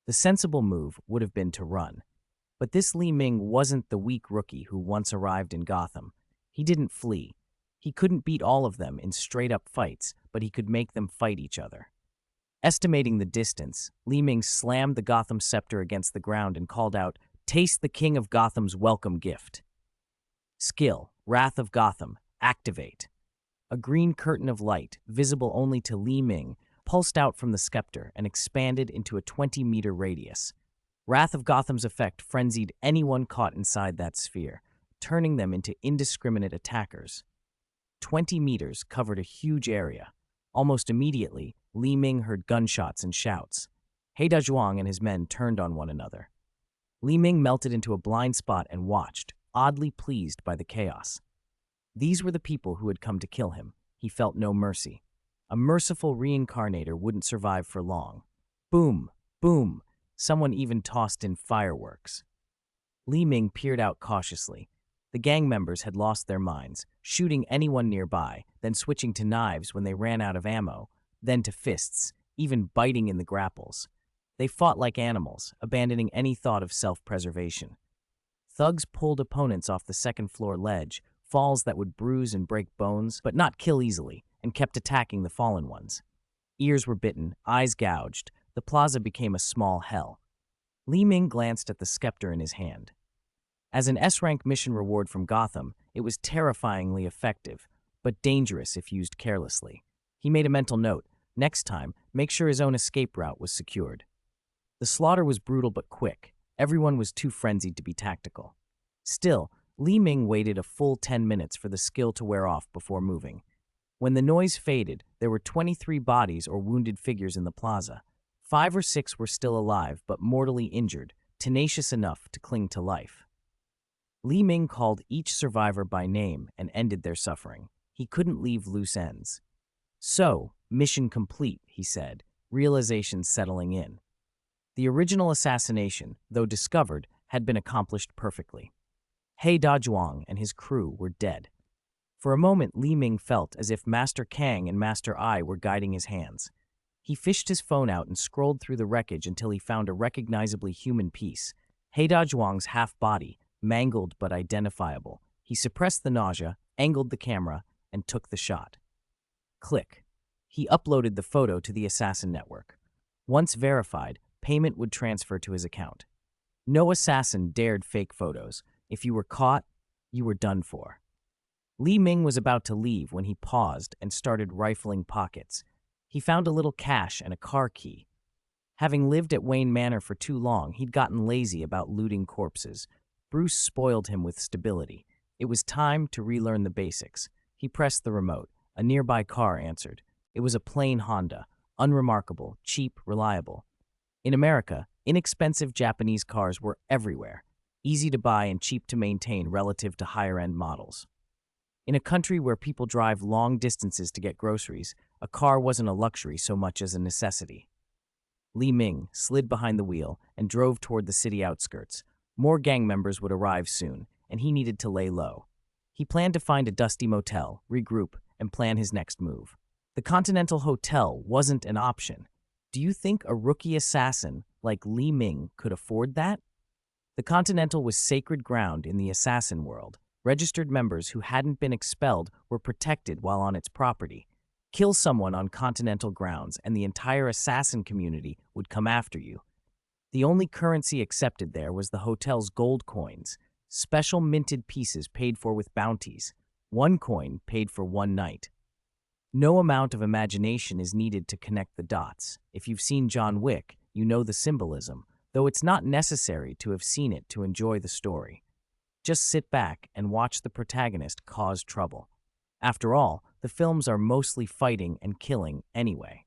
The sensible move would have been to run. But this Li Ming wasn't the weak rookie who once arrived in Gotham. He didn't flee. He couldn't beat all of them in straight-up fights, but he could make them fight each other. Estimating the distance, Li Ming slammed the Gotham scepter against the ground and called out, "Taste the King of Gotham's welcome gift." Skill, Wrath of Gotham, activate. A green curtain of light, visible only to Li Ming, pulsed out from the scepter and expanded into a 20-meter radius. Wrath of Gotham's effect frenzied anyone caught inside that sphere, turning them into indiscriminate attackers. 20 meters covered a huge area. Almost immediately, Li Ming heard gunshots and shouts. He Dazhuang and his men turned on one another. Li Ming melted into a blind spot and watched, oddly pleased by the chaos. These were the people who had come to kill him. He felt no mercy. A merciful reincarnator wouldn't survive for long. Boom! Boom! Someone even tossed in fireworks. Li Ming peered out cautiously. The gang members had lost their minds, shooting anyone nearby, then switching to knives when they ran out of ammo, then to fists, even biting in the grapples. They fought like animals, abandoning any thought of self-preservation. Thugs pulled opponents off the second-floor ledge, falls that would bruise and break bones, but not kill easily, and kept attacking the fallen ones. Ears were bitten, eyes gouged. The plaza became a small hell. Li Ming glanced at the scepter in his hand. As an S-rank mission reward from Gotham, it was terrifyingly effective, but dangerous if used carelessly. He made a mental note. Next time, make sure his own escape route was secured. The slaughter was brutal but quick. Everyone was too frenzied to be tactical. Still, Li Ming waited a full 10 minutes for the skill to wear off before moving. When the noise faded, there were 23 bodies or wounded figures in the plaza. 5 or 6 were still alive but mortally injured, tenacious enough to cling to life. Li Ming called each survivor by name and ended their suffering. He couldn't leave loose ends. So, mission complete, he said, realization settling in. The original assassination, though discovered, had been accomplished perfectly. He Dazhuang and his crew were dead. For a moment, Li Ming felt as if Master Kang and Master Ai were guiding his hands. He fished his phone out and scrolled through the wreckage until he found a recognizably human piece. He Dazhuang's half-body, mangled but identifiable. He suppressed the nausea, angled the camera, and took the shot. Click. He uploaded the photo to the assassin network. Once verified, payment would transfer to his account. No assassin dared fake photos. If you were caught, you were done for. Li Ming was about to leave when he paused and started rifling pockets. He found a little cash and a car key. Having lived at Wayne Manor for too long, he'd gotten lazy about looting corpses. Bruce spoiled him with stability. It was time to relearn the basics. He pressed the remote. A nearby car answered. It was a plain Honda, unremarkable, cheap, reliable. In America, inexpensive Japanese cars were everywhere, easy to buy and cheap to maintain relative to higher-end models. In a country where people drive long distances to get groceries, a car wasn't a luxury so much as a necessity. Li Ming slid behind the wheel and drove toward the city outskirts. More gang members would arrive soon, and he needed to lay low. He planned to find a dusty motel, regroup, and plan his next move. The Continental Hotel wasn't an option. Do you think a rookie assassin like Li Ming could afford that? The Continental was sacred ground in the assassin world. Registered members who hadn't been expelled were protected while on its property. Kill someone on Continental grounds and the entire assassin community would come after you. The only currency accepted there was the hotel's gold coins, special minted pieces paid for with bounties. 1 coin paid for 1 night. No amount of imagination is needed to connect the dots. If you've seen John Wick, you know the symbolism, though it's not necessary to have seen it to enjoy the story. Just sit back and watch the protagonist cause trouble. After all, the films are mostly fighting and killing anyway.